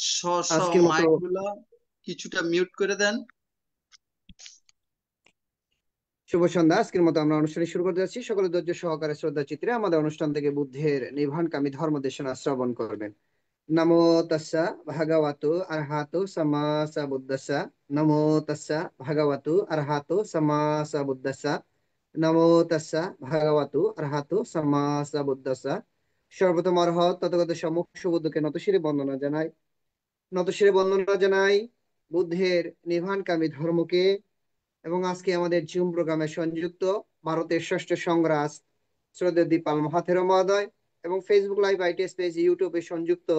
স্ব স্ব আজকের মতো মাইক গুলা কিছুটা মিউট করে দেন। শুভ সন্ধ্যা। আজকের মতো আমরা অনুষ্ঠানে শুরু করতে যাচ্ছি। সকলে ধৈর্য সহকারে শ্রদ্ধা চিত্রে আমাদের অনুষ্ঠান থেকে বুদ্ধের নির্বাণকামী ধর্ম দেশনা শ্রবণ করবেন। নমো তাস্সা ভাগবতু আরহাতু সাম্মা সাম্বুদ্দাস্সা। নমো তাস্সা ভাগবতু আরহাতু সাম্মা সাম্বুদ্দাস্সা। নমো তাস্সা ভাগবতু আরহাতু সাম্মা সাম্বুদ্দাস্সা। সর্বপ্রথম অরহৎ তথাগত সম্মুখ সুবুদ্ধকে নতশিরে বন্দনা জানাই। নতশিরে বন্দনা জানাই বুদ্ধের নির্বাণকামী ধর্মকে। এবং আজকে আমাদের জুম প্রোগ্রামে সংযুক্ত ভারতের ষষ্ঠ সংগ্রাস শ্রদ্ধেয় দীপাল মহাথেরো মহোদয় এবং ফেসবুক লাইভ আইটিএস পেজ ইউটিউবে সংযুক্ত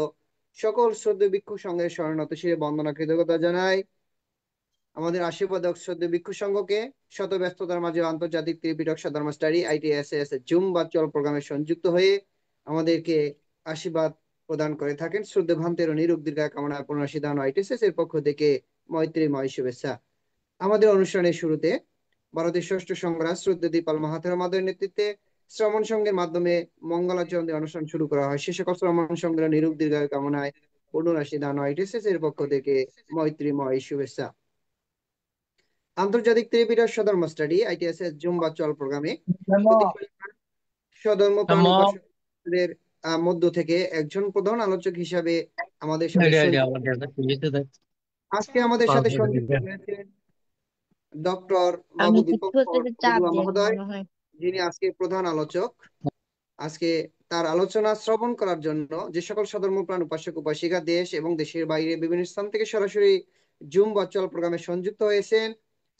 সকল শ্রদ্ধেয় ভিক্ষু সংঘের শরণার্থী শিরে বন্দনা কৃতজ্ঞতা জানাই। আমাদের আশীর্বাদক শ্রদ্ধেয় ভিক্ষু সংঘকে শত ব্যস্ততার মাঝে আন্তর্জাতিক ত্রিপিটক সাধর্ম স্টাডি আইটিএসএস জুম ভার্চুয়াল প্রোগ্রামে সংযুক্ত হয়ে আমাদেরকে আশীর্বাদ প্রদান করে থাকেন। শ্রদ্ধেয় ভান্তের নিরোগ দীর্ঘায় কামনা পুনরাশি দান আইটিএসএস এর পক্ষ থেকে মৈত্রীময় শুভেচ্ছা। আমাদের অনুষ্ঠানের শুরুতে ভারতের ষষ্ঠ সংগ্রাস শ্রদ্ধেয় দীপাল মহাথের মাদের নেতৃত্বে শ্রমণ সংঘের মাধ্যমে মঙ্গলাচরণ দিয়ে অনুষ্ঠান শুরু করা হয়। সে সকল শ্রমণ সংঘের নিরোগ দীর্ঘায়ু কামনায় পুনরাশি দান আইটিএসএস এর পক্ষ থেকে মৈত্রীময় শুভেচ্ছা। আন্তর্জাতিক ত্রিপিটক সধর্ম স্টাডি আইটিএসএস জুম ভার্চুয়াল প্রোগ্রামে সধর্ম প্রাণ Namo, উপাসকদের মধ্য থেকে একজন প্রধান আলোচক হিসাবে আমাদের সাথে আজকে আমাদের সাথে সংযুক্ত হয়েছেন ডক্টর আমি বাবু কিছু দীপক হচ্ছে যে চাপ বড়ুয়া দিয়ে মহোদয়, মনে হয়। যিনি আজকে প্রধান আলোচক। আজকে তার আলোচনা শ্রবণ করার জন্য যে সকল সধর্মপ্রাণ উপাসক উপাসিকা দেশ এবং দেশের বাইরে বিভিন্ন স্থান থেকে সরাসরি জুম ভার্চুয়াল প্রোগ্রামে সংযুক্ত হয়েছেন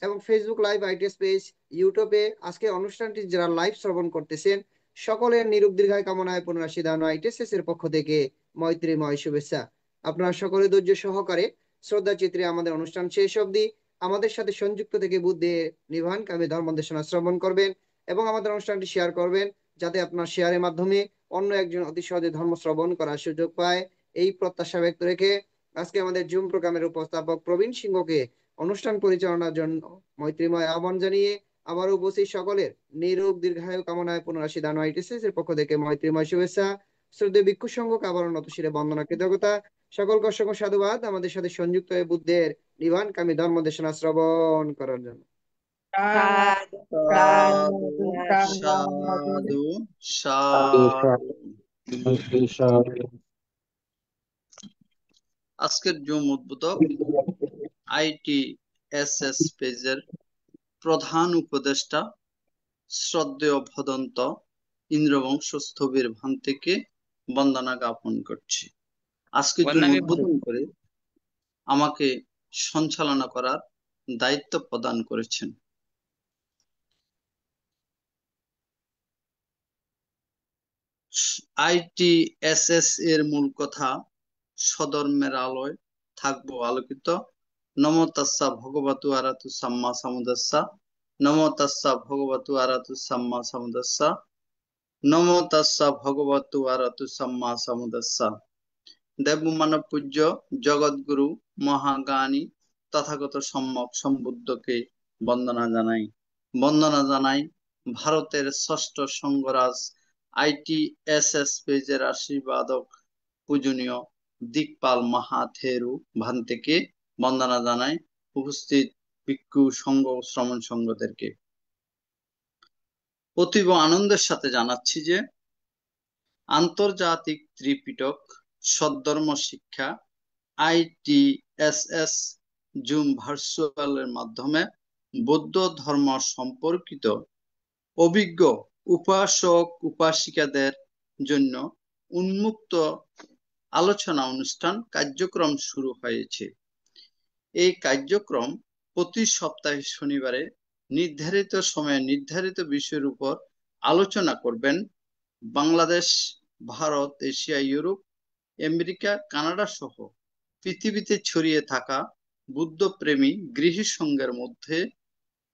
এবং ফেসবুক লাইভ আইটিএস পেজ ইউটিউবে আজকে অনুষ্ঠানটি যারা লাইভ শ্রবণ করতেছেন সকলের নিরোগ দীর্ঘায় কামনায় পুনরাশি দান আইটিএস এর পক্ষ থেকে মৈত্রীময় শুভেচ্ছা। আপনারা সকলে ধৈর্য সহকারে শ্রদ্ধা চিত্রে আমাদের অনুষ্ঠান শেষ অবধি আমাদের সাথে সংযুক্ত থেকে বুদ্ধের নির্বাণকামী ধর্ম দেশনা শ্রবণ করবেন এবং আমাদের অনুষ্ঠানটি শেয়ার করবেন, যাতে আপনার শেয়ারের মাধ্যমে অন্য একজন অতি সহজে ধর্ম শ্রবণ করার সুযোগ পায়। এই প্রত্যাশা ব্যক্ত রেখে আজকে আমাদের জুম প্রোগ্রামের উপস্থাপক প্রবীণ সিংহকে অনুষ্ঠান পরিচালনার জন্য মৈত্রীময় আহ্বান জানিয়ে আবার উপস্থিত সকলের নিরোগ দীর্ঘায়ু কামনায় পুনরাশি দান আইটিএসএস এর পক্ষ থেকে মৈত্রীময় শুভেচ্ছা। শ্রদ্ধেয় ভিক্ষু সংঘকে আবার নতশিরে বন্দনা কৃতজ্ঞতা। সকলকে অসংখ্য সাধুবাদ আমাদের সাথে সংযুক্ত হয়ে বুদ্ধের নির্বাণকামী ধর্ম দেশনা শ্রবণ করার জন্য। সাধু সাধু সাধু সাধু। আজকের জুম উদ্বোধক আইটিএসএস পেজের প্রধান উপদেষ্টা শ্রদ্ধেয় ভদন্ত ইন্দ্রবংশ স্থবির ভান্তিকে বন্দনা জ্ঞাপন করছি। আজকে জুম উদ্বোধন করে আমাকে সঞ্চালনা করার দায়িত্ব প্রদান করেছেন। আইটিএসএস এর মূল কথা স্বধর্মের আলোয় থাকবো আলোকিত। নমো তাস্সা ভগবতু আরাতু সাম্মা সাম্বুদ্দাস্সা। নমো তাস্সা ভগবতু আরাতু সাম্মা সাম্বুদ্দাস্সা। নমো তাস্সা ভগবতু আরাতু সাম্মা সাম্বুদ্দাস্সা। দেবমানব পূজ্য জগৎগুরু মহাজ্ঞানী তথাগত সম্যক সম্বুদ্ধকে বন্দনা জানাই। বন্দনা জানাই ভারতের ষষ্ঠ সংঘরাজ আইটিএসএস পেজের আশীর্বাদক পূজনীয় দিকপাল মাহাথেরু ভান্তেকে বন্দনা জানাই উপস্থিত ভিক্ষু সংঘ শ্রমণ সংঘদেরকে। অতীব আনন্দের সাথে জানাচ্ছি যে আন্তর্জাতিক ত্রিপিটক সদ্ধর্ম শিক্ষা আইটিএসএস জুম ভার্চুয়ালের মাধ্যমে বৌদ্ধ ধর্ম সম্পর্কিত অভিজ্ঞ উপাসক উপাসিকাদের জন্য উন্মুক্ত আলোচনা অনুষ্ঠান কার্যক্রম শুরু হয়েছে। এই কার্যক্রম প্রতি সপ্তাহে শনিবারে নির্ধারিত সময়ে নির্ধারিত বিষয়ের উপর আলোচনা করবেন Bangladesh, Bharat, Asia, Europe, America, Canada সহ পৃথিবীতে ছড়িয়ে থাকা বুদ্ধপ্রেমী গৃহী সংঘের মধ্যে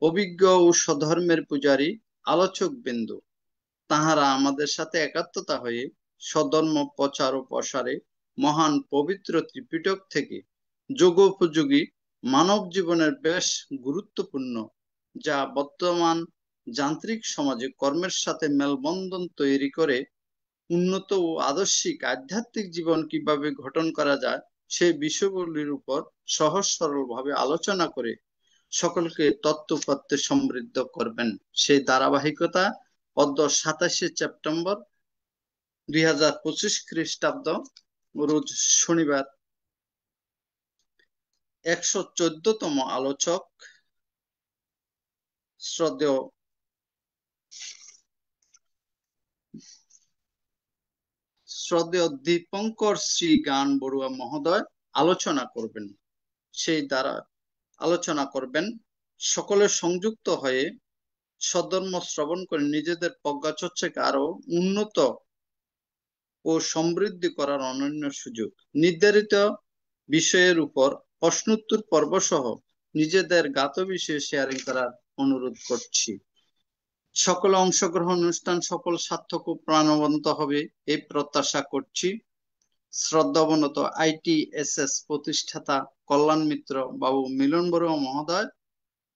অভিজ্ঞ ও স্বধর্মের পূজারী আলোচক বিন্দু তাহারা আমাদের সাথে একাত্মতা হয়ে স্বধর্ম প্রচার ও প্রসারে মহান পবিত্র ত্রিপিটক থেকে যোগোপযোগী মানব জীবনের বেশ গুরুত্বপূর্ণ, যা বর্তমান যান্ত্রিক সমাজে কর্মের সাথে মেলবন্ধন তৈরি করে উন্নত ও আদর্শিক আধ্যাত্মিক জীবন কিভাবে গঠন করা যায় সেই বিষয়গুলির উপর সহজ সরলভাবে আলোচনা করে সকলকে তত্ত্বপত্রে সমৃদ্ধ করবেন। সেই ধারাবাহিকতা অদ্য 27শে সেপ্টেম্বর 2025 খ্রিস্টাব্দ রোজ শনিবার 114তম আলোচক শ্রদ্ধেয় দীপঙ্কর শ্রী গান বড়ুয়া মহোদয় আলোচনা করবেন। সেই দ্বারা আলোচনা করবেন। সকলে সংযুক্ত হয়ে সধর্ম শ্রবণ করে নিজেদের প্রজ্ঞাচর্চাকে আরো উন্নত ও সমৃদ্ধি করার অনন্য সুযোগ। নির্ধারিত বিষয়ের উপর প্রশ্নোত্তর পর্ব সহ নিজেদের জ্ঞাত বিষয়ে শেয়ারিং করার অনুরোধ করছি। সকল অংশগ্রহণ অনুষ্ঠান সফল সার্থক ও প্রাণবন্ত হবে এই প্রত্যাশা করছি। শ্রদ্ধাবনত ITSS প্রতিষ্ঠাতা কল্যাণ মিত্র বাবু মিলন বড়ুয়া মহোদয়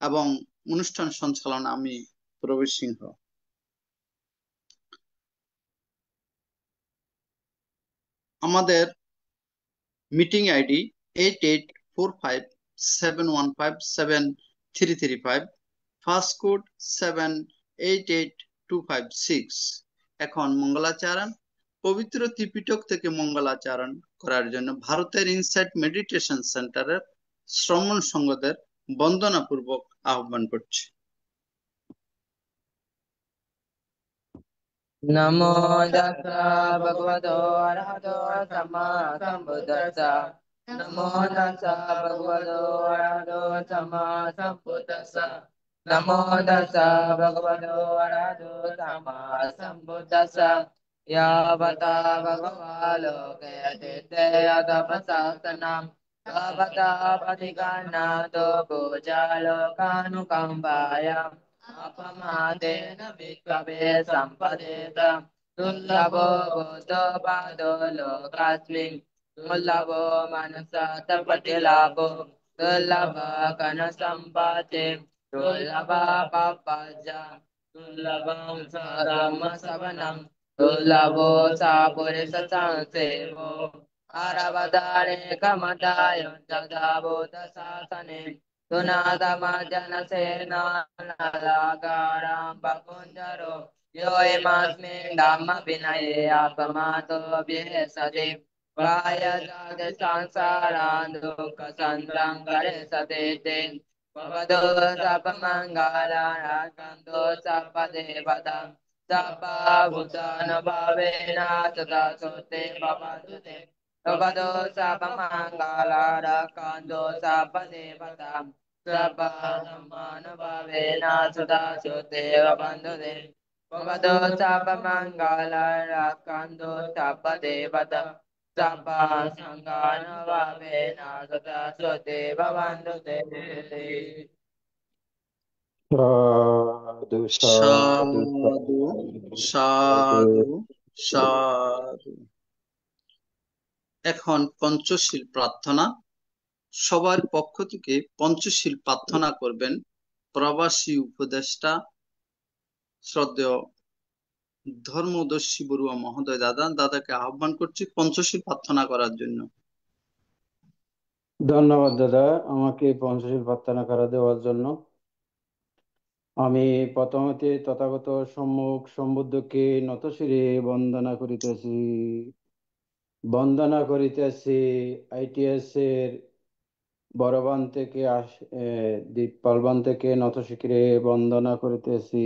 এবং অনুষ্ঠান সঞ্চালন আমি প্রবীর সিংহ। আমাদের মিটিং আইডি 884571573335, ফার্স্ট কোড 788256। এখন মঙ্গলাচরণ পবিত্র ত্রিপিটক থেকে মঙ্গলাচরণ করার জন্য ভারতের ইনসাইট মেডিটেশন সেন্টারের শ্রমণ সংঘদের বন্দনাপূর্বক আহ্বান করছি। नमो तस्सा भगवतो अरहतो सम्मा सम्बुद्धस्सा। नमो तस्सा भगवतो अरहतो सम्मा सम्बुद्धस्सा। नमो तस्सा भगवतो अरहतो सम्मा सम्बुद्धस्सा। यावता भगवा लोके अतिथ्य तपसासनम् तावता पथिकानातो भुजालोकानुकम्पायाम् अपमादेन विश्ववे सम्पदेत दुर्लभो भूतोपादो लोकास्मिन् दुर्लभो मनसतपतिलाभो दुर्लभ कनसम्पत्ति दुर्लभ पापज दुर्लभं धर्मसवनं दुर्लभो सा पुरुषसंसेवो अरवदारे कमदाय तदा भूतशासने सुनादमजनसेनागारां बकुञ्जरो यो इमास्मिन् धम्मविनये अपमातो व्यसते प्रायजातसंसारान् दुःखसन्तं करिष्यते ते भवतो सपमङ्गलाराकन्तो सपदेवतां सपभूतानुभावेन तथा सुते भवन्तु ते भवतो सपमङ्गलाराकन्तो सपदेवतां सपधर्मानुभावेन सदा सुदेव बन्धुते भवतो सपमङ्गलाराकन्तो सपदेवतां सपसङ्गानुभावेन सदा सुदेव बन्धुते। साधु साधु সাধু साधु সাধু সাধু। এখন পঞ্চশীল প্রার্থনা। সবার পক্ষ থেকে পঞ্চশীল প্রার্থনা করবেন প্রবাসী উপদেষ্টা শ্রদ্ধেয় ধর্মদর্শী বড়ুয়া মহোদয় দাদাকে আহ্বান করছি পঞ্চশীল প্রার্থনা করার জন্য। ধন্যবাদ দাদা আমাকে পঞ্চশীল প্রার্থনা করা দেওয়ার জন্য। আমি প্রথমতে তথাগত সম্মুখ সম্বুদ্ধকে নতশিরে বন্দনা করিতেছি ITS এর বড়বান থেকে দীপালবান থেকে নতশিরে বন্দনা করিতেছি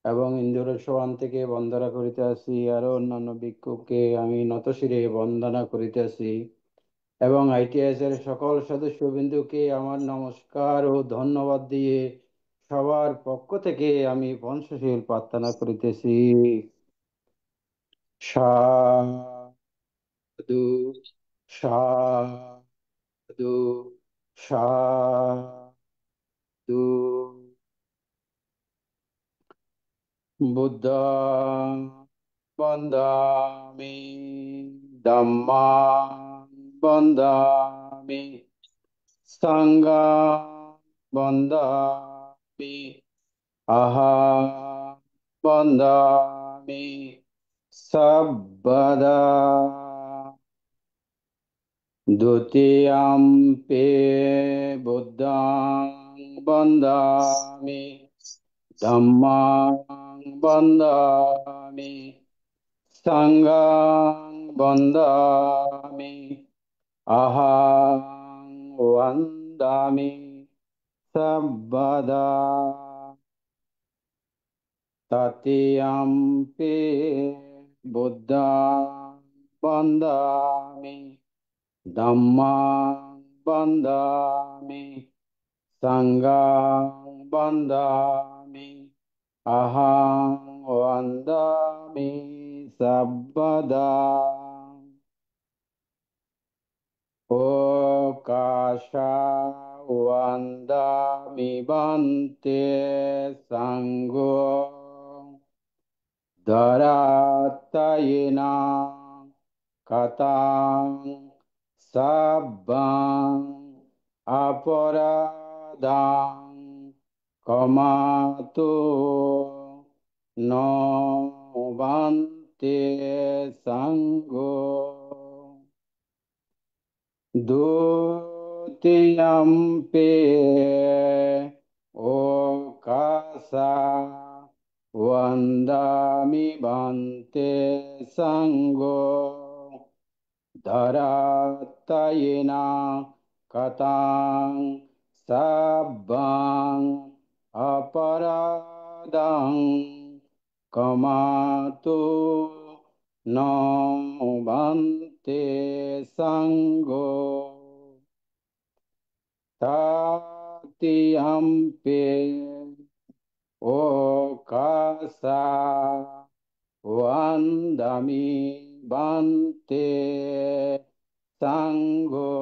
এবং ইন্দুর সোয়ান থেকে বন্দনা করিতেছি আরো অন্যান্য ভিক্ষুকে আমি নতশিরে বন্দনা করিতেছি এবং ITS এর সকল সদস্যবৃন্দকে আমার নমস্কার ও ধন্যবাদ দিয়ে সবার পক্ষ থেকে আমি পঞ্চশীল প্রার্থনা করিতেছি। সাধু সাধু সাধু। বুদ্ধং বন্দামি ধম্মাং বন্দামি সংঘং বন্দামি অহং বন্দামি সব্বদা। द्वितीयम्पि बुद्धं वन्दामि धम्मं वन्दामि संघं वन्दामि अहं वन्दामि सर्वदा तृतीयम्पि बुद्धं वन्दामि धम्मं वन्दामि संघं वन्दामि अहं वन्दामि सर्वदा ओकाशा वन्दामि बन्ते संगो धरातयेन कथं सब्बं अपराधं कमातु नो बन्ते संगो द्वितीयम्पि ओकासा वन्दामि बन्ते संगो धरातयेन कथं सब्बं अपराधं कमातु नो बन्ते संगो तृतीयम्पि ओकासा वन्दामि बन्ते संगो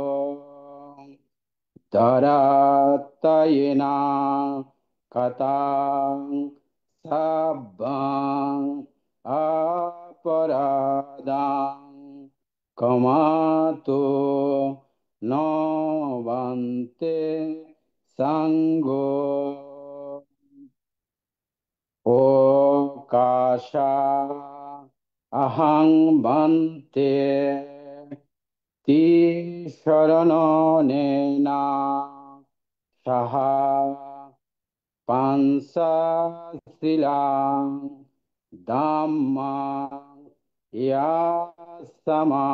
धरातयेन कथं सब्बं अपराधं कमातु नो बन्ते संगो ओकाशा अहं बन्ते तिसरणेन सह पंचशीलं धम्मं यासमा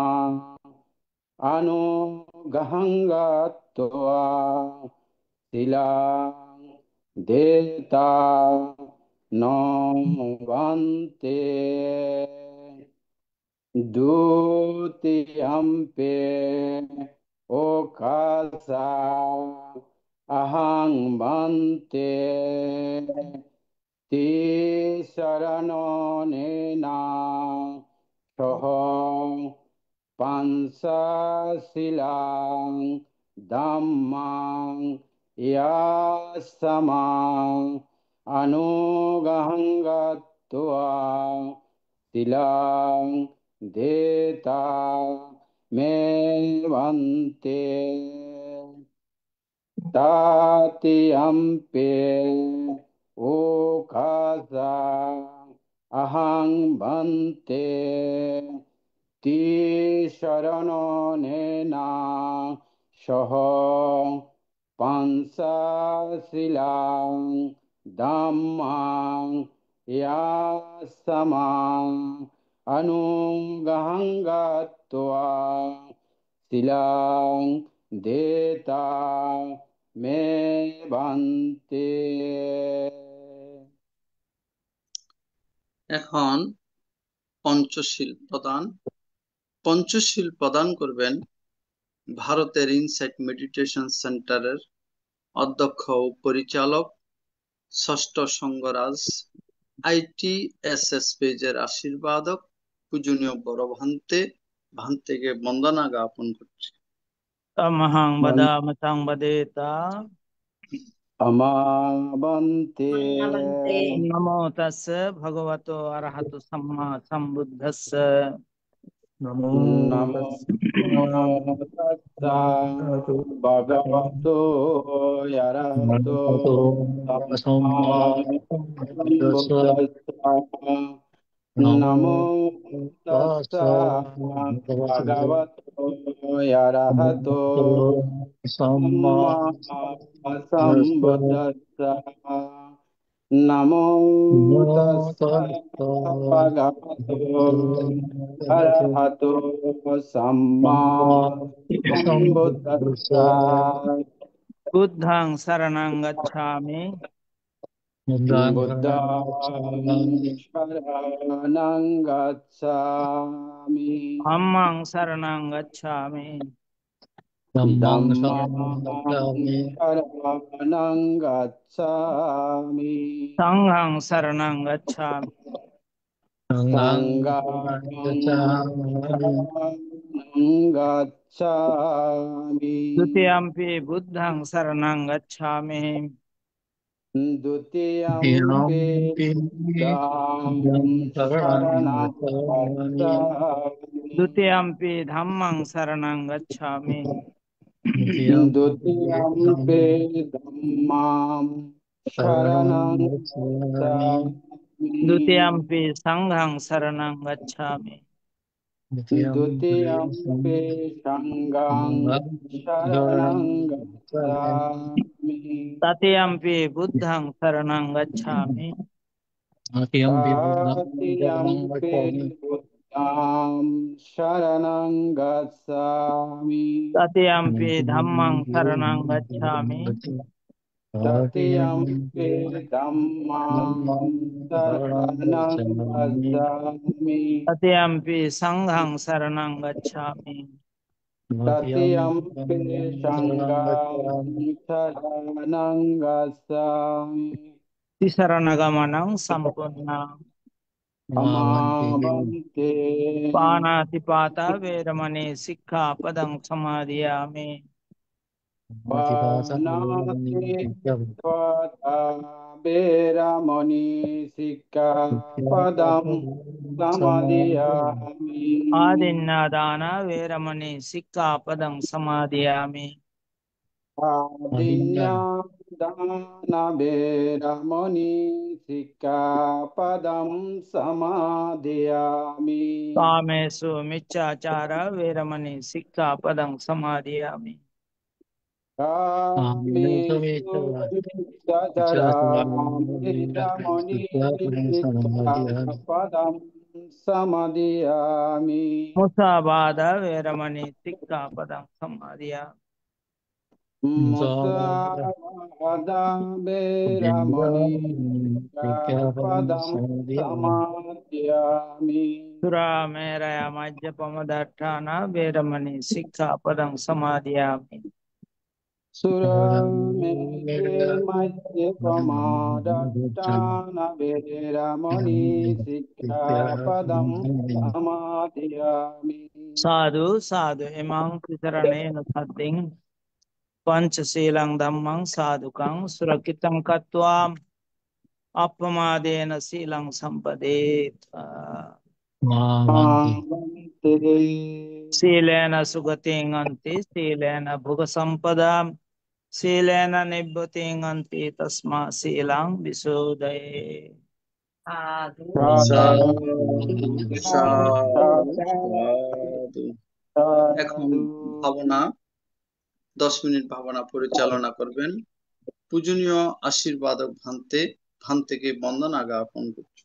अनुगहं गत्वा शिलं देता नो बन्ते द्वितीयम्पि ओकासा अहं बन्ते तिसरणेन सह पंचशीलं धम्मं यासमा अनुगहं गत्वा शिलं देता मे बन्ते तृतीयम्पि ओकासा अहं बन्ते तिसरणेन सह पंचशीलं धम्मं यासमा अनुगहं गत्वा शिलं देता मे बन्ते এখন পঞ্চশীল প্রদান করবেন ভারতের ইনসাইট মেডিটেশন সেন্টারের অধ্যক্ষ ও পরিচালক ষষ্ঠ সংঘরাজ ITSS পেজের আশীর্বাদক পূজনীয় বড় ভান্তেকে বন্দনা জ্ঞাপন করছি। तमहं वदामसं वदेता अमावन्ते नमो तस्य भगवतो अरहतो सम्मा सम्बुद्धस्य नमो नमो तस्सा भगवतो अरहतो सम्मा सम्बुद्धस्सा নমো তাস্সা ভগবতো অরহতো সাম্মা সম্বুদ্ধাস্সা। নমো তাস্সা ভগবতো অরহতো সাম্মা সম্বুদ্ধাস্সা। বুদ্ধং শরণং গচ্ছামি বুদ্ধং শরণং গচ্ছামি। ধম্মং শরণং গচ্ছামি ধম্মাং শরণং গচ্ছামি। সংঘং শরণং গচ্ছামি সংঘং শরণং গচ্ছামি। द्वितीयम्पि बुद्धं शरणं गच्छामि द्वितीयम्पि बुद्धं शरणं गच्छामि। द्वितीयम्पि धम्मं शरणं गच्छामि द्वितीयम्पि धम्मां शरणं गच्छामि। द्वितीयम्पि संघं शरणं गच्छामि द्वितीयम्पि सङ्घं शरणं गच्छामि। तृतीयम्पि बुद्धं शरणं गच्छामि तृतीयम्पि बुद्धं शरणं गच्छामि। तृतीयम्पि धम्मं शरणं गच्छामि तृतीयम्पि धम्मां शरणं गच्छामि। तृतीयम्पि संघं शरणं गच्छामि तृतीयम्पि सङ्घं शरणं गच्छामि। तिसरणगमनं सम्पूर्णम् अमावन्ते पानातिपाता वेरमणि सिक्खापदं समादयामि पानाति त्वता वेरमणि सिक्खापदं समादयामि। आदिन्नादाना वेरमणि सिक्खापदं समादयामि आदिन्नादानवेरमणि सिक्खापदं समादयामि। कामेषु मिच्छाचार वेरमणि सिक्खापदं समादयामि कामेषु मिच्छाचारवेरमणि सिक्खापदं समादयामि। मुसावाद वेरमणि सिक्खापदं समादयामि मुसावादावेरमणि सिक्खापदं समादयामि। सुरामेरय मज्जपमदट्ठाना वेरमणि सिक्खापदं समादयामि सुरमेरे मध्यपमादट्टानवेरमणि सिक्खापदं समादयामि। साधु साधु इमां त्रिचरणेन सद्दिं पंचशीलं धम्मं साधुकं सुरक्षितं कृत्वा अपमादेन शीलं सम्पदेत् मावन्ते शीलेन सुगतिं अन्ति शीलेन भुगसम्पदां शीलेन निभृतिं अन्ति तस्मात् शीलं विशोधये साधु সাধু সাধু সাধু। এখন साधु। ভাবনা 10 মিনিট ভাবনা পরিচালনা করবেন পূজনীয় আশীর্বাদক ভান্তেকে বন্দনা জ্ঞাপন করছি।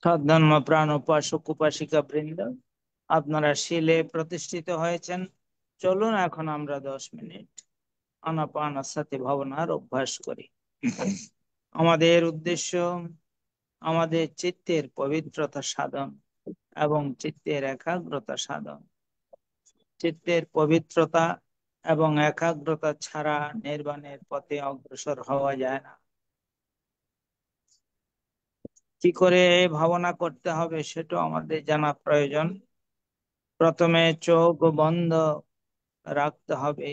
সদ্ধর্ম প্রাণ উপাসক উপাসিকা বৃন্দ, আপনারা শিলে প্রতিষ্ঠিত হয়েছেন। চলুন এখন আমরা 10 মিনিট আনাপানসতি ভাবনার অভ্যাস করি। আমাদের উদ্দেশ্য আমাদের চিত্তের পবিত্রতা সাধন এবং চিত্তের একাগ্রতা সাধন। চিত্তের পবিত্রতা এবং একাগ্রতা ছাড়া নির্বাণের পথে অগ্রসর হওয়া যায় না। কি করে ভাবনা করতে হবে সেটাও আমাদের জানা প্রয়োজন। প্রথমে চোখ বন্ধ রাখতে হবে,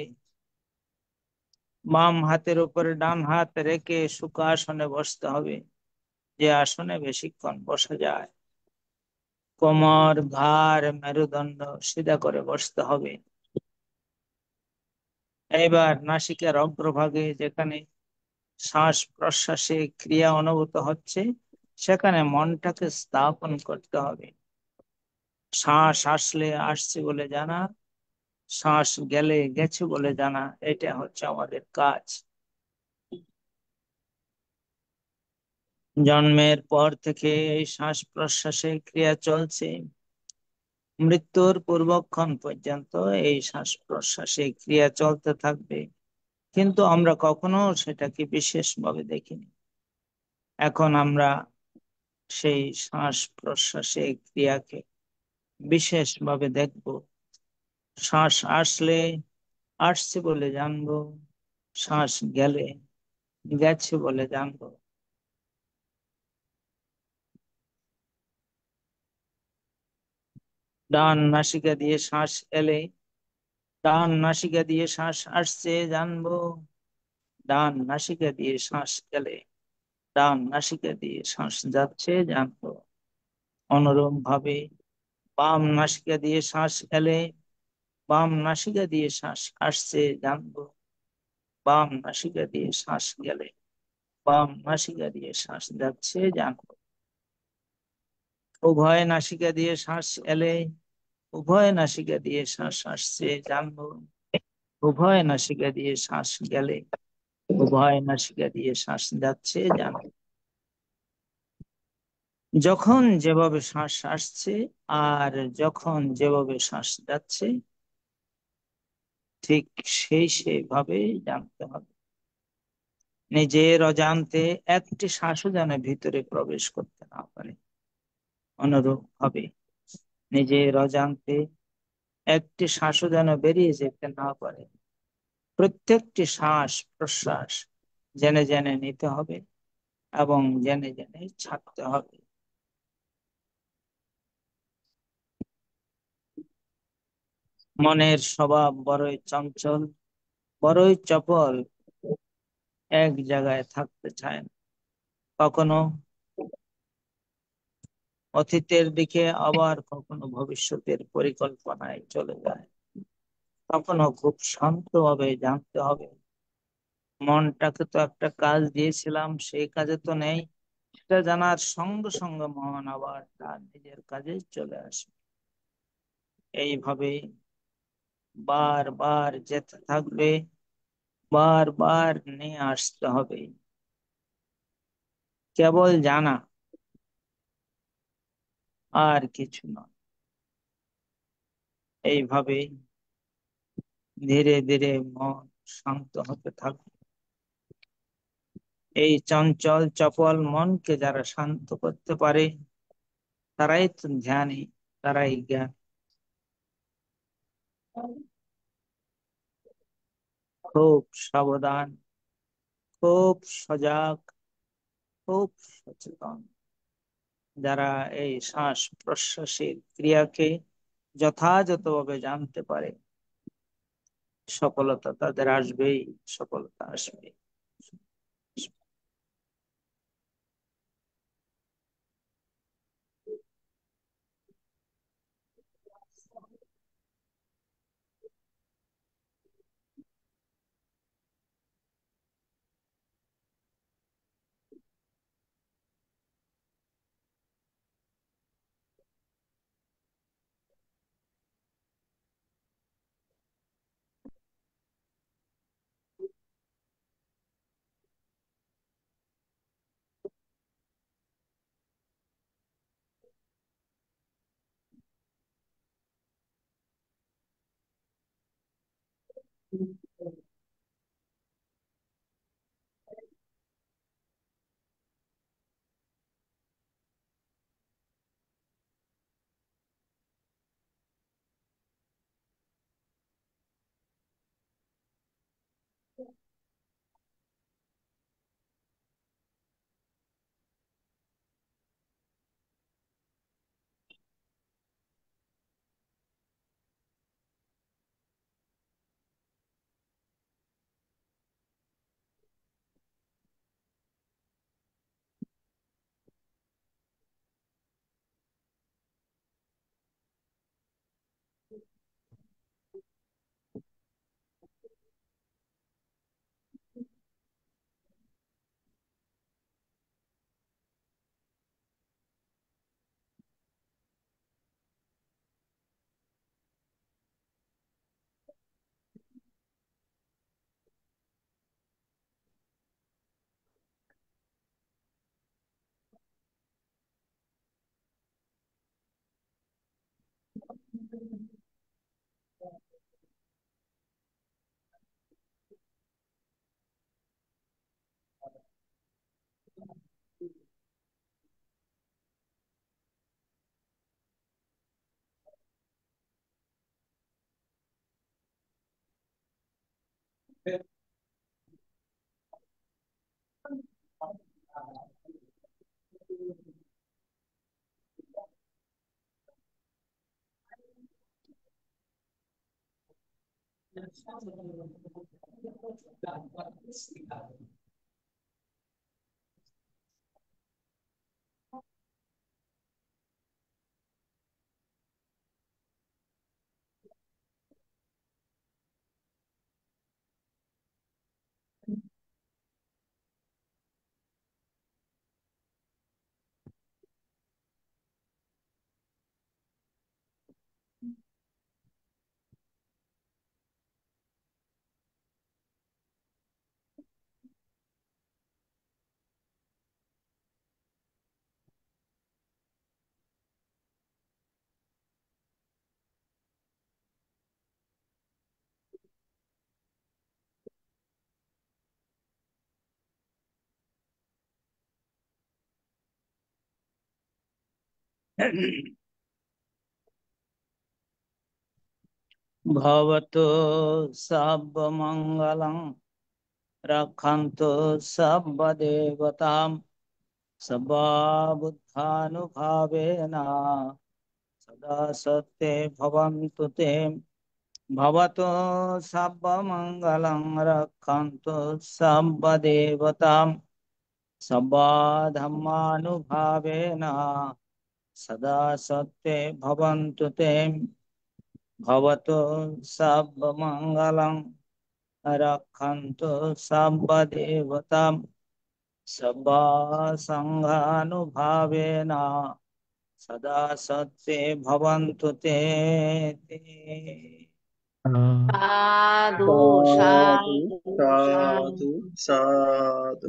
বাম হাতের উপরে ডান হাত রেখে সুখাসনে বসতে হবে, যে আসনে বেশিক্ষণ বসা যায়। কোমর ঘাড় মেরুদণ্ড সিধা করে বসতে হবে। এবার নাসিকার অগ্রভাগে যেখানে শ্বাস প্রশ্বাসে ক্রিয়া অনুভূত হচ্ছে সেখানে মনটাকে স্থাপন করতে হবে। শ্বাস আসলে আসছে বলে জানা, শ্বাস গেলে গেছে বলে জানা, এটা হচ্ছে আমাদের কাজ। জন্মের পর থেকে এই শ্বাস প্রশ্বাসের ক্রিয়া চলছে, মৃত্যুর পূর্বক্ষণ পর্যন্ত এই শ্বাস প্রশ্বাসের ক্রিয়া চলতে থাকবে, কিন্তু আমরা কখনো সেটাকে বিশেষভাবে দেখিনি। এখন আমরা সেই শ্বাস প্রশ্বাসের ক্রিয়াকে বিশেষভাবে দেখব। শ্বাস আসলে আসছে বলে জানবো, শ্বাস গেলে গেছে বলে জানবো। ডান নাসিকা দিয়ে শ্বাস এলে ডান নাসিকা দিয়ে শ্বাস আসছে জানবো, ডান নাসিকা দিয়ে শ্বাস গেলে ডান নাসিকা দিয়ে শ্বাস যাচ্ছে জানবো। অনুরূপ ভাবে বাম নাসিকা দিয়ে শ্বাস এলে বাম নাসিকা দিয়ে শ্বাস আসছে জানবো, বাম নাসিকা দিয়ে শ্বাস গেলে বাম নাসিকা দিয়ে শ্বাস যাচ্ছে জানবো। উভয় নাসিকা দিয়ে শ্বাস এলে উভয় নাসিকা দিয়ে শ্বাস আসছে জানবো, উভয় নাসিকা দিয়ে শ্বাস গেলে উভয় নাসিকা দিয়ে শ্বাস যাচ্ছে জানবো। যখন যেভাবে শ্বাস আসছে আর যখন যেভাবে শ্বাস যাচ্ছে, ঠিক সেইভাবে জানতে হবে। নিজের অজান্তে একটি শ্বাসও যেন ভিতরে প্রবেশ করতে না পারে। অনুরূপ ভাবে নিজের অজান্তে একটি শ্বাসও যেন বেরিয়ে যেতে না পারে। প্রত্যেকটি শ্বাস প্রশ্বাস জেনে জেনে নিতে হবে এবং জেনে জেনে ছাড়তে হবে। মনের স্বভাব বড়ই চঞ্চল, বড়ই চপল, এক জায়গায় থাকতে চায় না। কখনো অতীতের দিকে, আবার কখনো ভবিষ্যতের পরিকল্পনায় চলে যায়। কখনো খুব শান্তভাবে জানতে হবে, মনটাকে তো একটা কাজ দিয়েছিলাম, সেই কাজে তো নেই। সেটা জানার সঙ্গে সঙ্গে মন আবার তার নিজের কাজে চলে আসে। এইভাবে বারবার যেতে থাকবে, বারবার নিয়ে আসতে হবে। কেবল জানা, আর কিছু নয়। এইভাবে ধীরে ধীরে মন শান্ত হতে থাকবে। এই চঞ্চল চপল মনকে যারা শান্ত করতে পারে, তারাই তো ধ্যানী, তারাই জ্ঞান। খুব সাবধান, খুব সজাগ, খুব সচেতন যারা এই শ্বাস প্রশ্বাসের ক্রিয়াকে যথাযথভাবে জানতে পারে, সফলতা তাদের আসবেই, সফলতা আসবে। भवतु सर्वमङ्गलं रक्षन्तु सर्वदेवतां सर्वबुद्धानुभावेन सदा सत्ये भवन्तु ते भवतु सर्वमङ्गलं रक्षन्तु सर्वदेवतां सर्वधर्मानुभावेन सदा सत्ये भवन्तु ते भवतु सर्वमङ्गलं रक्षन्तु सर्वदेवतां सर्वसङ्घानुभावेन सदा सत्ये भवन्तु ते। সাধু সাধু সাধু সাধু সাধু।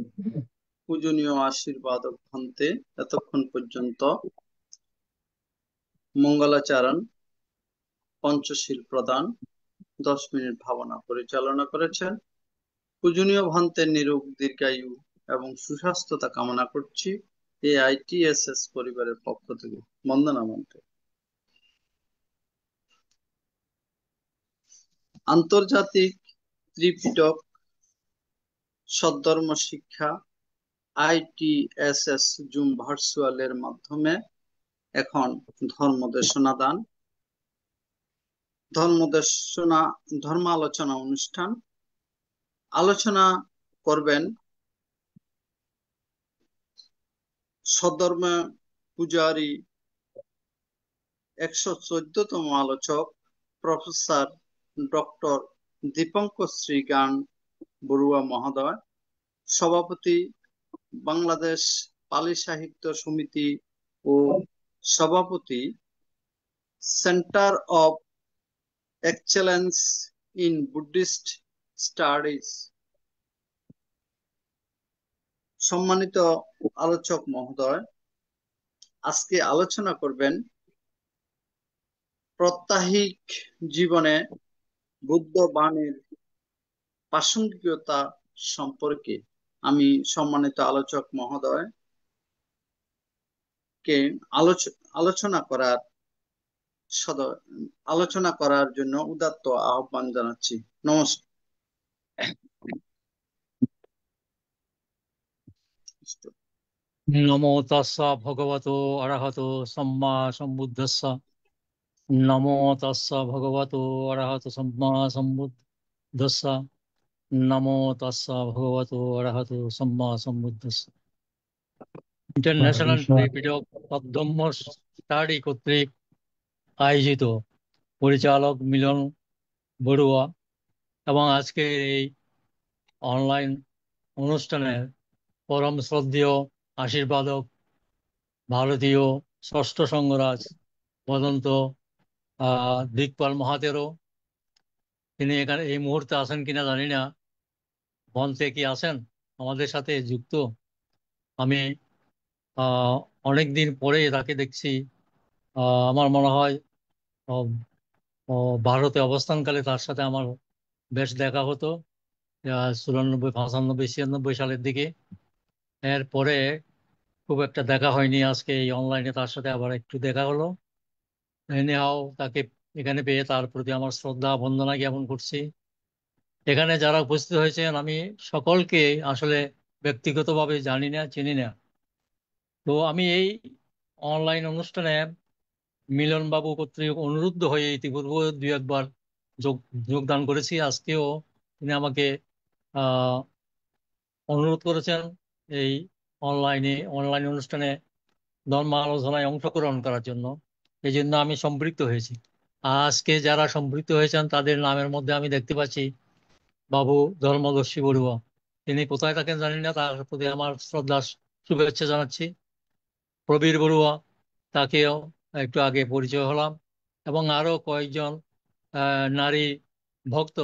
পূজনীয় আশীর্বাদক ভন্তে এতক্ষণ পর্যন্ত মঙ্গলাচরণ পঞ্চশীল প্রদান 10 মিনিট ভাবনা পরিচালনা করেছেন। পূজনীয় ভন্তের নিরোগ দীর্ঘায়ু এবং সুস্বাস্থ্যতা কামনা করছি এই আইটিএসএস পরিবারের পক্ষ থেকে। বন্দনা মন্ত্রে আন্তর্জাতিক ত্রিপিটক সদ্ধর্ম শিক্ষা আইটিএসএস জুম ভার্চুয়ালের মাধ্যমে এখন ধর্মদেশনা দান, ধর্ম আলোচনা অনুষ্ঠান। আলোচনা করবেন সদ্ধর্ম পূজারী 114তম আলোচক প্রফেসর ডক্টর দীপঙ্কর শ্রীগান বড়ুয়া মহোদয়, সভাপতি বাংলাদেশ পালি সাহিত্য সমিতি ও সভাপতি centre of excellence in Buddhist studies. সম্মানিত আলোচক মহোদয়, আজকে আলোচনা করবেন প্রাত্যহিক জীবনে বুদ্ধ বাণীর প্রাসঙ্গিকতা সম্পর্কে। আমি সম্মানিত আলোচক মহোদয় কে আলোচনা করার জন্য উদাত্ত আহ্বান জানাচ্ছি। নমস্কার। নমো তাস্স ভগবতো অরহতো সম্মা সম্বুদ্ধস্স। নমো তাস্স ভগবতো অরহতো সম্মা সম্বুদ্ধস্স। নমো তাস্স ভগবতো অরহতো সম্মা সম্বুদ্ধস্স। ইন্টারন্যাশনাল ত্রিপিটক সদ্ধর্ম স্টাডি কর্তৃক আয়োজিত পরিচালক মিলন বড়ুয়া এবং আজকের এই অনলাইন অনুষ্ঠানের পরম শ্রদ্ধেয় আশীর্বাদক ভারতীয় ষষ্ঠ সংঘরাজ বদন্ত দিকপাল মহাতেরো, তিনি এখানে এই মুহূর্তে আছেন কিনা জানি না, মঞ্চে কি আছেন আমাদের সাথে যুক্ত? আমি অনেকদিন পরে তাকে দেখছি। আমার মনে হয় ভারতে অবস্থানকালে তার সাথে আমার বেশ দেখা হতো 94, 95, 96 সালের দিকে। এরপরে খুব একটা দেখা হয়নি। আজকে এই অনলাইনে তার সাথে আবার একটু দেখা হলো। এনিহাও তাকে এখানে পেয়ে তার প্রতি আমার শ্রদ্ধা বন্দনা জ্ঞাপন করছি এখানে যারা উপস্থিত হয়েছেন আমি সকলকে আসলে ব্যক্তিগতভাবে জানি না, চিনি না। তো আমি এই অনলাইন অনুষ্ঠানে মিলন বাবু কর্তৃক অনুরুদ্ধ হয়ে ইতিপূর্বে দুই একবার যোগ যোগদান করেছি। আজকেও তিনি আমাকে আহ অনুরোধ করেছেন এই অনলাইন অনুষ্ঠানে ধর্ম আলোচনায় অংশগ্রহণ করার জন্য। এই জন্য আমি সম্পৃক্ত হয়েছি। আজকে যারা সম্পৃক্ত হয়েছেন তাদের নামের মধ্যে আমি দেখতে পাচ্ছি বাবু ধর্মদর্শী বড়ুয়া। তিনি কোথায় থাকেন জানি না, তার প্রতি আমার শ্রদ্ধা শুভেচ্ছা জানাচ্ছি। প্রবীর বড়ুয়া, তাকেও একটু আগে পরিচয় হলাম, এবং আরো কয়েকজন নারী ভক্ত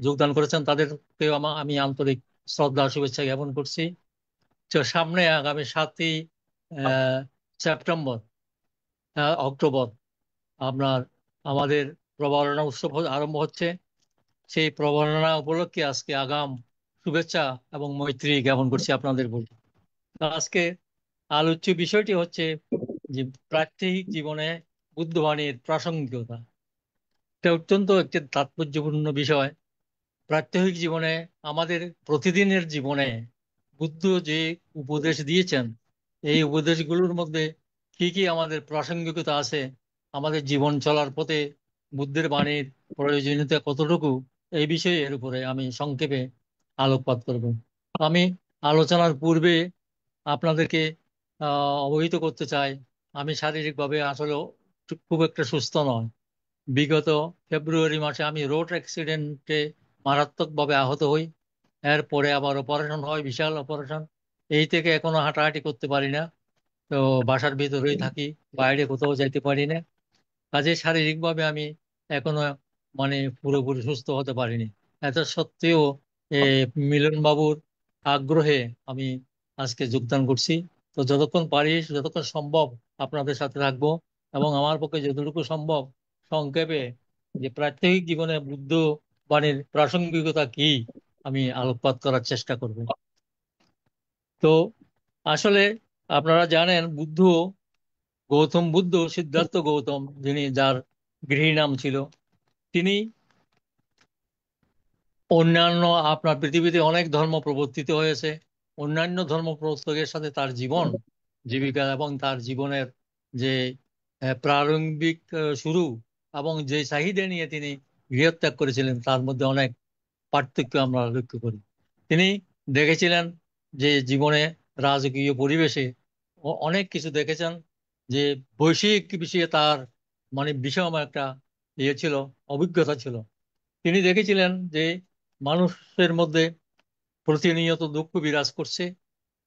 যোগদান করেছেন, তাদেরকেও আমি আন্তরিক শ্রদ্ধা শুভেচ্ছা জ্ঞাপন করছি। তো সামনে আগামী 7ই সেপ্টেম্বর, অক্টোবর আপনার আমাদের প্রবারণা উৎসব আরম্ভ হচ্ছে। সেই প্রবারণা উপলক্ষে আজকে আগাম শুভেচ্ছা এবং মৈত্রী জ্ঞাপন করছি আপনাদের প্রতি। তো আজকে আলোচ্য বিষয়টি হচ্ছে যে প্রাত্যহিক জীবনে বুদ্ধবাণীর প্রাসঙ্গিকতা। এটা অত্যন্ত একটি তাৎপর্যপূর্ণ বিষয়। প্রাত্যহিক জীবনে, আমাদের প্রতিদিনের জীবনে বুদ্ধ যে উপদেশ দিয়েছেন, এই উপদেশগুলোর মধ্যে কি কি আমাদের প্রাসঙ্গিকতা আছে, আমাদের জীবন চলার পথে বুদ্ধের বাণীর প্রয়োজনীয়তা কতটুকু, এই বিষয়ের উপরে আমি সংক্ষেপে আলোকপাত করব। আমি আলোচনার পূর্বে আপনাদেরকে অবহিত করতে চাই, আমি শারীরিকভাবে আসলে খুব একটা সুস্থ নয়। বিগত ফেব্রুয়ারি মাসে আমি রোড অ্যাক্সিডেন্টে মারাত্মকভাবে আহত হই। এরপরে আবার অপারেশন হয়, বিশাল অপারেশন। এই থেকে এখনো হাঁটাহাঁটি করতে পারি না। তো বাসার ভিতরেই থাকি, বাইরে কোথাও যাইতে পারি না। কাজে শারীরিকভাবে আমি এখনো মানে পুরোপুরি সুস্থ হতে পারিনি। এত সত্ত্বেও এ, মিলন বাবুর আগ্রহে আমি আজকে যোগদান করছি। তো যতক্ষণ পারি, যতক্ষণ সম্ভব আপনাদের সাথে থাকবো, এবং আমার পক্ষে যতটুকু সম্ভব সংক্ষেপে যে প্রাত্যহিক জীবনে বুদ্ধ বাণীর প্রাসঙ্গিকতা কি আমি আলোকপাত করার চেষ্টা করব। তো আসলে আপনারা জানেন, গৌতম বুদ্ধ, সিদ্ধার্থ গৌতম, যার গৃহী নাম ছিল, তিনি অন্যান্য, আপনার পৃথিবীতে অনেক ধর্ম প্রবর্তিত হয়েছে, অন্যান্য ধর্ম প্রবর্তকের সাথে তার জীবন জীবিকা এবং তার জীবনের যে প্রারম্ভিক শুরু এবং যে চাহিদা নিয়ে তিনি গৃহত্যাগ করেছিলেন, তার মধ্যে অনেক পার্থক্য আমরা লক্ষ্য করি। তিনি দেখেছিলেন যে জীবনে রাজকীয় পরিবেশে অনেক কিছু দেখেছেন, যে বৈশ্বিক বিষয়ে তার বিষয় একটা ছিল, অভিজ্ঞতা ছিল। তিনি দেখেছিলেন যে মানুষের মধ্যে প্রতিনিয়ত দুঃখ বিরাজ করছে।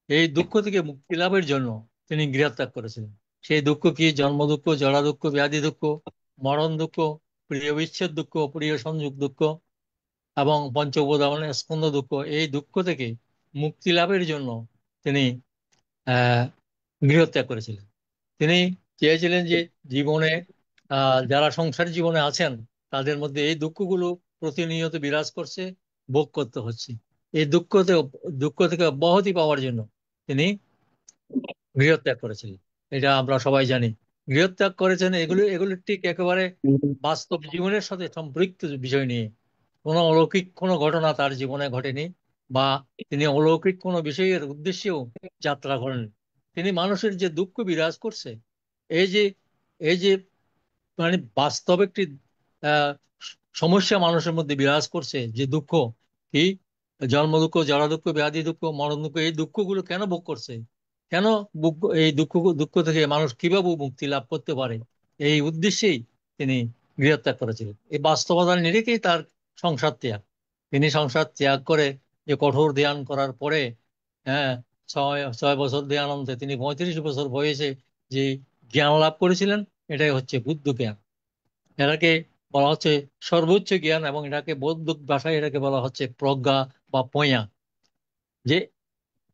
এই দুঃখ থেকে মুক্তি লাভের জন্য তিনি গৃহত্যাগ করেছিলেন। সেই দুঃখ কি? জন্ম দুঃখ, জরা দুঃখ, ব্যাধি দুঃখ, মরণ দুঃখ, প্রিয় বিচ্ছেদ দুঃখ, প্রিয় সংযোগ দুঃখ, এবং পঞ্চ উপাদানের স্কন্ধ দুঃখ। এই দুঃখ থেকে মুক্তি লাভের জন্য তিনি আহ গৃহত্যাগ করেছিলেন। তিনি চেয়েছিলেন যে জীবনে যারা সংসার জীবনে আছেন, তাদের মধ্যে এই দুঃখগুলো প্রতিনিয়ত বিরাজ করছে, ভোগ করতে হচ্ছে। এই দুঃখ থেকে অব্যাহতি পাওয়ার জন্য তিনি গৃহত্যাগ করেছিলেন। এটা আমরা সবাই জানি। গৃহত্যাগ করেছেন, এগুলো এগুলো ঠিক একেবারে বাস্তব জীবনের সাথে সম্পৃক্ত বিষয় নিয়ে। কোনো অলৌকিক কোনো ঘটনা তার জীবনে ঘটেনি, বা তিনি অলৌকিক কোনো বিষয়ের উদ্দেশ্যেও যাত্রা করেন। তিনি মানুষের যে দুঃখ বিরাজ করছে, এই যে এই যে বাস্তব একটি আহ, সমস্যা মানুষের মধ্যে বিরাজ করছে, যে দুঃখ কি, জন্ম দুঃখ, জরা দুঃখ, ব্যাধি দুঃখ, মরণ দুঃখ, এই দুঃখগুলো কেন ভোগ করছে, কেন এই দুঃখ থেকে মানুষ কিভাবে মুক্তি লাভ করতে পারে, এই উদ্দেশ্যেই তিনি গৃহত্যাগ করেছিলেন। এই বাস্তবতার নিরিখেই তার সংসার ত্যাগ। তিনি সংসার ত্যাগ করে যে কঠোর ধ্যান করার পরে, হ্যাঁ, 6 বছর ধ্যানান্তে তিনি 35 বছর বয়সে যে জ্ঞান লাভ করেছিলেন, এটাই হচ্ছে বুদ্ধ জ্ঞান। এটাকে বলা হচ্ছে সর্বোচ্চ জ্ঞান, এবং এটাকে বৌদ্ধ ভাষায় এটাকে বলা হচ্ছে প্রজ্ঞা বা পয়া। যে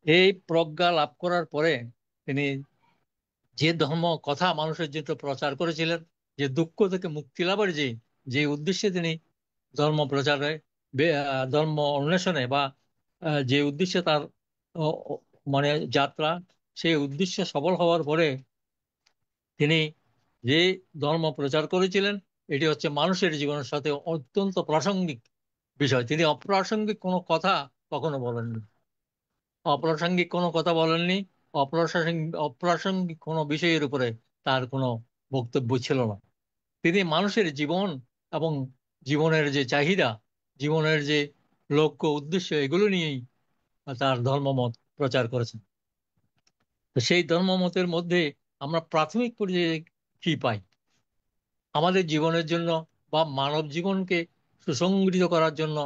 এই প্রজ্ঞা লাভ করার পরে তিনি যে ধর্ম কথা মানুষের জন্য প্রচার করেছিলেন, যে দুঃখ থেকে মুক্তি লাভের যে যে উদ্দেশ্যে তিনি ধর্ম প্রচারে, ধর্ম অন্বেষণে, বা যে উদ্দেশ্যে তার ও, ও, যাত্রা, সেই উদ্দেশ্যে সফল হওয়ার পরে তিনি যে ধর্ম প্রচার করেছিলেন, এটি হচ্ছে মানুষের জীবনের সাথে অত্যন্ত প্রাসঙ্গিক বিষয়। তিনি অপ্রাসঙ্গিক কোনো কথা কখনো বলেননি, অপ্রাসঙ্গিক কোনো কথা বলেননি, অপ্রাসঙ্গিক কোনো বিষয়ের উপরে তার কোনো বক্তব্য ছিল না। তিনি মানুষের জীবন এবং জীবনের যে চাহিদা, জীবনের যে লক্ষ্য উদ্দেশ্য, এগুলো নিয়েই তার ধর্মমত প্রচার করেছেন। তো সেই ধর্মমতের মধ্যে আমরা প্রাথমিক পর্যায়ে কি পাই? আমাদের জীবনের জন্য বা মানব জীবনকে সুসংগঠিত করার জন্য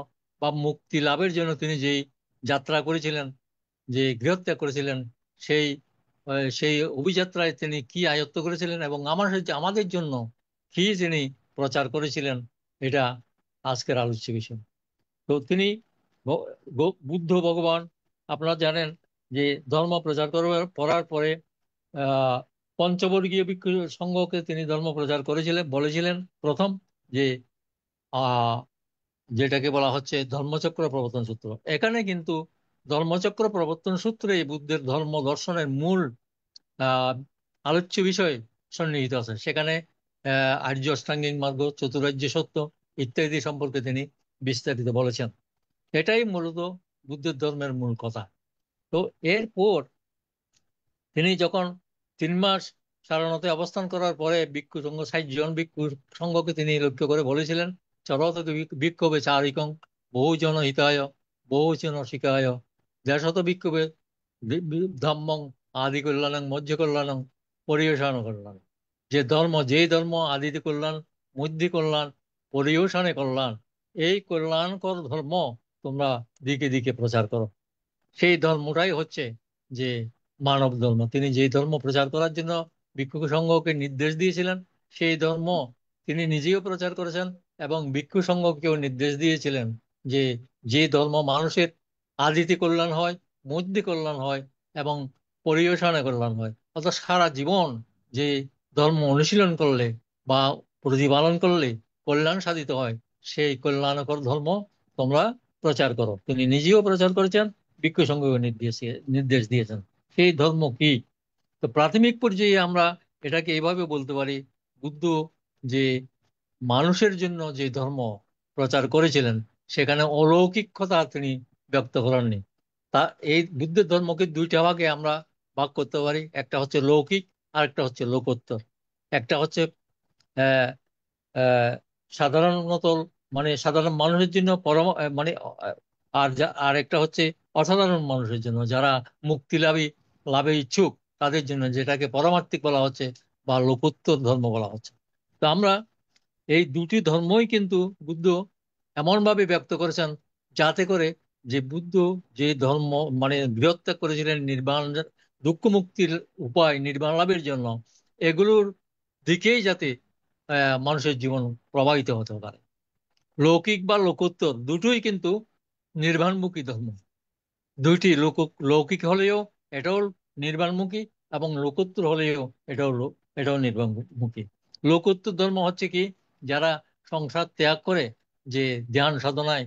বা মুক্তি লাভের জন্য তিনি যেই যাত্রা করেছিলেন, যে গৃহত্যাগ করেছিলেন, সেই সেই অভিযাত্রায় তিনি কি আয়ত্ত করেছিলেন এবং আমাদের জন্য কি তিনি প্রচার করেছিলেন, এটা আজকের আলোচ্য বিষয়। তো তিনি বুদ্ধ ভগবান, আপনারা জানেন যে ধর্ম প্রচার করার পরে আহ পঞ্চবর্গীয় ভিক্ষু সংঘকে তিনি ধর্ম প্রচার করেছিলেন, বলেছিলেন প্রথম যে আহ যেটাকে বলা হচ্ছে ধর্মচক্র প্রবর্তন সূত্র। এখানে কিন্তু ধর্মচক্র প্রবর্তন সূত্রে বুদ্ধের ধর্ম দর্শনের মূল আহ আলোচ্য বিষয় সন্নিহিত আছে। সেখানে আর্য অষ্টাঙ্গিক মার্গ, চতুরার্য সত্য ইত্যাদি সম্পর্কে তিনি বিস্তারিত বলেছেন। এটাই মূলত বুদ্ধের ধর্মের মূল কথা। তো এরপর তিনি যখন 3 মাস সারনাথে অবস্থান করার পরে ভিক্ষু সংঘ 60 জন ভিক্ষু সংঘকে তিনি লক্ষ্য করে বলেছিলেন, চরত বিক্ষোভে চারিকং বহুজন হিতায় বহুজন শিখায় দেশত বিক্ষোভে ধম্মং আদি কল্যাণং মধ্য কল্যাণং পরিবেশন কল্যাণ। যেই ধর্ম আদিতে কল্যাণ, মধ্যে কল্যাণ, পরিবেশনে কল্যাণ, এই কল্যাণকর ধর্ম তোমরা দিকে দিকে প্রচার করো। সেই ধর্মটাই হচ্ছে যে মানব ধর্ম। তিনি যেই ধর্ম প্রচার করার জন্য ভিক্ষু সংঘকে নির্দেশ দিয়েছিলেন, সেই ধর্ম তিনি নিজেও প্রচার করেছেন এবং ভিক্ষু সংঘকেও নির্দেশ দিয়েছিলেন যে যে ধর্ম মানুষের আদিতে কল্যাণ হয়, মধ্যে কল্যাণ হয় এবং পরিবেশনে কল্যাণ হয়, অর্থাৎ সারা জীবন যে ধর্ম অনুশীলন করলে বা প্রতিপালন করলে কল্যাণ সাধিত হয়, সেই কল্যাণকর ধর্ম তোমরা প্রচার করো। তিনি নিজেও প্রচার করেছেন, ভিক্ষু সংঘকে নির্দেশ দিয়েছেন। সেই ধর্ম কি? তো প্রাথমিক পর্যায়ে আমরা এটাকে এইভাবে বলতে পারি, বুদ্ধ যে মানুষের জন্য যে ধর্ম প্রচার করেছিলেন, সেখানে অলৌকিক কথা তিনি ব্যক্ত করেননি। তা এই বুদ্ধের ধর্মকে 2টা ভাগে আমরা ভাগ করতে পারি। একটা হচ্ছে লৌকিক, আর একটা হচ্ছে লোকোত্তর। একটা হচ্ছে আহ আহ সাধারণত মানে সাধারণ মানুষের জন্য মানে আর একটা হচ্ছে অসাধারণ মানুষের জন্য, যারা মুক্তি লাভে ইচ্ছুক, তাদের জন্য, যেটাকে পরমার্থিক বলা হচ্ছে বা লোকোত্তর ধর্ম বলা হচ্ছে। তো আমরা এই দুটি ধর্মই কিন্তু বুদ্ধ এমনভাবে ব্যক্ত করেছেন যাতে করে যে বুদ্ধ যে ধর্ম মানে গৃহত্যাগ করেছিলেন নির্বাণ, দুঃখ মুক্তির উপায় নির্বাণ লাভের জন্য, এগুলোর দিকেই যাতে মানুষের জীবন প্রবাহিত হতে পারে। লৌকিক বা লোকোত্তর দুটোই কিন্তু নির্বাণমুখী ধর্ম। দুইটি লৌকিক হলেও এটাও নির্বাণমুখী এবং লোকোত্তর হলেও এটাও নির্বাণমুখী। লোকোত্তর ধর্ম হচ্ছে কি, যারা সংসার ত্যাগ করে যে ধ্যান সাধনায়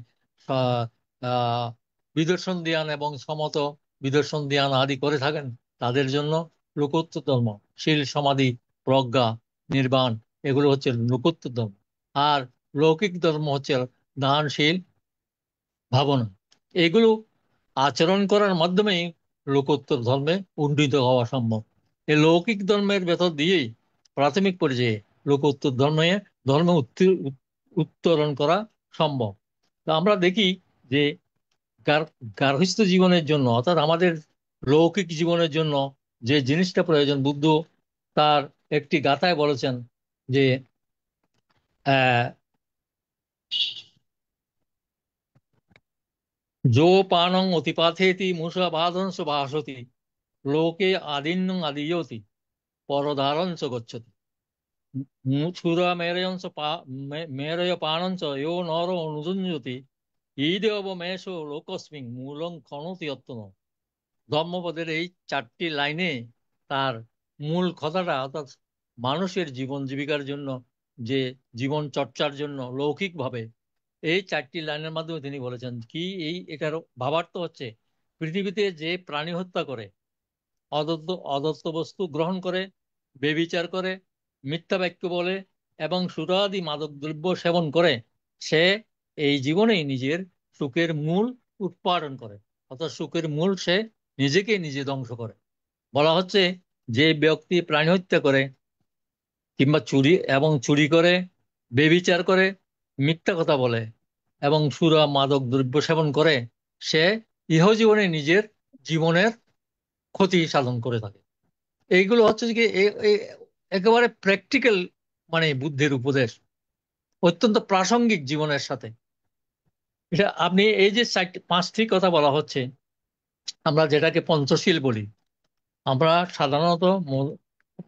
আহ, আহ, বিদর্শন ধ্যান এবং সমত বিদর্শন ধ্যান আদি করে থাকেন, তাদের জন্য লোকোত্তর ধর্ম। শীল সমাধি প্রজ্ঞা নির্বাণ, এগুলো হচ্ছে লোকোত্তর ধর্ম। আর লৌকিক ধর্ম হচ্ছে দানশীল ভাবনা, এগুলো আচরণ করার মাধ্যমেই লোকোত্তর ধর্মে উন্নীত হওয়া সম্ভব। এই লৌকিক ধর্মের ভেতর দিয়েই প্রাথমিক পর্যায়ে লোকোত্তর ধর্মে উত্তরণ করা সম্ভব। তো আমরা দেখি যে গার্হস্থ্য জীবনের জন্য, অর্থাৎ আমাদের লৌকিক জীবনের জন্য যে জিনিসটা প্রয়োজন, বুদ্ধ তার একটি গাথায় বলেছেন যে আহ যো পানং অতিপাথেতি মুষা বাধংস বাসতি লোকে আদিন্যং আদিয়তি পরধারঞ্চ গচ্ছতি ছুরা মেরয় পানঞ্চ ইয়ো নর অনুজঞ্জতি ঈদেব মেষ লোকস্মিং মূলং খনতি অত্তন। ধর্মপদের এই 4টি লাইনে তার মূল কথাটা, অর্থাৎ মানুষের জীবন জীবিকার জন্য, যে জীবন চর্চার জন্য লৌকিকভাবে, এই 4টি লাইনের মাধ্যমে তিনি বলেছেন কি, এটার ভাবার্থ হচ্ছে পৃথিবীতে যে প্রাণী হত্যা করে, অদত্ত বস্তু গ্রহণ করে, বেবিচার করে, মিথ্যা বাক্য বলে এবং সুরাদি মাদক দ্রব্য সেবন করে, সে এই জীবনেই নিজের সুখের মূল উৎপাদন করে, অর্থাৎ সুখের মূল সে নিজেকে নিজে ধ্বংস করে। বলা হচ্ছে যে ব্যক্তি প্রাণী হত্যা করে কিংবা চুরি করে, বেবিচার করে, মিথ্যা কথা বলে এবং সুরা মাদক দ্রব্য সেবন করে, সে ইহজীবনে নিজের জীবনের ক্ষতি সাধন করে থাকে। এইগুলো হচ্ছে যে কি একেবারে প্র্যাকটিক্যাল, মানে বুদ্ধির উপদেশ, অত্যন্ত প্রাসঙ্গিক জীবনের সাথে। এটা আপনি এই যে পাঁচটি কথা বলা হচ্ছে, আমরা যেটাকে পঞ্চশীল বলি, আমরা সাধারণত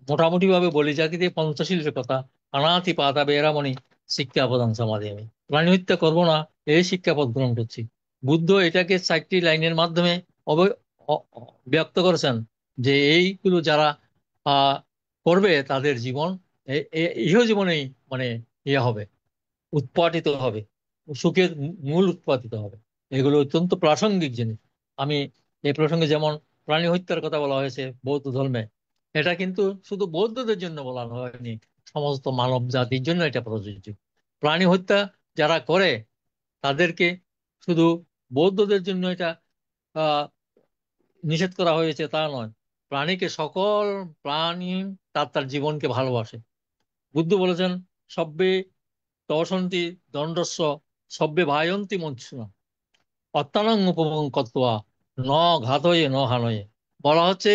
মোটামুটি ভাবে বলি যাকে দিয়ে পঞ্চশীলের কথা, অনাথি পাতা বেরামণি শিক্ষা প্রদান সমাধি, আমি প্রাণী হত্যা করবো না, এই শিক্ষাপদ গ্রহণ করছি। বুদ্ধ এটাকে 4টি লাইনের মাধ্যমে ব্যক্ত করেছেন যে এইগুলো যারা আহ করবে তাদের জীবন ইহ জীবনেই মানে ইয়ে হবে, উৎপাটিত হবে, সুখের মূল উৎপাদিত হবে। এগুলো অত্যন্ত প্রাসঙ্গিক জিনিস। আমি এই প্রসঙ্গে, যেমন প্রাণী হত্যার কথা বলা হয়েছে বৌদ্ধ ধর্মে, এটা কিন্তু শুধু বৌদ্ধদের জন্য বলা হয়নি, সমস্ত মানব জাতির জন্য এটা প্রযোজ্য। প্রাণী হত্যা যারা করে তাদেরকে শুধু বৌদ্ধদের জন্য এটা আহ নিষেধ করা হয়েছে তা নয়, প্রাণীকে, সকল প্রাণী তার তার জীবনকে ভালোবাসে। বুদ্ধ বলেছেন সব্যে তশন্তি দণ্ডস্য সব্যে ভায়ন্তি মঞ্চনা অত্যানং উপভোগ কর্তবা ন ঘাতয়ে ন হানয়ে। বলা হচ্ছে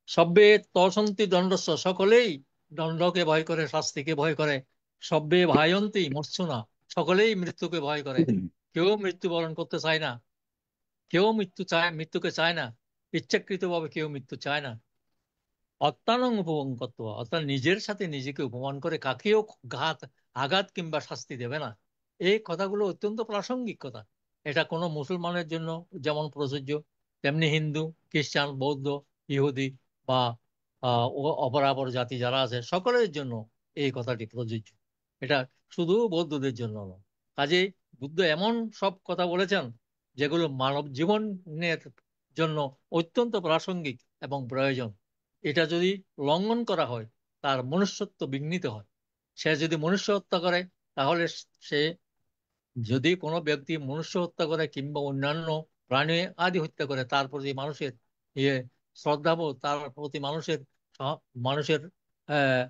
সব্যে তশন্তি দণ্ডস্য, সকলেই দণ্ডকে ভয় করে, শাস্তিকে ভয় করে। সব্যে ভায়ন্তি মর্ছনা, সকলেই মৃত্যুকে ভয় করে। কেউ মৃত্যুবরণ করতে চায় না, কেউ মৃত্যুকে চায় না, ইচ্ছাকৃতভাবে কেউ মৃত্যু চায় না। অত্যানং উপভোগ কর্তবা, অর্থাৎ নিজের সাথে নিজেকে উপমান করে কাকেও আঘাত কিংবা শাস্তি দেবে না। এই কথাগুলো অত্যন্ত প্রাসঙ্গিক কথা। এটা কোনো মুসলমানের জন্য যেমন প্রযোজ্য, তেমনি হিন্দু, খ্রিস্টান, বৌদ্ধ, ইহুদি বা অপরাপর জাতি যারা আছে সকলের জন্য এই কথাটি প্রযোজ্য। এটা শুধু বৌদ্ধদের জন্য নয়। কাজেই বুদ্ধ এমন সব কথা বলেছেন যেগুলো মানব জীবনের জন্য অত্যন্ত প্রাসঙ্গিক এবং প্রয়োজন। এটা যদি লঙ্ঘন করা হয় তার মনুষ্যত্ব বিঘ্নিত হয়। সে যদি মনুষ্য হত্যা করে, তাহলে সে, যদি কোনো ব্যক্তি মনুষ্য হত্যা করে কিংবা অন্যান্য প্রাণী আদি হত্যা করে, তার প্রতি মানুষের ইয়ে শ্রদ্ধাবোধ, তার প্রতি মানুষের আহ,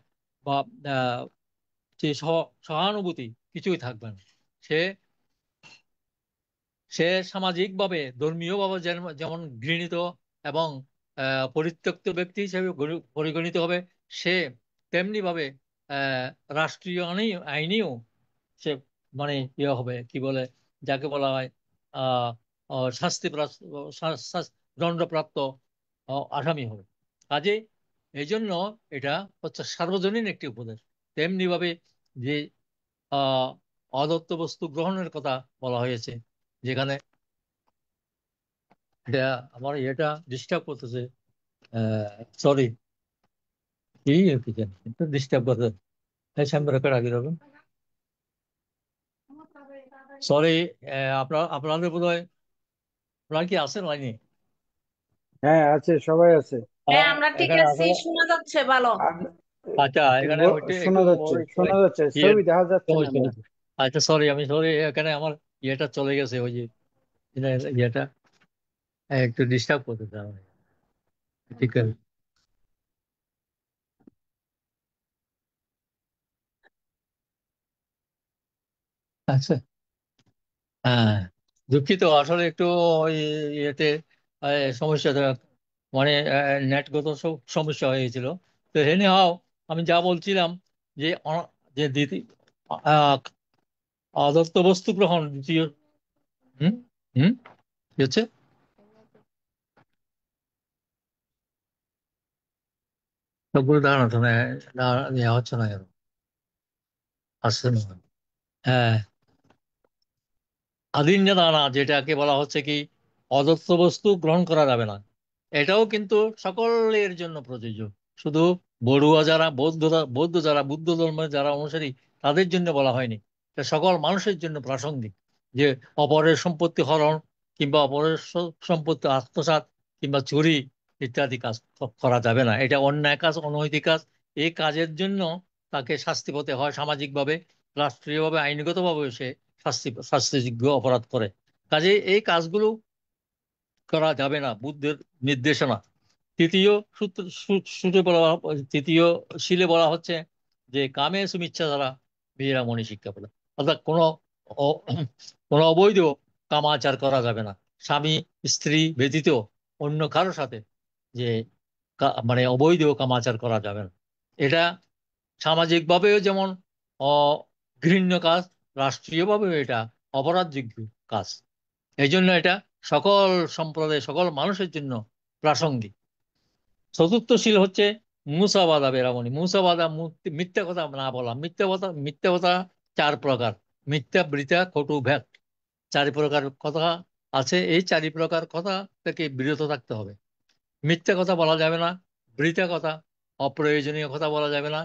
বা যে সহানুভূতি কিছুই থাকবে না। সে সে সামাজিকভাবে, ধর্মীয়ভাবে যেমন ঘৃণিত এবং পরিত্যক্ত ব্যক্তি হিসেবে পরিগণিত হবে, সে তেমনি ভাবে আহ, রাষ্ট্রীয় আইনেও সে মানে ইয়ে হবে, কি বলে, যাকে বলা হয় আহ শাস্তি দণ্ডপ্রাপ্ত আসামি হবে। কাজে এই জন্য এটা হচ্ছে সার্বজনীন একটি উপদেশ। তেমনি ভাবে যে আহ অদত্ত বস্তু গ্রহণের কথা বলা হয়েছে, যেখানে এটা আমার এটা ডিস্টার্ব করতেছে, সরি, কি আর কি জানি, একটু ডিস্টার্ব করতেছে। এই সামনে রেকর্ড আগে যাবেন, সরি। আপনাদের বোধহয়, আপনার কি আছেন লাইনে? হ্যাঁ, আছে, সবাই আছে। হ্যাঁ, আমরা ঠিক এখানে আছি, আসলে, শোনা যাচ্ছে ভালো। আর আচ্ছা, এখানে ওইটা একটু শোনা যাচ্ছে, শোনা যাচ্ছে, ইয়ে ছবি দেখা যাচ্ছে না সমস্যা আমার। হয়েছে। আচ্ছা, সরি, আমি সরি, এখানে আমার ইয়েটা চলে গেছে, ওই যে ইয়েটা একটু ডিস্টার্ব করতেছে আমার। ঠিক আছে, আচ্ছা। হ্যাঁ, দুঃখিত, আসলে একটু ওই ইয়েতে সমস্যা, মানে নেটগত সমস্যা হয়েছিল। তো হেনে হাও, আমি যা বলছিলাম যে যে আহ, আদত্ত বস্তু গ্রহণ দ্বিতীয়। হুম হুম কি হচ্ছে? সবগুলো দাঁড়ানো তো নেওয়া হচ্ছে না কেন? আসছে না। হ্যাঁ, আদিন্য দানা, যেটাকে বলা হচ্ছে কি অদত্ত বস্তু গ্রহণ করা যাবে না, এটাও কিন্তু সকলের জন্য প্রযোজ্য। শুধু বড়ুয়া যারা বৌদ্ধ যারা, বুদ্ধ ধর্মের যারা অনুসারী, তাদের জন্য বলা হয়নি। এটা সকল মানুষের জন্য প্রাসঙ্গিক, যে অপরের সম্পত্তি হরণ কিংবা অপরের সম্পত্তি আত্মসাৎ কিংবা চুরি ইত্যাদি কাজ করা যাবে না। এটা অন্যায় কাজ, অনৈতিক কাজ। এই কাজের জন্য তাকে শাস্তি পেতে হয় সামাজিকভাবে, রাষ্ট্রীয়ভাবে, আইনগতভাবে। সে শাস্তিযোগ্য অপরাধ করে। কাজে এই কাজগুলো করা যাবে না, বুদ্ধের নির্দেশনা। তৃতীয় সূত্রে বলা, তৃতীয় শিলে বলা হচ্ছে যে কামে সুমিচ্ছা দ্বারা বীরামণি শিক্ষা বলে, অর্থাৎ অ- কোনো অবৈধ কামাচার করা যাবে না। স্বামী স্ত্রী ব্যতীত অন্য কারোর সাথে যে মানে অবৈধ কামাচার করা যাবে না। এটা সামাজিকভাবেও যেমন ঘৃণ্য কাজ, রাষ্ট্রীয়ভাবেও এটা অপরাধযোগ্য কাজ। এই জন্য এটা সকল সম্প্রদায়, সকল মানুষের জন্য প্রাসঙ্গিক। চতুর্থ শীল হচ্ছে মুসাবাদা বেরামণি। মুসাবাদা, মিথ্যা কথা না বলা। মিথ্যা কথা চার প্রকার: মিথ্যা, বৃথা, কটু, ভেদ। চারি প্রকার কথা আছে। এই চারি প্রকার কথা থেকে বিরত থাকতে হবে। মিথ্যা কথা বলা যাবে না, বৃথা কথা, অপ্রয়োজনীয় কথা বলা যাবে না,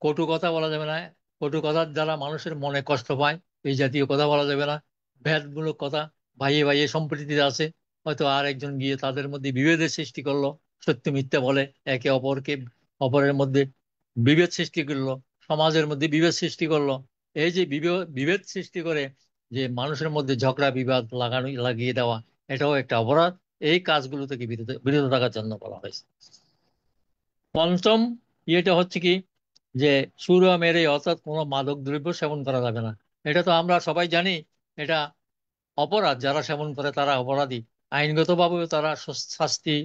কটু কথা বলা যাবে না, কটু কথার দ্বারা মানুষের মনে কষ্ট পায়, এই জাতীয় কথা বলা যাবে না। ভেদমূলক কথা, ভাইয়ে ভাইয়ে সম্প্রীতিতে আছে, হয়তো আর একজন গিয়ে তাদের মধ্যে বিভেদের সৃষ্টি করলো, সত্য মিথ্যা বলে একে অপরের মধ্যে বিভেদ সৃষ্টি করলো, সমাজের মধ্যে বিভেদ সৃষ্টি করলো। এই যে বিভেদ সৃষ্টি করে যে মানুষের মধ্যে ঝগড়া বিবাদ লাগিয়ে দেওয়া, এটাও একটা অপরাধ। এই কাজগুলো থেকে বিরত বিরত থাকার জন্য বলা হয়েছে। পঞ্চম ইয়েটা হচ্ছে কি, যে সুরা মেরে, অর্থাৎ কোনো মাদক দ্রব্য সেবন করা যাবে না। এটা তো আমরা সবাই জানি, এটা অপরাধ। যারা সেবন করে তারা অপরাধী, আইনগতভাবেও তারা শাস্তি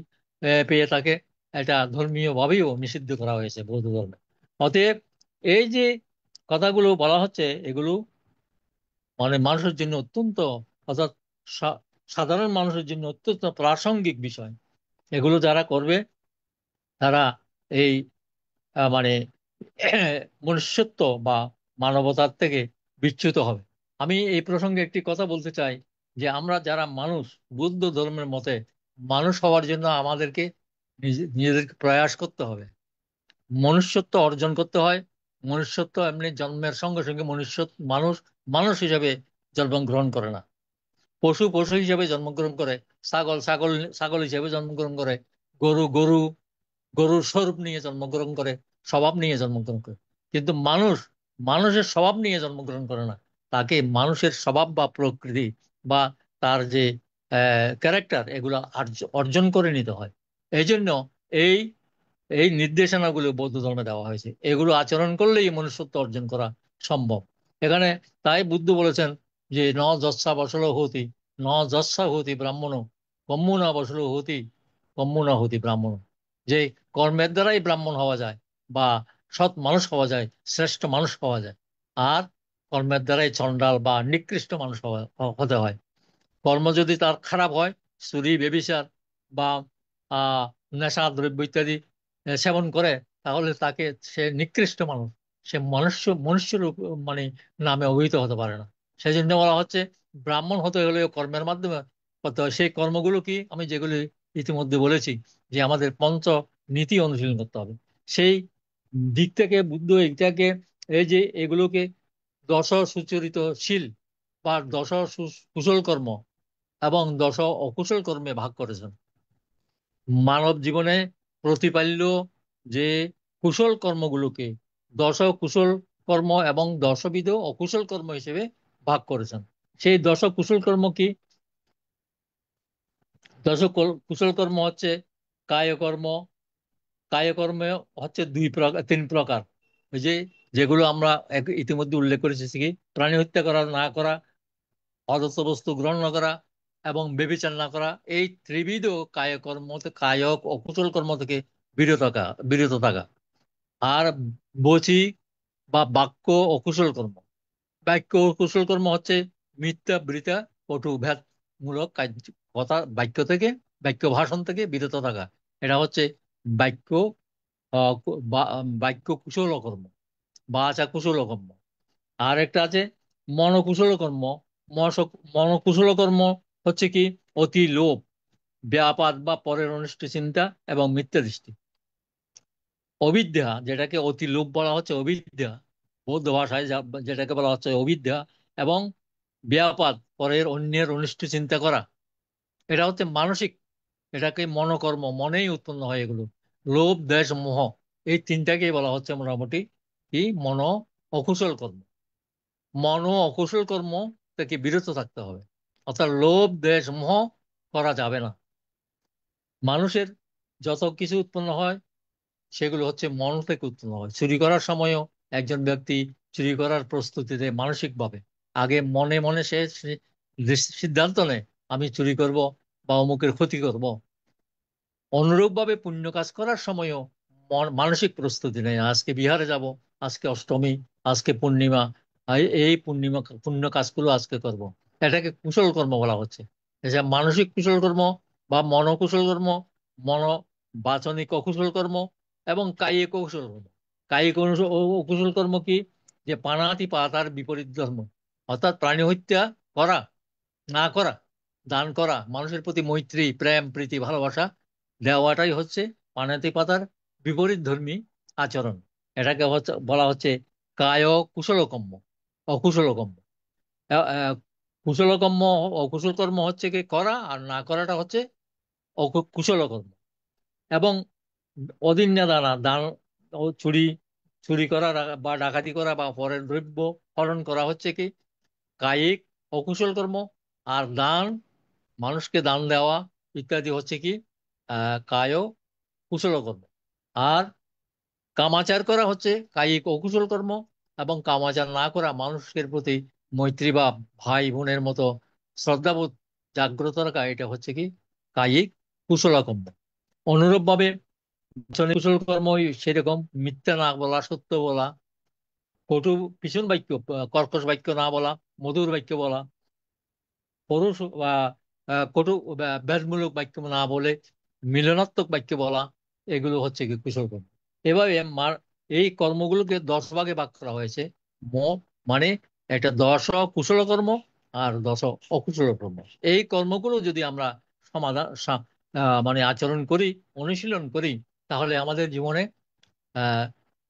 পেয়ে থাকে। এটা ধর্মীয় ভাবেও নিষিদ্ধ করা হয়েছে বৌদ্ধ ধর্মে। অতএব এই যে কথাগুলো বলা হচ্ছে, এগুলো মানে মানুষের জন্য অত্যন্ত, অর্থাৎ সাধারণ মানুষের জন্য অত্যন্ত প্রাসঙ্গিক বিষয়। এগুলো যারা করবে তারা এই মানে মনুষ্যত্ব বা মানবতার থেকে বিচ্যুত হবে। আমি এই প্রসঙ্গে একটি কথা বলতে চাই, যে আমরা যারা মানুষ, বুদ্ধ ধর্মের মতে মানুষ হওয়ার জন্য আমাদেরকে নিজেদেরকে প্রয়াস করতে হবে, মনুষ্যত্ব অর্জন করতে হয়। মনুষ্যত্ব এমনি জন্মের সঙ্গে সঙ্গে মানুষ মানুষ হিসেবে জন্মগ্রহণ করে না। পশু পশু হিসেবে জন্মগ্রহণ করে, ছাগল ছাগল ছাগল হিসেবে জন্মগ্রহণ করে, গরু গরু গরুর স্বরূপ নিয়ে জন্মগ্রহণ করে, স্বভাব নিয়ে জন্মগ্রহণ করে। কিন্তু মানুষ মানুষের স্বভাব নিয়ে জন্মগ্রহণ করে না। তাকে মানুষের স্বভাব বা প্রকৃতি বা তার যে ক্যারেক্টার, এগুলো অর্জন করে নিতে হয়। এই জন্য এই এই নির্দেশনাগুলো বৌদ্ধ ধর্মে দেওয়া হয়েছে। এগুলো আচরণ করলেই মনুষ্যত্ব অর্জন করা সম্ভব। এখানে তাই বুদ্ধ বলেছেন যে ন যস্যা বসল হতি, ন যস্যা হতি ব্রাহ্মণ, কম্মু না বসল হতি, কম্মু না হতি ব্রাহ্মণ। যে কর্মের দ্বারাই ব্রাহ্মণ হওয়া যায় বা সৎ মানুষ হওয়া যায়, শ্রেষ্ঠ মানুষ হওয়া যায়। আর কর্মের দ্বারাই চণ্ডাল বা নিকৃষ্ট মানুষ হতে হয়। কর্ম যদি তার খারাপ হয়, চুরি ব্যভিচার বা আহ নেশা দ্রব্য ইত্যাদি সেবন করে, তাহলে তাকে, সে নিকৃষ্ট মানুষ, সে মনুষ্যের মানে নামে অভিহিত হতে পারে না। সেই জন্য বলা হচ্ছে ব্রাহ্মণ হতে হলে কর্মের মাধ্যমে করতে হয়। সেই কর্মগুলো কি, আমি যেগুলি ইতিমধ্যে বলেছি, যে আমাদের পঞ্চ নীতি অনুশীলন করতে হবে। সেই দিক থেকে বুদ্ধ এইটাকে, এই যে এগুলোকে দশ সুচরিত শীল বা দশ কুশল কর্ম এবং দশ অকুশল কর্মে ভাগ করেছেন। মানব জীবনে প্রতিপাল্য যে কুশল কর্মগুলোকে দশ কুশল কর্ম এবং দশবিধ অকুশল কর্ম হিসেবে ভাগ করেছেন। সেই দশ কুশল কর্ম কি? কুশল কর্ম হচ্ছে কায়কর্ম। কায়কর্ম হচ্ছে তিন প্রকার। ওই যে যেগুলো আমরা ইতিমধ্যে উল্লেখ করেছি কি, প্রাণী হত্যা করা না করা, অদত্ত বস্তু গ্রহণ না করা এবং ব্যভিচার না করা। এই ত্রিবিধ কায়কর্ম, কায়ক অকুশল কর্ম থেকে বিরত থাকা। আর বচি বা বাক্য অকুশল কর্ম। বাক্য অকুশল কর্ম হচ্ছে মিথ্যা, বৃথা, কটু, ভেদ মূলক কথা, বাক্য ভাষণ থেকে বিরত থাকা। এটা হচ্ছে বাক্য বাক্য কুশল কর্ম বা আচা কুশল কর্ম। আর একটা আছে মনকুশল কর্ম। মনকুশল কর্ম হচ্ছে কি, অতি লোভ, ব্যাপাদ বা পরের অনিষ্ট চিন্তা এবং মিথ্যা দৃষ্টি। অবিদ্যা, যেটাকে অতি লোভ বলা হচ্ছে অবিদ্যা, বৌদ্ধ ভাষায় যেটাকে বলা হচ্ছে অবিদ্যা, এবং ব্যাপাদ, পরের অন্যের অনিষ্ট চিন্তা করা, এটা হচ্ছে মানসিক। এটাকে মনোকর্ম, মনেই উৎপন্ন হয় এগুলো। লোভ, দ্বেষ, মোহ, এই তিনটাকেই বলা হচ্ছে মোটামুটি কি, অকুশল কর্ম। মন ও অকুশল কর্ম থেকে বিরত থাকতে হবে। অর্থাৎ লোভ দ্বেষ মোহ করা যাবে না। মানুষের যত কিছু উৎপন্ন হয় সেগুলো হচ্ছে মন থেকে উৎপন্ন হয়। চুরি করার সময়ও একজন ব্যক্তি চুরি করার প্রস্তুতিতে মানসিকভাবে আগে মনে মনে সে সিদ্ধান্ত নেয় আমি চুরি করব বা অমুকের ক্ষতি করব। অনুরূপভাবে পুণ্য কাজ করার সময়ও মানসিক প্রস্তুতি নেয়, আজকে বিহারে যাব, আজকে অষ্টমী, আজকে পূর্ণিমা, এই পূর্ণিমা পুণ্য কাজগুলো আজকে করব। এটাকে কুশল কর্ম বলা হচ্ছে। এছাড়া মানসিক কুশল কর্ম বা মনোকুশল কর্ম, মন বাচনিক অকুশল কর্ম এবং কায়িক কৌশল কর্ম। কায়িক অকুশল কর্ম কি? যে পানাতি পাতার বিপরীত ধর্ম, অর্থাৎ প্রাণী হত্যা করা না করা, দান করা, মানুষের প্রতি মৈত্রী প্রেম প্রীতি ভালোবাসা দেওয়াটাই হচ্ছে পানাতি পাতার বিপরীত ধর্মী আচরণ। এটাকে বলা হচ্ছে কায় কুশলকর্ম, অকুশলকর্ম। কুশলকর্ম অকুশল কর্ম হচ্ছে কি করা, আর না করাটা হচ্ছে কুশল কর্ম। এবং অদিন্যা দানা দান ও চুরি চুরি করা বা ডাকাতি করা বা পরের দ্রব্য হরণ করা হচ্ছে কি কায়িক অকুশল কর্ম। আর দান, মানুষকে দান দেওয়া ইত্যাদি হচ্ছে কি কায় কুশল কর্ম। আর কামাচার করা হচ্ছে কায়িক অকুশল কর্ম, এবং কামাচার না করা মানুষের প্রতি মৈত্রী বা ভাই বোনের মতো শ্রদ্ধাবোধ জাগ্রত রাখা, এটা হচ্ছে কি কায়িক কুশল কর্ম। অনুরূপভাবে বচনিক কুশল কর্ম সেরকম মিথ্যা না বলা, সত্য বলা, কটু ভীষণ বাক্য, কর্কশ বাক্য না বলা, মধুর বাক্য বলা, পরুষ বা কটু ব্যাসমূলক বাক্য না বলে মিলনাত্মক বাক্য বলা, এগুলো হচ্ছে কি কুশল কর্ম। এভাবে এই কর্মগুলোকে 10 ভাগে ভাগ করা হয়েছে। মানে একটা 10 কুশল কর্ম আর 10 অকুশল কর্ম। এই কর্মগুলো যদি আমরা সমাধান মানে আচরণ করি, অনুশীলন করি, তাহলে আমাদের জীবনে আহ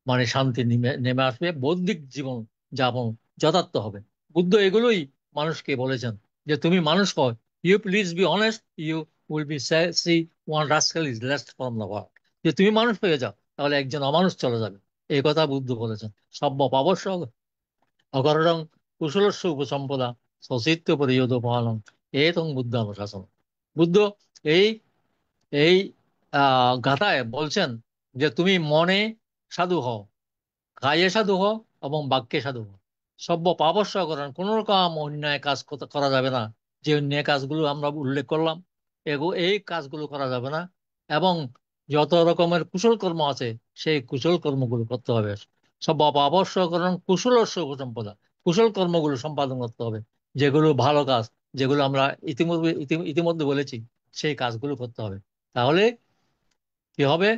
মানে শান্তি নেমে নেমে আসবে, বৌদ্ধিক জীবন যাপন যথার্থ হবে। বুদ্ধ এগুলোই মানুষকে বলেছেন যে তুমি মানুষ হও, you please be honest, you will be see one rascal is left from the world. যে তুমি মানুষ হয়ে যাও, তাহলে একজন অমানুষ চলে যাবে। এই কথা বুদ্ধ বলেছেন। সব্য পাবস্য অকরণং কুশলস্য উপসম্পদা সচিত্ত পরিয়োদপালং এতং বুদ্ধ অনুশাসন। বুদ্ধ এই এই গাথায় বলছেন যে তুমি মনে সাধু হও, কায়ে সাধু হও এবং বাক্যে সাধু হও। সব্য পাবস্য করেন, কোন রকম অন্যায় কাজ করা যাবে না। যে অন্যায় কাজগুলো আমরা উল্লেখ করলাম, এই কাজগুলো করা যাবে না। এবং যত রকমের কুশল কর্ম আছে সেই কুশল কর্মগুলো করতে হবে। সব্য পাবস্য করেন কুশলস্য উপসম্পদা, কুশল কর্মগুলো সম্পাদন করতে হবে। যেগুলো ভালো কাজ, যেগুলো আমরা ইতিমধ্যে বলেছি, সেই কাজগুলো করতে হবে। তাহলে কি হবে?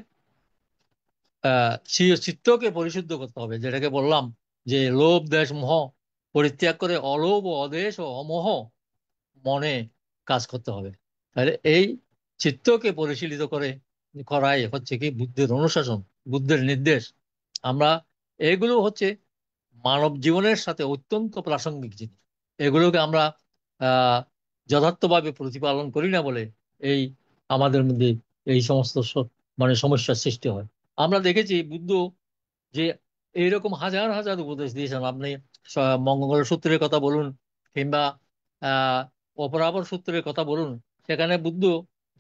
চিত্তকে পরিশুদ্ধ করতে হবে, যেটাকে বললাম যে লোভ দেশ মোহ পরিত্যাগ করে অলোভ ও অদেশ ও অমোহ মনে কাজ করতে হবে। তাহলে এই চিত্তকে পরিশীলিত করাই হচ্ছে কি বুদ্ধের অনুশাসন, বুদ্ধের নির্দেশ। আমরা এগুলো হচ্ছে মানব জীবনের সাথে অত্যন্ত প্রাসঙ্গিক জিনিস। এগুলোকে আমরা আহ যথার্থভাবে প্রতিপালন করি না বলে এই আমাদের মধ্যে এই সমস্ত মানে সমস্যার সৃষ্টি হয়। আমরা দেখেছি বুদ্ধ যে এইরকম হাজার হাজার উপদেশ দিয়েছেন। আপনি মঙ্গল সূত্রের কথা বলুন কিংবা আহ অপরাপর সূত্রের কথা বলুন, সেখানে বুদ্ধ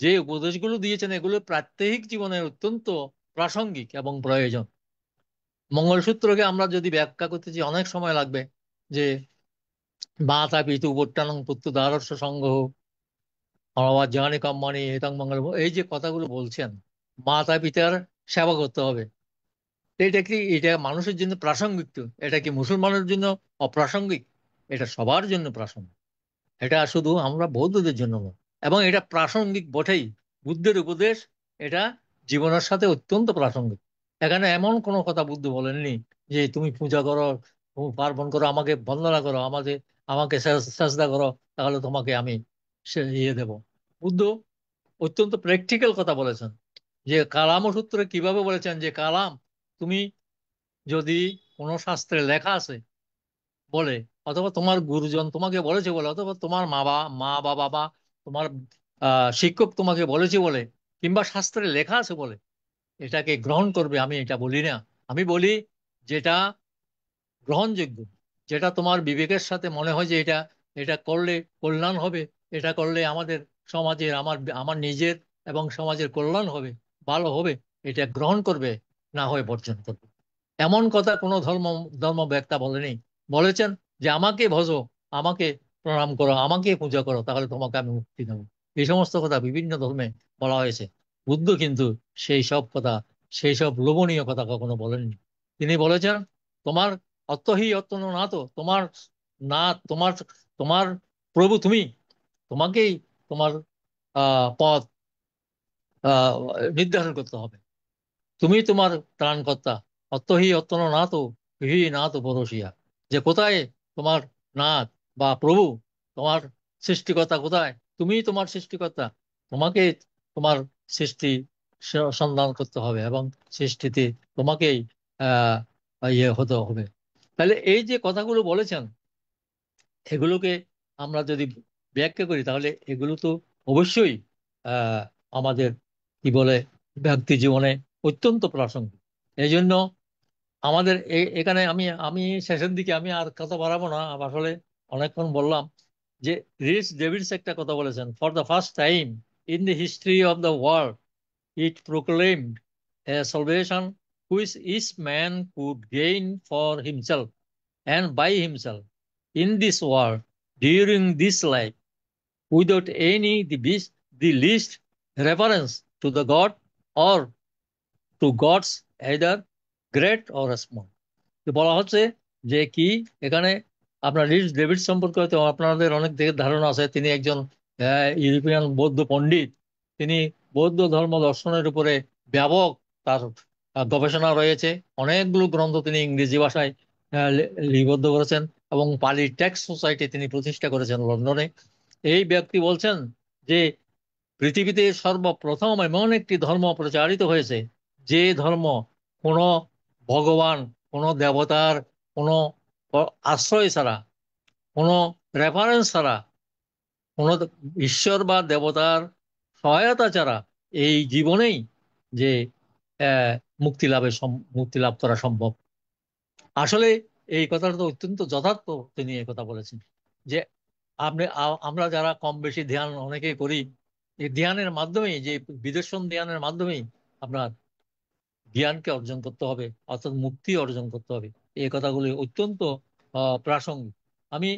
যে উপদেশগুলো দিয়েছেন এগুলো প্রাত্যহিক জীবনের অত্যন্ত প্রাসঙ্গিক এবং প্রয়োজন। মঙ্গলসূত্রকে আমরা যদি ব্যাখ্যা করতে চাই অনেক সময় লাগবে। যে মাতা পিতু বট্টানং পুত্র দ্বারস্য সংঘ আমার জানি কম্মানি এতং মঙ্গল, এই যে কথাগুলো বলছেন, মাতা পিতার সেবা করতে হবে। তো এটা কি, এটা মানুষের জন্য প্রাসঙ্গিক? তো এটা কি মুসলমানের জন্য অপ্রাসঙ্গিক? এটা সবার জন্য প্রাসঙ্গিক। এটা শুধু আমরা বৌদ্ধদের জন্য নয়। এবং এটা প্রাসঙ্গিক বটেই। বুদ্ধের উপদেশ এটা জীবনের সাথে অত্যন্ত প্রাসঙ্গিক। এখানে এমন কোনো কথা বুদ্ধ বলেননি যে তুমি পূজা করো, তুমি পার্বণ করো, আমাকে বন্দনা করো, আমাকে সাজদা করো, তাহলে তোমাকে আমি দেব। বুদ্ধ অত্যন্ত প্র্যাকটিক্যাল কথা বলেছেন। যে কালাম সূত্রে কিভাবে বলেছেন যে কালাম, তুমি যদি কোনো শাস্ত্রে লেখা আছে বলে, অথবা তোমার গুরুজন তোমাকে বলেছে বলে, অথবা তোমার মা বাবা বা তোমার শিক্ষক তোমাকে বলেছে বলে, কিংবা শাস্ত্রে লেখা আছে বলে এটাকে গ্রহণ করবে, আমি এটা বলি না। আমি বলি যেটা গ্রহণযোগ্য, যেটা তোমার বিবেকের সাথে মনে হয় যে এটা এটা করলে কল্যাণ হবে, এটা করলে আমাদের সমাজের, আমার আমার নিজের এবং সমাজের কল্যাণ হবে, ভালো হবে, এটা গ্রহণ করবে, না হয় বর্জন করবে। এমন কথা কোনো ধর্ম ব্যাক্তা বলেনি। বলেছেন যে আমাকে ভজো, আমাকে প্রণাম করো, আমাকে পূজা করো, তাহলে তোমাকে আমি মুক্তি দেবো। এই সমস্ত কথা বিভিন্ন ধর্মে বলা হয়েছে। বুদ্ধ কিন্তু সেই সব কথা, সেই সব লোভনীয় কথা কখনো বলেননি। তিনি বলেছেন তোমার অত্তহি অত্তন না তো, তোমার না, তোমার তোমার প্রভু তুমি, তোমাকেই তোমার পথ আহ নির্ধারণ করতে হবে। তুমি তোমার ত্রাণকর্তা, অত্তহি অত্তন না তো, হি না তো পরশিয়া। যে কোথায় তোমার নাথ বা প্রভু, তোমার সৃষ্টিকর্তা কোথায়, তুমি তোমার সৃষ্টিকর্তা, তোমাকে তোমার সৃষ্টি সন্ধান করতে হবে এবং সৃষ্টিতে তোমাকেই আহ হতে হবে। তাহলে এই যে কথাগুলো বলেছেন, এগুলোকে আমরা যদি ব্যাখ্যা করি তাহলে এগুলো তো অবশ্যই আহ আমাদের কি বলে ব্যক্তি জীবনে অত্যন্ত প্রাসঙ্গিক। এই জন্য আমাদের এখানে আমি আমি শেষের দিকে আমি আর কথা বাড়াবো না, আসলে অনেকক্ষণ বললাম। যে রিস ডেভিডস একটা কথা বলেছেন, for the first time in the history of the world it proclaimed a salvation which each man could gain for himself and by himself in this world during this life without any the least reference to the God or to gods either great or small। তো বলা হচ্ছে যে কি এখানে আপনার রিস David সম্পর্কে হয়তো আপনাদের অনেক দিকে ধারণা আছে। তিনি একজন ইউরোপিয়ান বৌদ্ধ পণ্ডিত। তিনি বৌদ্ধ ধর্ম দর্শনের উপরে ব্যাপক তার গবেষণা রয়েছে। অনেকগুলো গ্রন্থ তিনি ইংরেজি ভাষায় লিপিবদ্ধ করেছেন এবং পালি টেক্সট সোসাইটি তিনি প্রতিষ্ঠা করেছেন লন্ডনে। এই ব্যক্তি বলছেন যে পৃথিবীতে সর্বপ্রথম এমন একটি ধর্ম প্রচারিত হয়েছে, যে ধর্ম কোনো ভগবান, কোনো দেবতার কোনো আশ্রয় ছাড়া, কোনো রেফারেন্স ছাড়া, কোনো ঈশ্বর বা দেবতার সহায়তা ছাড়া এই জীবনেই যে আহ, মুক্তি লাভ করা সম্ভব। আসলে এই কথাটা তো অত্যন্ত যথার্থ। তিনি এই কথা বলেছেন যে আমরা যারা কম বেশি ধ্যান অনেকেই করি, এই ধ্যানের মাধ্যমেই, যে বিদর্শন ধ্যানের মাধ্যমেই আপনার জ্ঞানকে অর্জন করতে হবে, অর্থাৎ মুক্তি অর্জন করতে হবে। এই কথাগুলি অত্যন্ত প্রাসঙ্গিক। আমি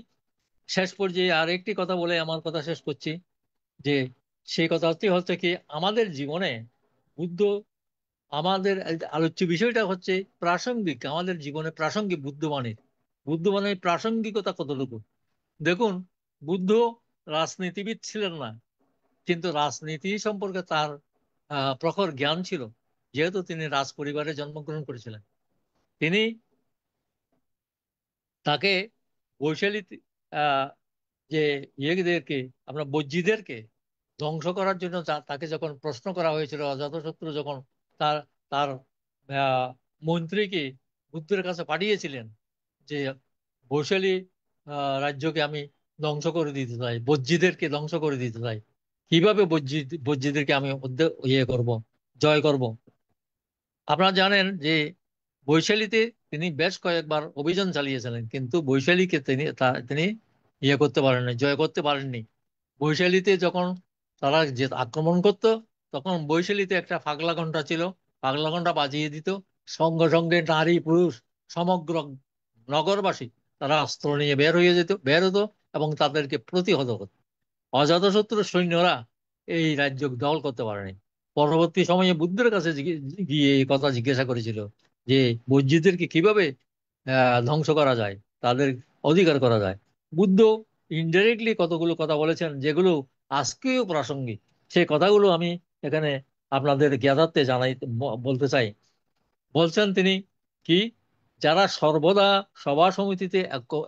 শেষ পর্যায়ে আর একটি কথা বলে আমার কথা শেষ করছি। যে সেই কথাটি হচ্ছে কি, আমাদের জীবনে বুদ্ধ, আমাদের আলোচ্য বিষয়টা হচ্ছে প্রাসঙ্গিক, আমাদের জীবনে প্রাসঙ্গিক বুদ্ধবাণীর প্রাসঙ্গিকতা কতটুকু। দেখুন, বুদ্ধ রাজনীতিবিদ ছিলেন না, কিন্তু রাজনীতি সম্পর্কে তার প্রখর জ্ঞান ছিল, যেহেতু তিনি রাজ পরিবারে জন্মগ্রহণ করেছিলেন। তিনি তাকে বৈশালী আহ, যে ইয়েদেরকে, আমরা বজ্জীদেরকে ধ্বংস করার জন্য তাকে যখন প্রশ্ন করা হয়েছিল, অজাতশত্রু যখন তার তার আহ, মন্ত্রীকে বুদ্ধের কাছে পাঠিয়েছিলেন যে বৈশালী রাজ্যকে আমি ধ্বংস করে দিতে চাই, বজ্জীদেরকে ধ্বংস করে দিতে চাই, কিভাবে বজ্জীদেরকে আমি ইয়ে করব, জয় করব। আপনারা জানেন যে বৈশালীতে তিনি বেশ কয়েকবার অভিযান চালিয়েছিলেন, কিন্তু বৈশালীকে তিনি ইয়ে করতে পারেননি, জয় করতে পারেননি। বৈশালীতে যখন তারা যে আক্রমণ করত, তখন বৈশালীতে একটা পাগলা ঘন্টা ছিল, পাগলা ঘন্টা বাজিয়ে দিত, সঙ্গে সঙ্গে নারী পুরুষ সমগ্র নগরবাসী তারা অস্ত্র নিয়ে বের হতো এবং তাদেরকে প্রতিহত করত। অজাতশত্রুর সৈন্যরা এই রাজ্য দখল করতে পারেনি। পরবর্তী সময়ে বুদ্ধের কাছে গিয়ে এই কথা জিজ্ঞাসা করেছিল যে বৈজ্যদেরকে কিভাবে ধ্বংস করা যায়, তাদের অধিকার করা যায়। বুদ্ধ ইনডাইরেক্টলি কতগুলো কথা বলেছেন যেগুলো আজকেও প্রাসঙ্গিক। সেই কথাগুলো আমি এখানে আপনাদের জ্ঞাতার্থে বলতে চাই। বলছেন তিনি কি, যারা সর্বদা সভা সমিতিতে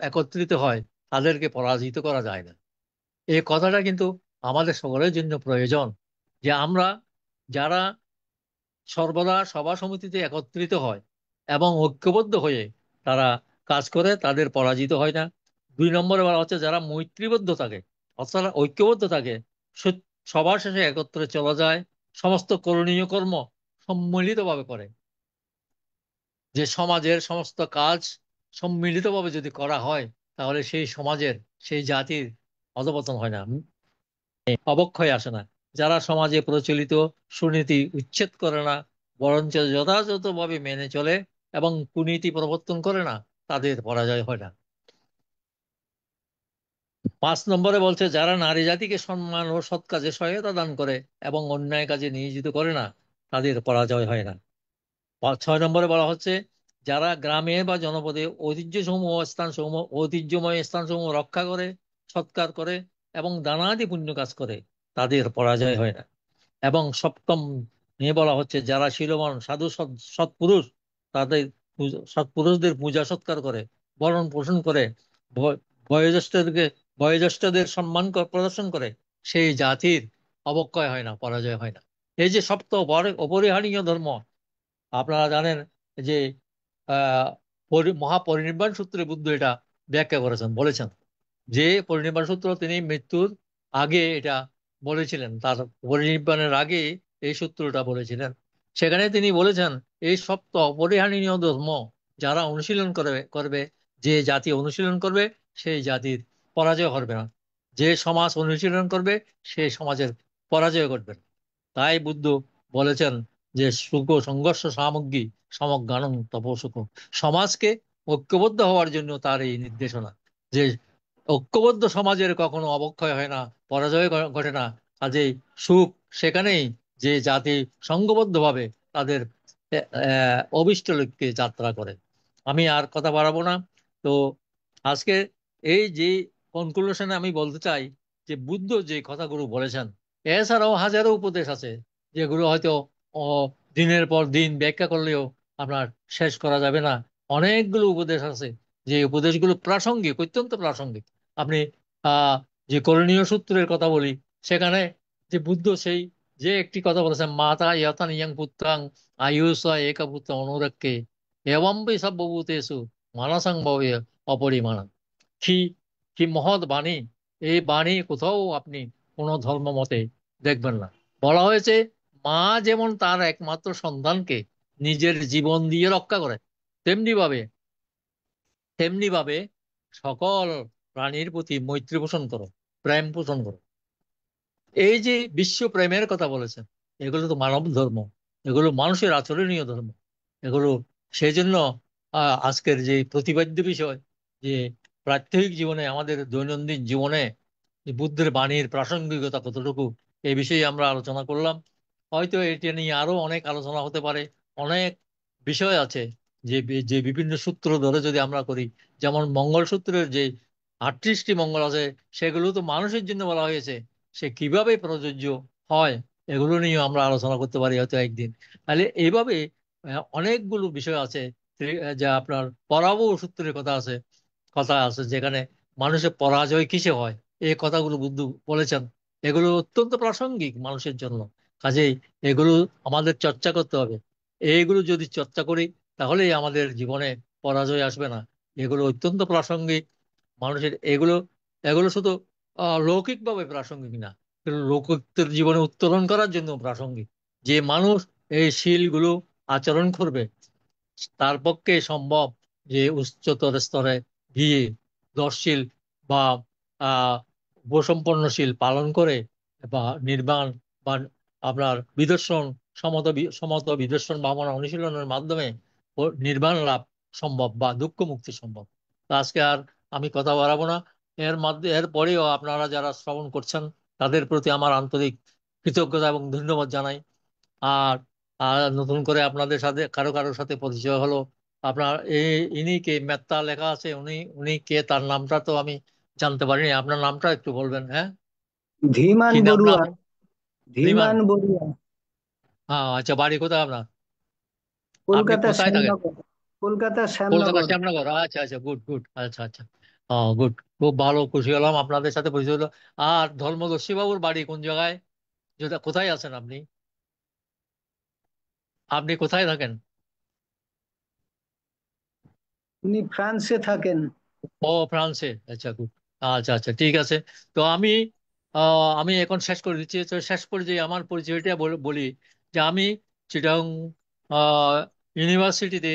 একত্রিত হয় তাদেরকে পরাজিত করা যায় না। এই কথাটা কিন্তু আমাদের সকলের জন্য প্রয়োজন, যে আমরা যারা সর্বদা সভা সমিতিতে একত্রিত হয় এবং ঐক্যবদ্ধ হয়ে তারা কাজ করে, তাদের পরাজিত হয় না। 2 নম্বরে বলা হচ্ছে যারা মৈত্রীবদ্ধ থাকে, অর্থাৎ ঐক্যবদ্ধ থাকে, সবার শেষে একত্রে চলা যায়, সমস্ত করণীয় কর্ম সম্মিলিতভাবে করে, যে সমাজের সমস্ত কাজ সম্মিলিতভাবে যদি করা হয় তাহলে সেই সমাজের, সেই জাতির অধঃপতন হয় না, অবক্ষয় আসে না। যারা সমাজে প্রচলিত সুনীতি উচ্ছেদ করে না, বরঞ্চ যথাযথভাবে মেনে চলে এবং কুনীতি প্রবর্তন করে না, তাদের পরাজয় হয় না। 5 নম্বরে বলছে, যারা নারী জাতিকে সম্মান ও সৎ কাজে সহায়তা দান করে এবং অন্যায় কাজে নিয়োজিত করে না, তাদের পরাজয় হয় না। 6 নম্বরে বলা হচ্ছে, যারা গ্রামে বা জনপদে ঐতিহ্যময় স্থানসমূহ রক্ষা করে, সৎকার করে এবং দানাদি পুণ্য কাজ করে, তাদের পরাজয় হয় না। এবং 7ম নিয়ে বলা হচ্ছে, যারা শীলবান সাধু সৎপুরুষ, তাদের সৎপুরুষদের পূজা সৎকার করে, ভরণ পোষণ করে, ব- বয়োজ্যেষ্ঠদেরকে বয়োজ্যেষ্ঠদের সম্মান প্রদর্শন করে, সেই জাতির অবক্ষয় হয় না, পরাজয় হয় না। এই যে সপ্ত অপরিহার্য ধর্ম, আপনারা জানেন যে মহাপরিনির্বাণ সূত্রে বুদ্ধ এটা ব্যাখ্যা করেছেন, বলেছেন যে পরিনির্বাণ সূত্র তিনি মৃত্যুর আগে এটা বলেছিলেন, তার পরিনির্বাণের আগে এই সূত্রটা বলেছিলেন। সেখানে তিনি বলেছেন, এই সপ্ত অপরিহার্য ধর্ম যারা অনুশীলন করবে, যে জাতি অনুশীলন করবে সেই জাতির পরাজয় হবে না, যে সমাজ অনুশীলন করবে সেই সমাজের পরাজয় ঘটবে না। তাই বুদ্ধ বলেছেন যে সুখ সংঘর্ষ সামগ্রী সমজ্ঞানং তপসুখ, সমাজকে ঐক্যবদ্ধ হওয়ার জন্য তার এই নির্দেশনা, যে ঐক্যবদ্ধ সমাজের কখনো অবক্ষয় হয় না, পরাজয় ঘটে না। কাজেই সুখ সেখানেই, যে জাতি সংঘবদ্ধভাবে তাদের অভিষ্ট লক্ষ্যে যাত্রা করে। আমি আর কথা বাড়াবো না। তো আজকে এই যে কনক্লুশনে আমি বলতে চাই যে বুদ্ধ যে কথাগুলো বলেছেন, এছাড়াও হাজারো উপদেশ আছে যেগুলো হয়তো ও, দিনের পর দিন ব্যাখ্যা করলেও আপনার শেষ করা যাবে না। অনেকগুলো উপদেশ আছে যে উপদেশগুলো প্রাসঙ্গিক, অত্যন্ত প্রাসঙ্গিক। আপনি আহ যে করণীয় সূত্রের কথা বলি, সেখানে যে বুদ্ধ সেই যে একটি কথা বলেছেন, মাতা ইয়তান ইয়াং পুত্রাং আয়ুষ একা পুত্র অনুরক্ষে এবম্বি সর্বভূতেষু মানসং ভবে অপরিমাণাং। কি কি মহৎ বাণী! এই বাণী কোথাও আপনি কোনো ধর্ম মতে দেখবেন না। বলা হয়েছে, মা যেমন তার একমাত্র সন্তানকে নিজের জীবন দিয়ে রক্ষা করে, তেমনি ভাবে তেমনি ভাবে সকল প্রাণীর প্রতি মৈত্রী পোষণ করো, প্রেম পোষণ করো। এই যে বিশ্ব প্রেমের কথা বলেছেন, এগুলো তো মানব ধর্ম, এগুলো মানুষের আচরণীয় ধর্ম। এগুলো সেই জন্য আজকের যে প্রতিপাদ্য বিষয়, যে প্রাত্যহিক জীবনে, আমাদের দৈনন্দিন জীবনে যে বুদ্ধের বাণীর প্রাসঙ্গিকতা কতটুকু, এই বিষয়ে আমরা আলোচনা করলাম। হয়তো এটা নিয়ে আরো অনেক আলোচনা হতে পারে। অনেক বিষয় আছে যে বিভিন্ন সূত্র ধরে যদি আমরা করি, যেমন মঙ্গল সূত্রের যে 38টি মঙ্গল আছে, সেগুলো তো মানুষের জন্য বলা হয়েছে, সে কিভাবে প্রযোজ্য হয় এগুলো নিয়ে আমরা আলোচনা করতে পারি হয়তো একদিন। তাহলে এইভাবে অনেকগুলো বিষয় আছে, যা আপনার পরাভব সূত্রের কথা আছে যেখানে মানুষের পরাজয় কিসে হয়, এই কথাগুলো বুদ্ধ বলেছেন। এগুলো অত্যন্ত প্রাসঙ্গিক মানুষের জন্য। কাজেই এগুলো আমাদের চর্চা করতে হবে। এইগুলো যদি চর্চা করি তাহলেই আমাদের জীবনে পরাজয় আসবে না। এগুলো অত্যন্ত প্রাসঙ্গিক মানুষের। এগুলো এগুলো শুধু লৌকিকভাবে প্রাসঙ্গিক না, এগুলো লোকোত্তর জীবনে উত্তরণ করার জন্য প্রাসঙ্গিক। যে মানুষ এই শীলগুলো আচরণ করবে, তার পক্ষে সম্ভব যে উচ্চতর স্তরে গিয়ে 10 শীল বা উপসম্পন্নশীল পালন করে, বা নির্বাণ বা আপনার বিদর্শন, সমত বিদর্শন ভাবনা অনুশীলনের মাধ্যমে নির্বাণ লাভ সম্ভব বা দুঃখ মুক্তি সম্ভব। তো আজকে আর আমি কথা বাড়াবো না। এর পরেও আপনারা যারা শ্রবণ করছেন, তাদের প্রতি আমার আন্তরিক কৃতজ্ঞতা এবং ধন্যবাদ জানাই। আর আর নতুন করে আপনাদের সাথে কারো কারোর সাথে পরিচয় হলো। আপনার ইনি কে, মেত্তা লেখা আছে, উনি উনি কে, তার নামটা তো আমি জানতে পারিনি। আপনার নামটা একটু বলবেন? হ্যাঁ, ধীমান কি নাম বড়ুয়া। আপনার? ধীমান। ধীমান বড়ুয়া। হ্যাঁ, আচ্ছা, বাড়ি কোথায় আপনার? আপনি কলকাতা কোথায় থাকেন? শ্যামনগর। কলকাতা কলকাতা শ্যামনগর। শ্যামনগর। আচ্ছা আচ্ছা, গুড গুড, আচ্ছা আচ্ছা। গুড, খুব ভালো, খুশি হলাম আপনাদের সাথে পরিচয় হলো। আর ধর্মদর্শী বাবুর বাড়ি কোন জায়গায়? যেটা, কোথায় আছেন আপনি? আপনি কোথায় থাকেন? উনি ফ্রান্সে থাকেন। ও, ফ্রান্সে, আচ্ছা, গুড। আচ্ছা আচ্ছা, ঠিক আছে। তো আমি এখন শেষ করে দিচ্ছি। তো শেষ পর্যায়ে আমার পরিচয়টা বলি যে আমি চিটাং ইউনিভার্সিটিতে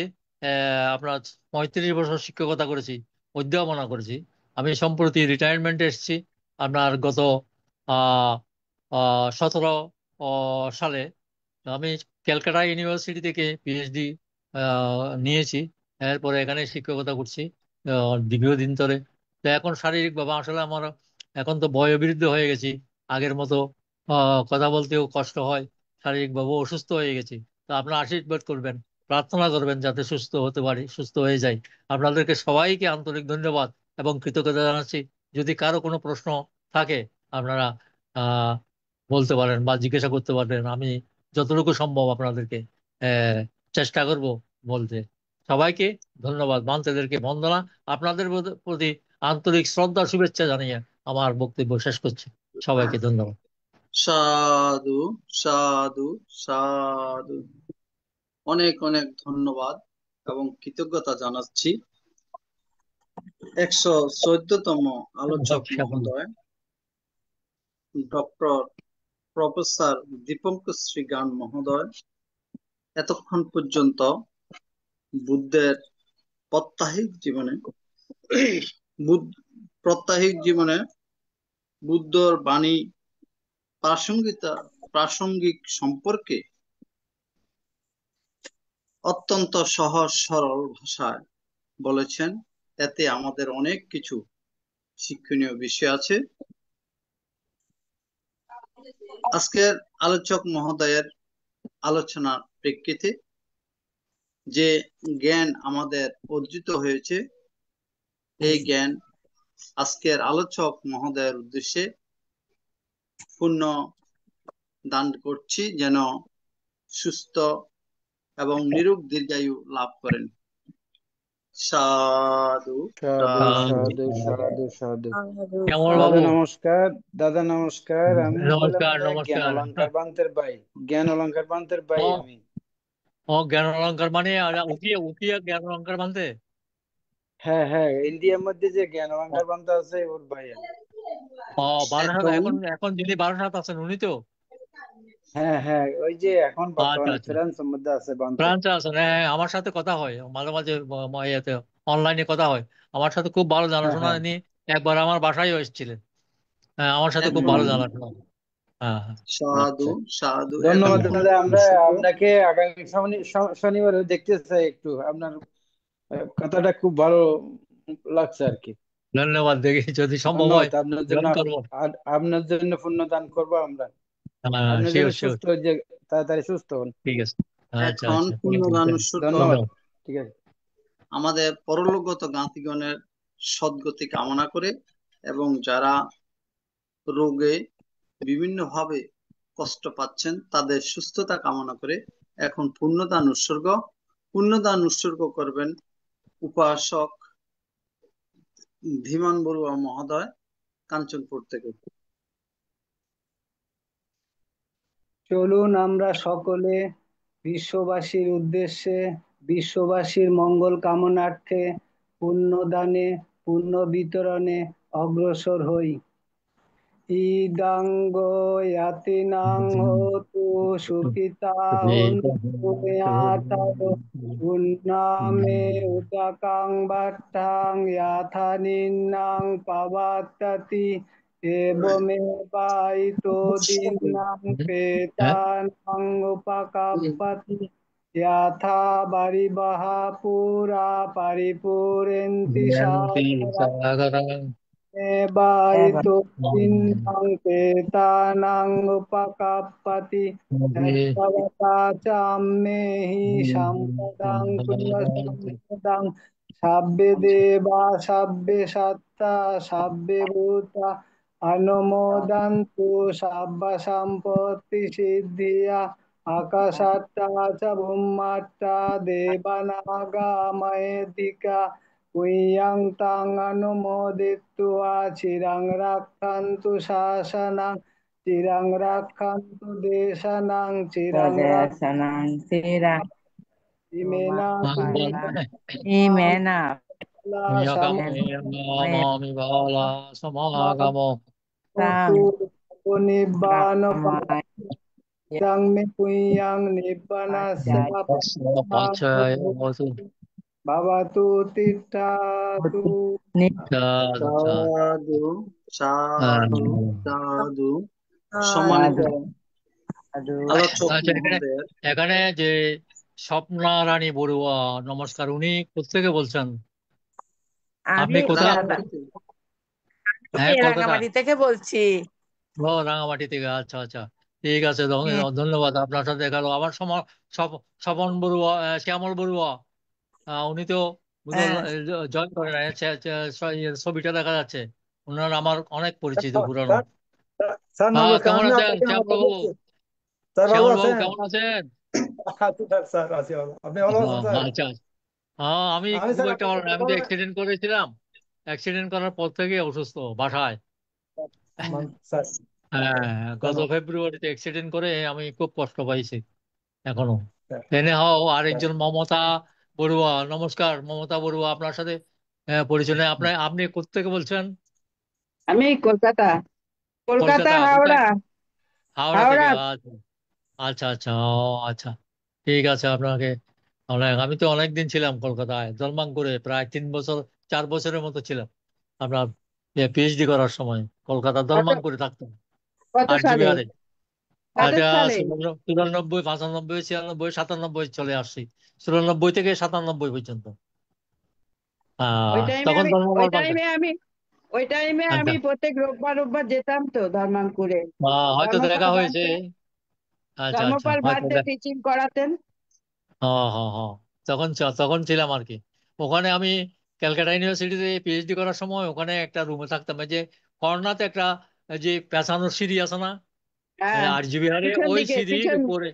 আপনার 35 বছর শিক্ষকতা করেছি, অধ্যাপনা করেছি। আমি সম্প্রতি রিটায়ারমেন্টে এসেছি আপনার গত 17 সালে। আমি ক্যালকাটা ইউনিভার্সিটি থেকে পিএইচডি নিয়েছি। এরপরে এখানে শিক্ষকতা করছি দীর্ঘদিন ধরে। তো এখন শারীরিকভাবে আসলে আমার এখন তো বয়োবৃদ্ধ হয়ে গেছি, আগের মতো কথা বলতেও কষ্ট হয়, শারীরিকভাবে অসুস্থ হয়ে গেছি। তো আপনারা আশীর্বাদ করবেন, প্রার্থনা করবেন যাতে সুস্থ হতে পারি, সুস্থ হয়ে যাই। আপনাদেরকে সবাইকে আন্তরিক ধন্যবাদ এবং কৃতজ্ঞতা জানাচ্ছি। যদি কারো কোনো প্রশ্ন থাকে আপনারা আহ বলতে পারেন বা জিজ্ঞাসা করতে পারেন। আমি যতটুকু সম্ভব আপনাদেরকে আহ, চেষ্টা করব বলতে। সবাইকে ধন্যবাদ, বান্তেদেরকে বন্দনা, আপনাদের প্রতি আন্তরিক শ্রদ্ধা শুভেচ্ছা জানিয়ে আমার বক্তব্য শেষ করছি। সবাইকে ধন্যবাদ। সাধু, সাধু, সাধু। অনেক অনেক ধন্যবাদ এবং কৃতজ্ঞতা জানাচ্ছি 114তম আলোচক মহোদয় ডক্টর প্রফেসর দীপঙ্কর শ্রীগান মহোদয় এতক্ষণ পর্যন্ত বুদ্ধের প্রাত্যহিক জীবনে প্রাত্যহিক জীবনে বুদ্ধর বাণী প্রাসঙ্গিক সম্পর্কে অত্যন্ত সহজ সরল ভাষায় বলেছেন। এতে আমাদের অনেক কিছু শিক্ষণীয় বিষয় আছে। আজকের আলোচক মহোদয়ের আলোচনার প্রেক্ষিতে যে জ্ঞান আমাদের অর্জিত হয়েছে, এই জ্ঞান আজকের আলোচক মহোদয়ের উদ্দেশ্যে পূর্ণ দান করছি, যেন সুস্থ এবং নিরোগ দীর্ঘায়ু লাভ করেন। সাধু, সাধু সাধু। সাধু সাধু। কেমন দাদা বাবু? নমস্কার, দাদা নমস্কার। আমি হলাম নমস্কার, বোধহয় জ্ঞান নমস্কার। অলংকার বান্তের ভাই। জ্ঞান অলংকার বান্তের ভাই ও, আমি। ও জ্ঞান অলঙ্কার মানে উঠিয়ে উঠিয়ে জ্ঞান অলঙ্কার মানতে। হ্যাঁ হ্যাঁ, ইন্ডিয়ার মধ্যে যে জ্ঞান অলংকার বান্ত আছে ওর ভাই আমি। ও, বারাসাত, এখন এখন এখন যিনি বারাসাত আছেন উনি তো? হ্যাঁ হ্যাঁ, ওই যে এখন আচ্ছা বর্তমানে আচ্ছা, ফ্রান্সের মধ্যে আছে বান্তে। ফ্রান্সে আছেন। হ্যাঁ হ্যাঁ, আমার সাথে কথা হয় মাঝে মাঝে, ইয়েতে অনলাইনে কথা হয়। আমার সাথে খুব ভালো হ্যাঁ জানাশোনা হ্যাঁ। নিয়ে একবার আমার বাসায়ও এসেছিলেন। হ্যাঁ, আমার সাথে খুব এখন ভালো হুম। জানাশোনা। হ্যাঁ হ্যাঁ। সাধু, আচ্ছা, সাধু। এখন ধন্যবাদ পূর্ণ দাদা। আমরা দর্শক আপনাকে আগামী শনিবারে দেখতে চাই একটু। আপনার কথাটা খুব ভালো লাগছে আর কি। ধন্যবাদ, দেখি যদি সম্ভব হয় ধন্যবাদ আপনার জন্য। জয়েন করবো। আপনার জন্য পুণ্য দান করবো আমরা। হ্যাঁ, আপনি যেন শিওর শিওর। সুস্থ হয়ে যে তাড়াতাড়ি সুস্থ হন। ঠিক আছে। আচ্ছা এখন আচ্ছা, ঠিক আছে, পুণ্যদান উৎসর্গ ধন্যবাদ। ধন্যবাদ। ঠিক আছে। আমাদের পরলোকগত জ্ঞাতিগণের সদ্গতি কামনা করে এবং যারা রোগে বিভিন্নভাবে কষ্ট পাচ্ছেন তাদের সুস্থতা কামনা করে এখন পুণ্যদান উৎসর্গ করবেন উপাসক ধীমান বড়ুয়া মহোদয়, কাঞ্চনপুর থেকে। চলুন আমরা সকলে বিশ্ববাসীর উদ্দেশ্যে, বিশ্ববাসীর মঙ্গল কামনার্থে পুণ্যদানে, পুণ্য বিতরণে অগ্রসর হই। ইদাঙ্গো ইয়াতিনাং হোতু সুখিতা হন্তু ইয়াথায় পুণ্যামে উদকাং বাট্টাং ইয়াথা নিন্নাং পাবাত্ততি এবমেবায়িতো দীনাং হ্যাঁ। পেতানাং উপকাপ্পতি ইয়াথা বারিবাহ পুরা পরিপূরন্তি সাগরা বায়িতো তিন্নাং পেতানাং উপকাপ্পতি তৎসবতা চাম্মেহি সম্পদাং পুণ্য সম্পদাং সাব্বে দেবা সাব্বে সত্তা সাব্বে ভূতা অনুমোদন্তু সাব্বা সম্পত্তি সিদ্ধিয়া আকাশাত্তা চ ভূম্মাত্তা দেবানাগা মহেদিকা কুইয়াং তাং অনুমোদিত্বা Chirang রাক্ষান্তু শাসনাং Chirang রাক্ষান্তু দেশানাং Chirang Tadasana Sira ইমেনা Imena Maya মামি বালা সমাগম Sam নিব্বান Ramaya পাং মে কুইয়াং নিব্বানাস্য পাচ্ছায় भवतु तिष्ठतु সাধু সাধু সাধু সাধু হ্যাঁ, সম্মানিত আলোচক আচ্ছা, এখানে মহোদয়, এখানে যে স্বপ্না রানী বড়ুয়া, নমস্কার, উনি কোথেকে বলছেন? আপনি আমি কোথা? রাঙামাটিতে। হ্যাঁ, কলকাতা। রাঙামাটি থেকে বলছি। ও, রাঙামাটি থেকে, আচ্ছা আচ্ছা, ঠিক আছে, হুম, ধন্যবাদ। আপনার সাথে দেখা হলো। আমার স্বপন বড়ুয়া, শ্যামল বড়ুয়া, উনি তো হ্যাঁ। জয়েন করেন নাই। ছবিটা দেখা যাচ্ছে, ওনার আমার অনেক পরিচিত পুরানো। স্যার হ্যাঁ, নমস্কার, কেমন আমি আছেন আপনাকে শ্যামল কথা বাবু? বলছি। স্যার ভালো শ্যামল বাবু আছেন? কেমন আছেন? আছি স্যার, স্যার আছি ভালো। আপনি ভালো আছেন স্যার? আচ্ছা। হ্যাঁ, আমি আমি খুব স্যার একটা ভালো আপনাকে না। আমি তো অ্যাক্সিডেন্ট করেছিলাম, অ্যাক্সিডেন্ট করার পর থেকে অসুস্থ বাসায়। স্যার হ্যাঁ, গত স্যার ফেব্রুয়ারিতে অ্যাক্সিডেন্ট করে আমি খুব কষ্ট পাইছি এখনো। স্যার এনে হও স্যার। আরেকজন মমতা বড়ুয়া, নমস্কার মমতা বড়ুয়া, আপনার সাথে পরিচয় নেই। আপনি কোত্থেকে বলছেন? আমি কলকাতা, কলকাতা কলকাতা কোথায়? হাওড়া। হাওড়া থেকে, হাওড়া। আচ্ছা আচ্ছা আচ্ছা, ও আচ্ছা, ঠিক আছে। আপনাকে আমি তো অনেক দিন ছিলাম কলকাতায়, জন্মাঙ্কুরে প্রায় 3 বছর, 4 বছরের মতো ছিলাম। আপনার পিএইচডি করার সময় কলকাতা কত জন্মাঙ্কুরে থাকতাম, কত সালে? 8 GB। কত এটা সালে? 94, 95, 96, 97 চলে আসছি, 94 থেকে 97 পর্যন্ত। ওই টাইমে তখন আমি ওই ধর্মপাল পাল্টে। টাইমে আমি ওই টাইমে আচ্ছা, আমি প্রত্যেক রোববার রোববার যেতাম তো ধর্মাঙ্কুরে। হয়তো ধর্মপাল দেখা হয়েছে। ভাইতে আচ্ছা আচ্ছা, ধর্মপাল হয়তো ভাইতে টিচিং করাতেন। হ্যাঁ হ্যাঁ হ্যাঁ, তখন ছিলাম আর কি। ওখানে আমি ক্যালকাটা ইউনিভার্সিটিতে পিএইচডি করার সময় ওখানে একটা রুমে থাকতাম। এই যে কর্নাতে একটা, এই যে পেছানোর সিঁড়ি আছে না, হ্যাঁ, 8 GB হারে, পিছন ওই দিকে সিঁড়ির পিছন উপরে।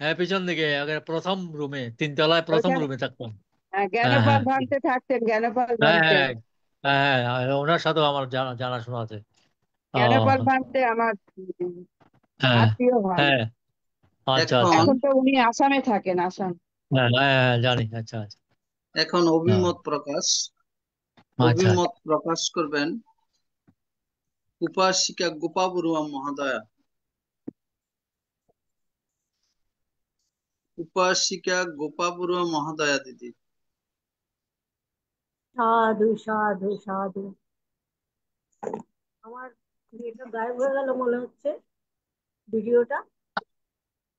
হ্যাঁ, পিছন দিকে প্রথম রুমে, 3 তলায় প্রথম ওইখানে। রুমে থাকতাম। হ্যাঁ, হ্যাঁ জ্ঞানপাল হ্যাঁ ভান্তে থাকতেন, জ্ঞানপাল হ্যাঁ ভান্তে। হ্যাঁ ওনার সাথেও আমার জানাশোনা আছে। ও, জ্ঞানপাল ভান্তে আমার হ্যাঁ আত্মীয় হন। হ্যাঁ, আচ্ছা আচ্ছা, এখন এখন তো উনি আসামে থাকেন, আসাম। হ্যাঁ হ্যাঁ হ্যাঁ, জানি, আচ্ছা আচ্ছা, এখন হ্যাঁ, আচ্ছা অভিমত প্রকাশ করবেন উপাসিকা গোপা বড়ুয়া মহোদয়া। উপাসিকা গোপা বড়ুয়া মহোদয়া দিদি। সাধু সাধু সাধু। আমার এটা গায়েব হয়ে গেল মনে হচ্ছে ভিডিওটা।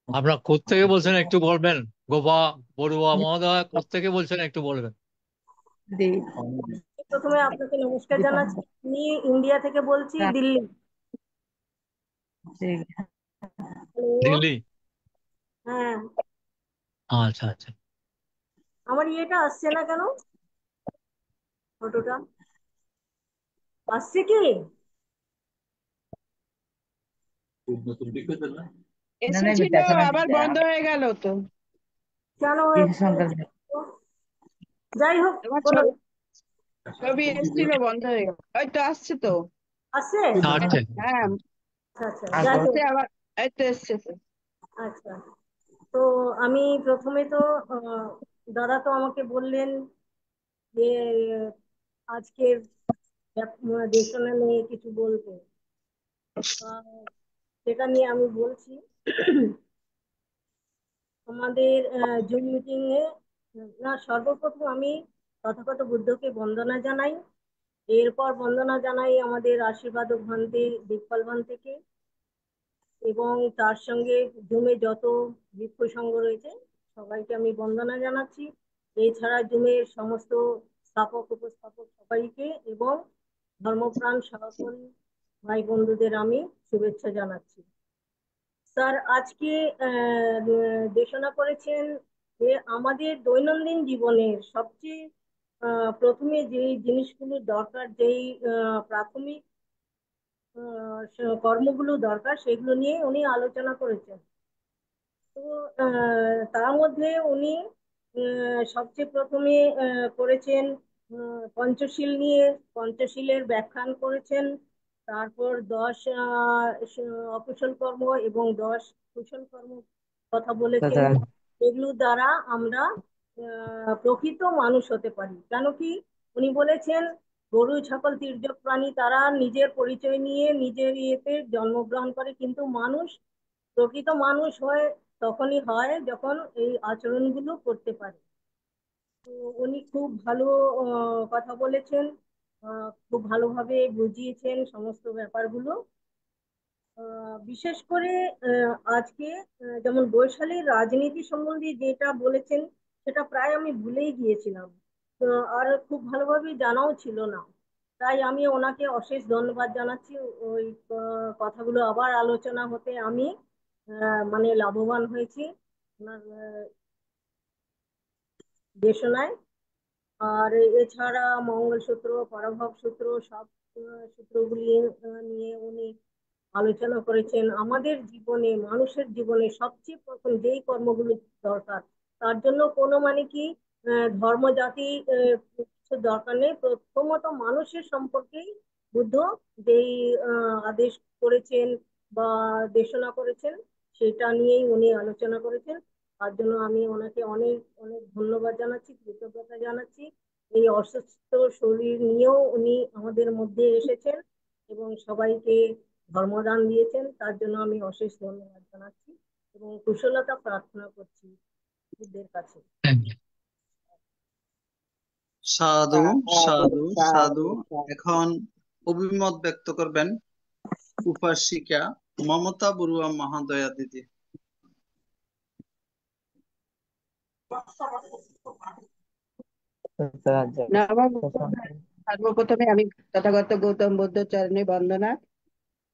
আপনার কোত্থেকে বলছেন একটু বলবেন? গোপা বড়ুয়া মহোদয় কোত্থেকে বলছেন একটু বলবেন? প্রথমে আপনাকে নমস্কার জানাচ্ছি। আমি ইন্ডিয়া থেকে বলছি, দিল্লি। হ্যালো। দিল্লি, হ্যাঁ, আচ্ছা আচ্ছা। আমার ইয়েটা আসছে না কেন? ফটোটা আসছে কি? এসেছিল, আবার বন্ধ হয়ে গেল তো। কেন হয়েছে? যাই হোক, আমার কোনো ছবি এসেছিল, বন্ধ হয়ে গেল। ওই তো আসছে তো। আসছে। আচ্ছা হ্যাঁ, আচ্ছা আচ্ছা, যাই হোক। আসছে আবার। এই তো এসছে তো। আচ্ছা, তো আমি প্রথমে তো দাদা তো আমাকে বললেন যে আজকের দেশনা নিয়ে কিছু বলতে। আহ, সেটা নিয়ে আমি বলছি। আমাদের জুম মিটিং এ, না, সর্বপ্রথম আমি তথাগত বুদ্ধকে বন্দনা জানাই। এরপর বন্দনা জানাই আমাদের আশীর্বাদক ভান্তে দিকপাল ভান্তেকে, এবং তার সঙ্গে জুমে যত ভিক্ষু সংঘ রয়েছে সবাইকে আমি বন্দনা জানাচ্ছি। এছাড়া জুমের সমস্ত স্থাপক উপস্থাপক সবাইকে এবং ধর্মপ্রাণ সকল ভাই বন্ধুদের আমি শুভেচ্ছা জানাচ্ছি। স্যার আজকে দেশনা করেছেন যে আমাদের দৈনন্দিন জীবনের সবচেয়ে প্রথমে যেই জিনিসগুলো দরকার, যেই প্রাথমিক কর্মগুলো দরকার, সেগুলো নিয়ে উনি আলোচনা করেছেন। তো তার মধ্যে উনি সবচেয়ে প্রথমে করেছেন পঞ্চশীল নিয়ে, পঞ্চশীলের ব্যাখ্যান করেছেন। তারপর 10 অকুশল কর্ম এবং 10 কুশল কর্ম কথা বলেছেন। এগুলো দ্বারা আমরা প্রকৃত মানুষ হতে পারি। কেন কি উনি বলেছেন, গরু ছাগল তির্যক প্রাণী তারা নিজের পরিচয় নিয়ে নিজের ইয়েতে জন্মগ্রহণ করে, কিন্তু মানুষ, প্রকৃত মানুষ হয় তখনই হয় যখন এই আচরণগুলো করতে পারে। তো উনি খুব ভালো কথা বলেছেন, খুব ভালোভাবে বুঝিয়েছেন সমস্ত ব্যাপারগুলো। বিশেষ করে আজকে যেমন বৈশালীর রাজনীতি সম্বন্ধে যেটা বলেছেন সেটা প্রায় আমি ভুলেই গিয়েছিলাম। আর খুব ভালোভাবে জানাও ছিল না। তাই আমি ওনাকে অশেষ ধন্যবাদ জানাচ্ছি। ওই কথাগুলো আবার আলোচনা হতে আমি মানে লাভবান হয়েছি ওনার দেশনায়। আর এছাড়া মঙ্গলসূত্র, পরাভব সূত্র, সব সূত্রগুলি নিয়ে উনি আলোচনা করেছেন। আমাদের জীবনে, মানুষের জীবনে সবচেয়ে প্রথম যেই কর্মগুলো দরকার, তার জন্য কোনো মানে কি ধর্ম জাতি কিছু দরকার নেই। প্রথমত মানুষের সম্পর্কেই বুদ্ধ যেই আদেশ করেছেন বা দেশনা করেছেন সেটা নিয়েই উনি আলোচনা করেছেন। তার জন্য আমি ওনাকে অনেক অনেক ধন্যবাদ জানাচ্ছি, কৃতজ্ঞতা জানাচ্ছি। এই অসুস্থ শরীর নিয়েও উনি আমাদের মধ্যে এসেছেন এবং সবাইকে ধর্মদান দিয়েছেন। তার জন্য আমি অশেষ ধন্যবাদ জানাচ্ছি এবং কুশলতা প্রার্থনা করছি বুদ্ধের কাছে। সাধু সাধু সাধু। এখন অভিমত ব্যক্ত করবেন উপাসিকা মমতা বড়ুয়া মহোদয়া দিদি। সর্বপ্রথমে আমি তথাগত গৌতম বুদ্ধ চরণে বন্দনা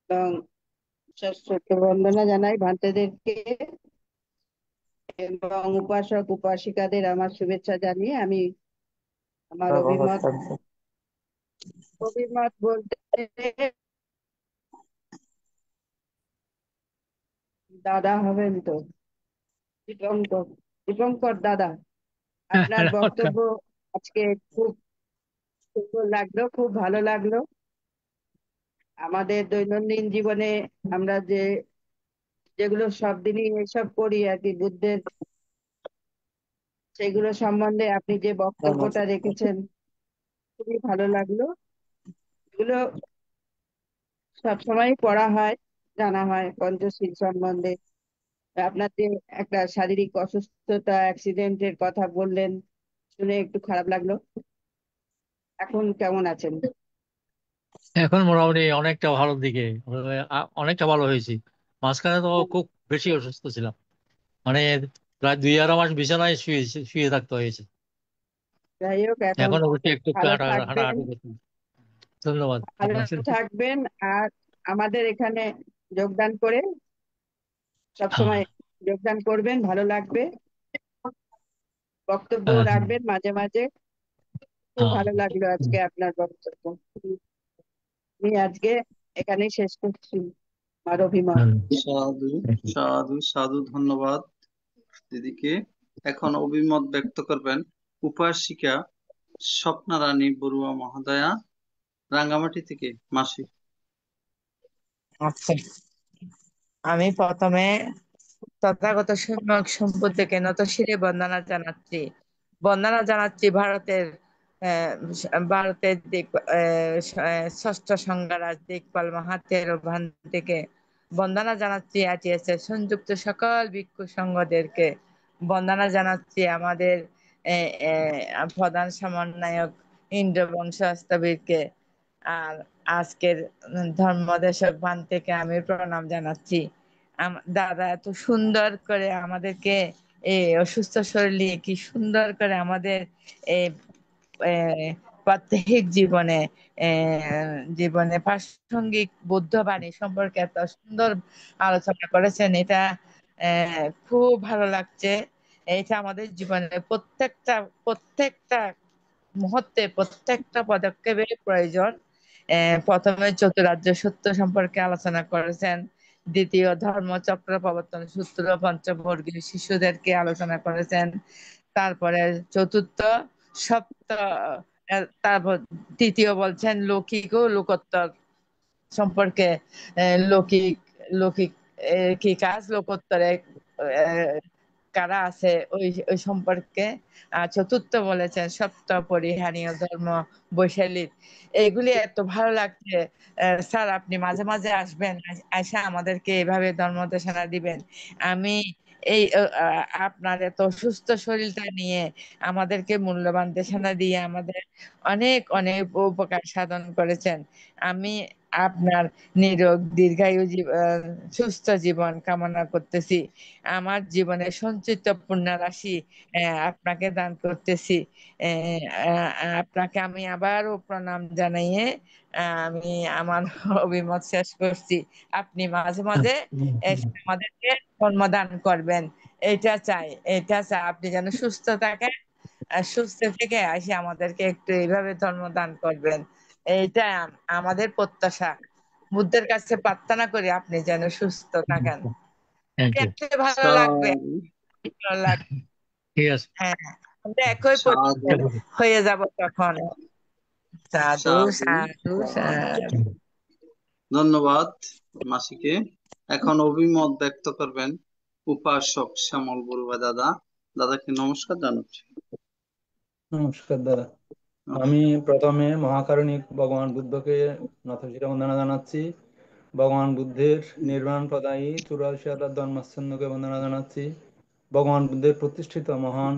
এবং সশ্রদ্ধ বন্দনা জানাই ভান্তেদেরকে এবং উপাসক উপাসিকাদের আমার শুভেচ্ছা জানিয়ে আমি আমার অভিমত বলতে দাদা হবেন তো, দীপঙ্কর দাদা, আপনার বক্তব্য আজকে খুব সুন্দর লাগলো, খুব ভালো লাগলো। আমাদের দৈনন্দিন জীবনে আমরা যেগুলো সব দিনই এসব করি আর কি, বুদ্ধের সেগুলো সম্বন্ধে আপনি যে বক্তব্যটা রেখেছেন খুবই ভালো লাগলো। এগুলো সবসময় পড়া হয়, জানা হয় পঞ্চশীল সম্বন্ধে। আপনার যে একটা শারীরিক অসুস্থতা, অ্যাক্সিডেন্টের কথা বললেন, শুনে একটু খারাপ লাগলো। এখন কেমন আছেন? এখন মোটামুটি অনেকটা ভালোর দিকে, অনেকটা ভালো হয়েছি। মাঝখানে তো খুব বেশি অসুস্থ ছিলাম, মানে প্রায় 2.5 মাস বিছানায় শুয়ে শুয়ে থাকতে হয়েছে। যাই হোক, এখন এখন অবশ্যই একটু একটু ভালো হাঁটাহাঁটি থাকবেন, করছি। ধন্যবাদ ভালো আপনাকে। থাকবেন। আর আমাদের এখানে যোগদান করে সবসময় যোগদান করবেন, ভালো লাগবে। বক্তব্য হ্যাঁ, রাখবেন মাঝে মাঝে। খুব হ্যাঁ, ভালো লাগলো আজকে আপনার বক্তব্য। আমি আজকে এখানেই শেষ করছি আমার অভিমত। হ্যাঁ। সাধু সাধু সাধু। ধন্যবাদ দিদিকে। এখন অভিমত ব্যক্ত করবেন উপাসিকা স্বপ্না রানী বড়ুয়া মহোদয়া, রাঙ্গামাটি থেকে। মাসি। আচ্ছা, আমি প্রথমে তথাগত সম্যক সম্বুদ্ধকে নতশিরে বন্দনা জানাচ্ছি। বন্দনা জানাচ্ছি ভারতের ষষ্ঠ সংজ্ঞারাজ দিকপাল মাহাতের ওখান থেকে বন্দনা জানাচ্ছি। আইটিএস সংযুক্ত সকল ভিক্ষু সংঘদেরকে বন্দনা জানাচ্ছি। আমাদের প্রধান সমন্বয়ক ইন্দ্র বংশস্তবীরকে। আর আজকের ধর্মদেশক ভান থেকে আমি প্রণাম জানাচ্ছি। দাদা এত সুন্দর করে আমাদেরকে এই অসুস্থ শরীর নিয়ে কি সুন্দর করে আমাদের এই প্রাত্যহিক জীবনে প্রাসঙ্গিক বুদ্ধ বাণী সম্পর্কে এত সুন্দর আলোচনা করেছেন। এটা খুব ভালো লাগছে। এটা আমাদের জীবনে প্রত্যেকটা মুহূর্তে প্রত্যেকটা পদক্ষেপে প্রয়োজন। প্রথমে চতুরার্য সত্য সম্পর্কে আলোচনা করেছেন, দ্বিতীয় ধর্মচক্র প্রবর্তন সূত্র পঞ্চবর্গীয় শিশুদেরকে আলোচনা করেছেন, তারপরে চতুর্থ সপ্ত তারপর তৃতীয় বলছেন লৌকিক ও লোকোত্তর সম্পর্কে। লৌকিক লৌকিক কি কাজ, লোকোত্তরে কারা আছে ওই ওই সম্পর্কে। চতুর্থ বলেছেন সপ্ত পরিহানীয় ধর্ম বৈশালীর। এইগুলি এত ভালো লাগছে। স্যার আপনি মাঝে মাঝে আসবেন, এসে আমাদেরকে এভাবে ধর্ম দেশনা দিবেন। আমি এই আপনার এত সুস্থ শরীরটা নিয়ে আমাদেরকে মূল্যবান দেশনা দিয়ে আমাদের অনেক অনেক উপকার সাধন করেছেন। আমি আপনার নিরোগ দীর্ঘায়ু সুস্থ জীবন কামনা করতেছি। আমার জীবনে সঞ্চিত পুণ্য রাশি আপনাকে দান করতেছি। আপনাকে আমি আবারও প্রণাম জানাইয়ে আমি আমার অভিমত শেষ করছি। আপনি মাঝে মাঝে এসে আমাদেরকে জন্মদান করবেন, এটা চাই আপনি যেন সুস্থ থাকেন, আর সুস্থ থেকে আসি আমাদেরকে একটু এইভাবে জন্মদান করবেন। এইটা আমাদের প্রত্যাশা। বুদ্ধের কাছে প্রার্থনা করি আপনি যেন সুস্থ থাকেন। Thank you. দেখতে ভালো লাগবে, ভালো লাগবে। ঠিক আছে, হ্যাঁ, আমরা একই পরিবার হয়ে যাব তখন। সাধু সাধু সাধু। ধন্যবাদ মাসিকে। এখন অভিমত ব্যক্ত করবেন উপাসক শ্যামল বড়ুয়া দাদা। দাদাকে নমস্কার জানাচ্ছি। নমস্কার দাদা। আমি প্রথমে মহাকারণিক ভগবান বুদ্ধকে নতশিরে বন্দনা জানাচ্ছি। ভগবান বুদ্ধের নির্বাণ প্রদায়ী 84,000 ধর্মাচ্ছন্নকে বন্দনা জানাচ্ছি। ভগবান বুদ্ধের প্রতিষ্ঠিত মহান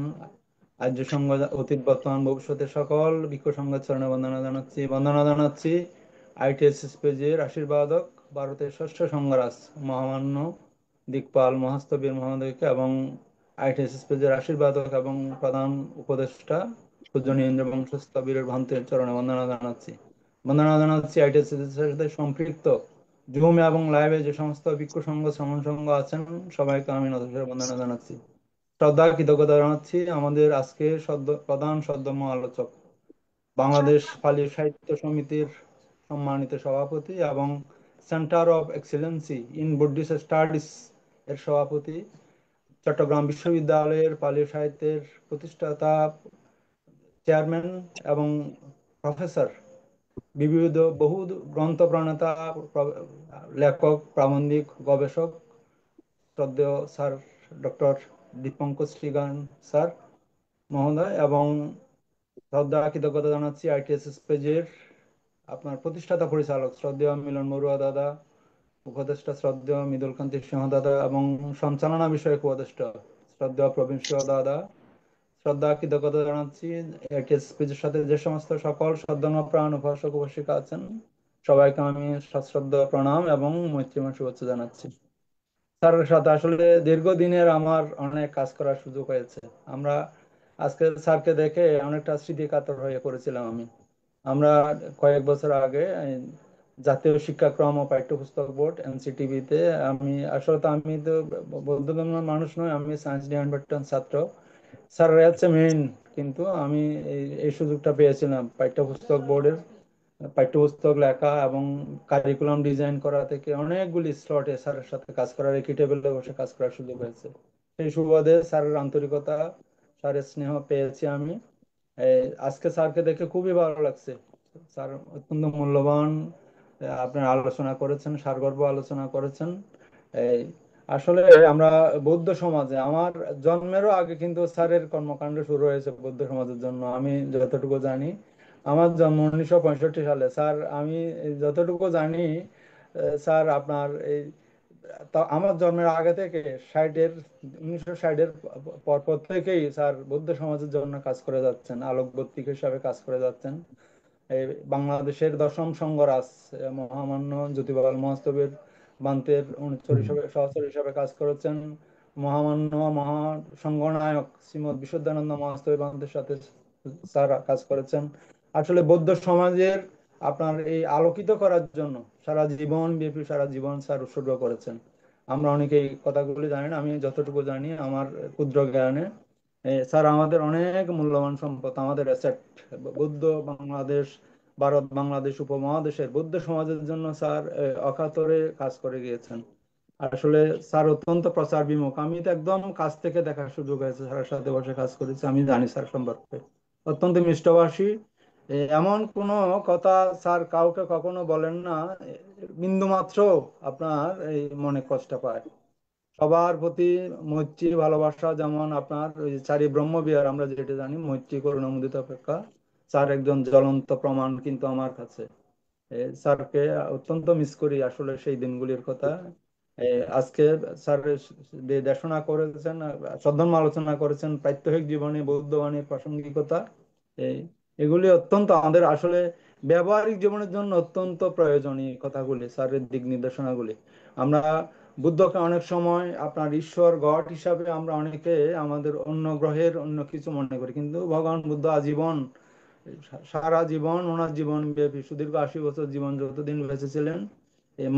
আর্য সংঘ অতীত বর্তমান ভবিষ্যতের সকল ভিক্ষু সংঘের চরণে বন্দনা জানাচ্ছি ITSS পেজের আশীর্বাদক ভারতের ষষ্ঠ সংঘরাজ মহামান্য দিকপাল মহাস্তবীর মহোদয়কে এবং ITSS পেজের আশীর্বাদক এবং প্রধান উপদেষ্টা পূজনীয় ইন্দ্র বংশস্থবীরের ভান্তের চরণে বন্দনা জানাচ্ছি ITSS এর সাথে সম্পৃক্ত জুম এবং লাইভে যে সমস্ত ভিক্ষু সংঘ শ্রমণ সংঘ আছেন সবাইকে আমি নতশিরে বন্দনা জানাচ্ছি। শ্রদ্ধা কৃতজ্ঞতা জানাচ্ছি আমাদের আজকে প্রধান সদ্ধর্ম আলোচক বাংলাদেশ পালি সাহিত্য সমিতির সম্মানিত সভাপতি এবং centre of Excellency in Buddhist studies এর সভাপতি, চট্টগ্রাম বিশ্ববিদ্যালয়ের পালি সাহিত্যের প্রতিষ্ঠাতা চেয়ারম্যান এবং প্রফেসর, বিবিধ বহু গ্রন্থ প্রণেতা, লেখক, প্রাবন্ধিক, গবেষক শ্রদ্ধেয় sir doctor Dipankar Srijnan sir মহোদয়, এবং শ্রদ্ধা কৃতজ্ঞতা জানাচ্ছি ITSS পেজের আপনার প্রতিষ্ঠাতা পরিচালক শ্রদ্ধেয় মিলন বড়ুয়া দাদা, উপদেষ্টা শ্রদ্ধেয় মৃদুল কান্তি সিংহ দাদা এবং সঞ্চালনা বিষয়ক উপদেষ্টা শ্রদ্ধেয় প্রবীণ সিংহ দাদা। শ্রদ্ধা কৃতজ্ঞতা জানাচ্ছি ITSS পেজের সাথে যে সমস্ত সকল সদ্ধর্মপ্রাণ উপাসক উপাসিকা আছেন সবাইকে আমি সশ্রদ্ধ প্রণাম এবং মৈত্রীময় শুভেচ্ছা জানাচ্ছি। স্যারের সাথে আসলে দীর্ঘদিনের আমার অনেক কাজ করার সুযোগ হয়েছে। আমরা আজকে স্যারকে দেখে অনেকটা স্মৃতি কাতর হয়ে পড়েছিলাম আমরা কয়েক বছর আগে জাতীয় শিক্ষাক্রম ও পাঠ্যপুস্তক বোর্ড NCTB-তে আমি তো বৌদ্ধ ধর্মের মানুষ নয়, আমি সায়েন্স ডিপার্টমেন্টের ছাত্র। স্যার হচ্ছে মেইন, কিন্তু আমি এই সুযোগটা পেয়েছিলাম পাঠ্যপুস্তক বোর্ডের পাঠ্যপুস্তক লেখা এবং কারিকুলাম ডিজাইন করা থেকে অনেকগুলি স্লটে স্যারের সাথে কাজ করার, একই টেবিলে বসে কাজ করার সুযোগ হয়েছে। সেই সুবাদে স্যারের আন্তরিকতা, স্যারের স্নেহ পেয়েছি আমি। আজকে স্যারকে দেখে খুবই ভালো লাগছে। স্যার অত্যন্ত মূল্যবান আপনার আলোচনা করেছেন, সারগর্ভ আলোচনা করেছেন। এই আসলে আমরা বৌদ্ধ সমাজে, আমার জন্মেরও আগে কিন্তু স্যারের কর্মকাণ্ড শুরু হয়েছে বৌদ্ধ সমাজের জন্য। আমি যতটুকু জানি আমার জন্ম 1965 সালে। স্যার আমি যতটুকু জানি স্যার আপনার আমার জন্মের আগে থেকে 1960-এর পর থেকেই স্যার বৌদ্ধ সমাজের জন্য কাজ করে যাচ্ছেন, আলোকবর্তিক হিসাবে কাজ করে যাচ্ছেন। এই বাংলাদেশের দশম সংঘরাজ মহামান্য জ্যোতিবাল মহাস্তবের বান্তের সহচর হিসাবে কাজ করেছেন। মহামান্য মহাসংঘনায়ক শ্রীমৎ বিশুদ্ধানন্দ মহাস্তবের বান্তের সাথে স্যার কাজ করেছেন। আসলে বৌদ্ধ সমাজের আপনার এই আলোকিত করার জন্য সারা জীবন স্যার উৎসর্গ করেছেন। আমরা অনেকেই কথাগুলি জানি না, আমি যতটুকু জানি আমার ক্ষুদ্র জ্ঞানে স্যার আমাদের অনেক মূল্যবান সম্পদ, আমাদের অ্যাসেট। বৌদ্ধ বাংলাদেশ, ভারত বাংলাদেশ উপমহাদেশের বৌদ্ধ সমাজের জন্য স্যার অকাতরে কাজ করে গিয়েছেন। আসলে স্যার অত্যন্ত প্রচার বিমুখ। আমি তো একদম কাছ থেকে দেখার সুযোগ হয়েছে, স্যারের সাথে বসে কাজ করেছি, আমি জানি স্যার সম্পর্কে। অত্যন্ত মিষ্টভাষী, এমন কোনো কথা স্যার কাউকে কখনো বলেন না বিন্দু মাত্র আপনার এই মনে কষ্ট পায়। সবার প্রতি মৈত্রী ভালোবাসা, যেমন আপনার ওই চারি ব্রহ্মবিহার আমরা যেটা জানি মৈত্রী করুণামুদিত অপেক্ষা, স্যার একজন জ্বলন্ত প্রমাণ কিন্তু আমার কাছে। স্যারকে অত্যন্ত মিস করি আসলে সেই দিনগুলির কথা। আজকে স্যার যে দেশনা করেছেন, সদ্ধর্ম আলোচনা করেছেন, প্রাত্যহিক জীবনে বৌদ্ধ বাণীর প্রাসঙ্গিকতা, এই এগুলি অত্যন্ত আমাদের আসলে ব্যবহারিক জীবনের জন্য অত্যন্ত প্রয়োজনীয় কথাগুলি, স্যারের দিক নির্দেশনাগুলি। আমরা বুদ্ধকে অনেক সময় আপনার ঈশ্বর গড হিসাবে আমরা অনেকে আমাদের অন্য গ্রহের অন্য কিছু মনে করি, কিন্তু ভগবান বুদ্ধ আজীবন, সারা জীবন, ওনার জীবন ব্যাপী সুদীর্ঘ 80 বছর জীবন যতদিন বেঁচে ছিলেন,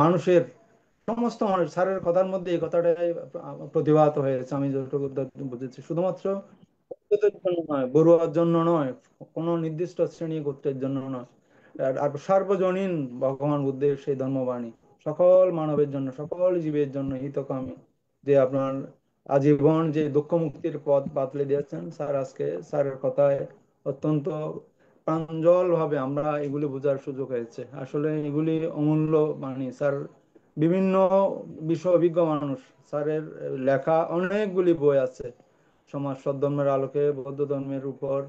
মানুষের, সমস্ত মানুষ, স্যারের কথার মধ্যে এই কথাটাই প্রতিভাত হয়েছে আমি যতটুকু বুঝেছি। শুধুমাত্র বৌদ্ধদের জন্য নয়, বড়ুয়ার জন্য নয়, কোনো নির্দিষ্ট শ্রেণী গোত্রের জন্য নয়, আর সার্বজনীন ভগবান বুদ্ধের সেই ধর্মবাণী সকল মানবের জন্য, সকল জীবের জন্য হিতকামী, যে আপনার আজীবন যে দুঃখ মুক্তির পথ বাতলে দিয়েছেন স্যার। আজকে স্যারের কথায় অত্যন্ত প্রাঞ্জল ভাবে আমরা এগুলি বোঝার সুযোগ হয়েছে। আসলে এগুলি অমূল্য বাণী। স্যার বিভিন্ন বিষয় অভিজ্ঞ মানুষ, স্যারের লেখা অনেকগুলি বই আছে সমাজ সদ্ধর্মের আলোকে, বৌদ্ধ ধর্মের উপর,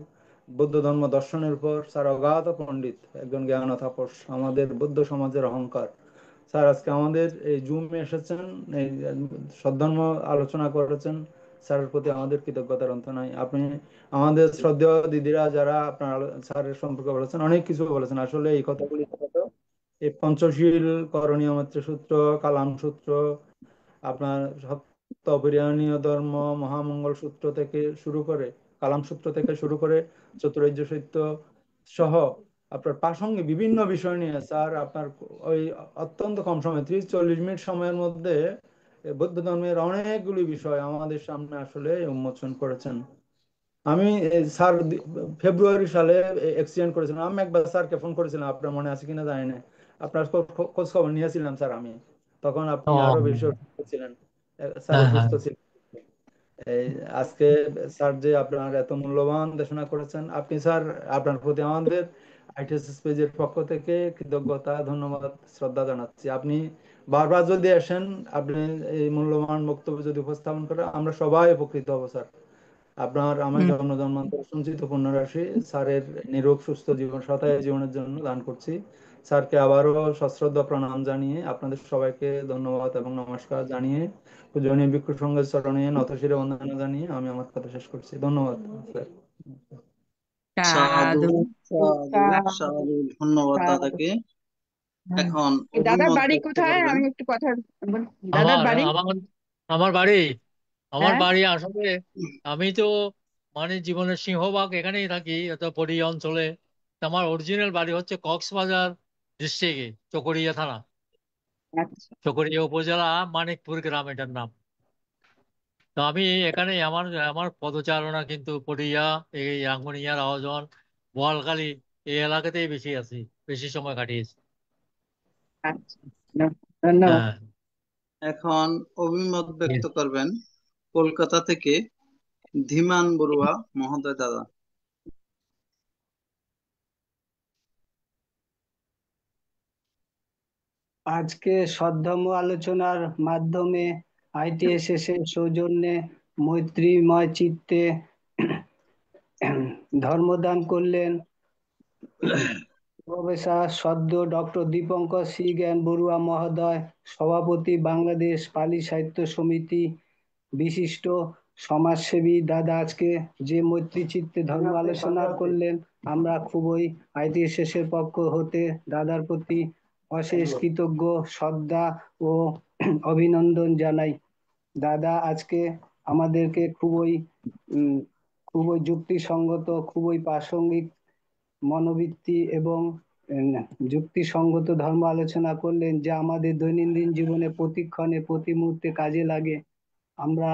বৌদ্ধ ধর্ম দর্শনের উপর। স্যার অগাধ পণ্ডিত, একজন জ্ঞান তাপস, আমাদের বৌদ্ধ সমাজের অহংকার। স্যার আজকে আমাদের এই জুমে এসেছেন, এই সদ্ধর্ম আলোচনা করেছেন, স্যারের প্রতি আমাদের কৃতজ্ঞতার অন্ত নাই। আপনি আমাদের শ্রদ্ধেয় দিদিরা যারা আপনার স্যারের সম্পর্কে বলেছেন, অনেক কিছু বলেছেন। আসলে এই কথাগুলি এই পঞ্চশীল, করণীয় মৈত্র সূত্র, কালাম সূত্র, আপনার সপ্ত অপরিহার্য ধর্ম, মহামঙ্গল সূত্র থেকে শুরু করে, কালাম সূত্র থেকে শুরু করে চতুরার্য সত্য সহ আপনার প্রাসঙ্গিক বিভিন্ন বিষয় নিয়ে স্যার আপনার ওই অত্যন্ত কম সময়, 30-40 মিনিট সময়ের মধ্যে বৌদ্ধ ধর্মের অনেকগুলি বিষয় আমাদের সামনে আসলে উন্মোচন করেছেন। আমি স্যার ফেব্রুয়ারি সালে এক্সিডেন্ট করেছিলাম, আমি একবার স্যারকে ফোন করেছিলাম, আপনার মনে আছে কিনা জানি না, আপনার খোঁজ খবর নিয়েছিলাম স্যার আমি, তখন আপনি আরো বেশি ও, অসুস্থ ছিলেন, স্যার হ্যাঁ হ্যাঁ। অসুস্থ ছিলেন। এই আজকে স্যার যে আপনার এত মূল্যবান দেশনা করেছেন, আপনি স্যার, আপনার প্রতি আমাদের আইটিএসএস পেজের পক্ষ থেকে কৃতজ্ঞতা, ধন্যবাদ, শ্রদ্ধা জানাচ্ছি। আপনি বারবার যদি আসেন, আপনি এই মূল্যবান বক্তব্য যদি উপস্থাপন করেন, আমরা সবাই উপকৃত হব স্যার। আপনার আমি জন্ম জন্মান্তর সঞ্চিত পুণ্যরাশি স্যারের নিরোগ সুস্থ জীবন, শতায়ু জীবনের জন্য দান করছি। স্যারকে আবারও সশ্রদ্ধ প্রণাম জানিয়ে, আপনাদের সবাইকে ধন্যবাদ এবং নমস্কার জানিয়ে, পূজনীয় ভিক্ষু সংঘের চরণে নতশিরে বন্দনা জানিয়ে আমি আমার কথা শেষ করছি। ধন্যবাদ স্যার। সাধু, সাধু সাধু, সাধু সাধু, ধন্যবাদ সাধু। দাদাকে। হ্যাঁ। এখন দাদার অভিমত বাড়ি ব্যক্ত কোথায়? করবেন। আমি একটু কথা দাদার আমার বাড়ি। আমার আমার বাড়ি আমার হ্যাঁ, বাড়ি আসলে, আমি তো মানে জীবনের সিংহভাগ এখানেই থাকি, এত পরি অঞ্চলে। তা আমার অরিজিনাল বাড়ি হচ্ছে কক্সবাজার ডিস্ট্রিক্টে, চকরিয়া থানা, আচ্ছা চকরিয়া উপজেলা, মানিকপুর গ্রাম এটার নাম। তো আমি এখানে আমার আমার পদচারণা কিন্তু পটিয়া, এই রাঙ্গুনিয়া, রাউজান, বোয়ালখালী, এই এলাকাতেই বেশি আছি, বেশি সময় কাটিয়েছি। আচ্ছা, ধন্যবাদ। হ্যাঁ। এখন অভিমত ব্যক্ত করবেন কলকাতা থেকে ধীমান বড়ুয়া মহোদয় দাদা। আজকে সদ্ধর্ম আলোচনার মাধ্যমে আইটিএসএস এর সৌজন্যে মৈত্রীময় চিত্তে ধর্মদান করলেন প্রফেসর সদ্য ডক্টর দীপঙ্কর সি জ্ঞান বড়ুয়া মহোদয়, সভাপতি বাংলাদেশ পালি সাহিত্য সমিতি, বিশিষ্ট সমাজসেবী। দাদা আজকে যে মৈত্রী চিত্তে ধর্ম আলোচনা করলেন, আমরা খুবই আইটিএসএস এর পক্ষ হতে দাদার প্রতি অশেষ কৃতজ্ঞ, শ্রদ্ধা ও অভিনন্দন জানাই। দাদা আজকে আমাদেরকে খুবই যুক্তিসঙ্গত, খুবই প্রাসঙ্গিক মনোবৃত্তি এবং যুক্তিসঙ্গত ধর্ম আলোচনা করলেন, যা আমাদের দৈনন্দিন জীবনে প্রতিক্ষণে প্রতি মুহূর্তে কাজে লাগে। আমরা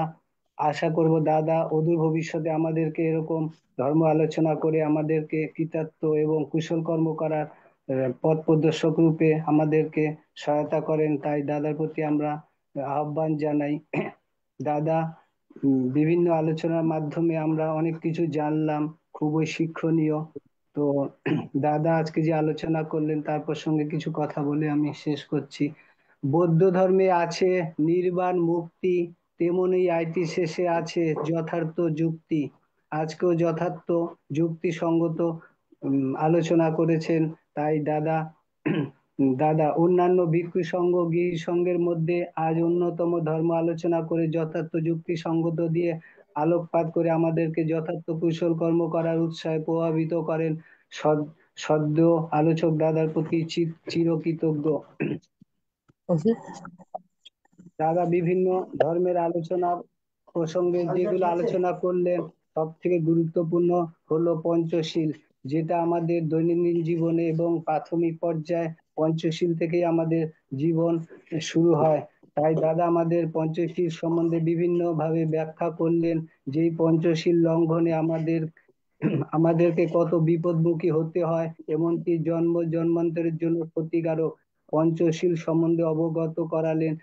আশা করব দাদা অদূর ভবিষ্যতে আমাদেরকে এরকম ধর্ম আলোচনা করে আমাদেরকে কৃতার্থ এবং কুশল কর্ম করার পথ প্রদর্শক রূপে আমাদেরকে সহায়তা করেন। তাই দাদার প্রতি আমরা আহ্বান জানাই। দাদা বিভিন্ন আলোচনার মাধ্যমে আমরা অনেক কিছু জানলাম, খুবই শিক্ষণীয়। তো দাদা আজকে যে আলোচনা করলেন তার প্রসঙ্গে কিছু কথা বলে আমি শেষ করছি। বৌদ্ধ ধর্মে আছে নির্বাণ মুক্তি, তেমনি আইটিএসএস এ আছে যথার্থ যুক্তি। আজকেও যথার্থ যুক্তিসঙ্গত আলোচনা করেছেন। তাই দাদা দাদা, অন্যান্য ভিক্ষু সংঘ গিরি সংঘের মধ্যে আজ অন্যতম ধর্ম আলোচনা করে যথার্থ যুক্তিসঙ্গত দিয়ে আলোকপাত করে আমাদেরকে যথার্থ কুশল কর্ম করার উৎসাহে প্রভাবিত করেন। সদ্য আলোচক দাদার প্রতি চিরকৃতজ্ঞ। দাদা বিভিন্ন ধর্মের আলোচনার প্রসঙ্গে যেগুলো আলোচনা করলেন সব থেকে গুরুত্বপূর্ণ হলো পঞ্চশীল, যেটা আমাদের দৈনন্দিন জীবনে এবং প্রাথমিক পর্যায়ে পঞ্চশীল থেকেই আমাদের জীবন শুরু হয়। তাই দাদা আমাদের পঞ্চশীল সম্বন্ধে বিভিন্ন ভাবে ব্যাখ্যা করলেন, যেই পঞ্চশীল লঙ্ঘনে আমাদেরকে কত বিপদমুখী হতে হয়, এমনকি জন্মান্তরের জন্য ক্ষতিকারক। পঞ্চশীল সম্বন্ধে অবগত করালেন,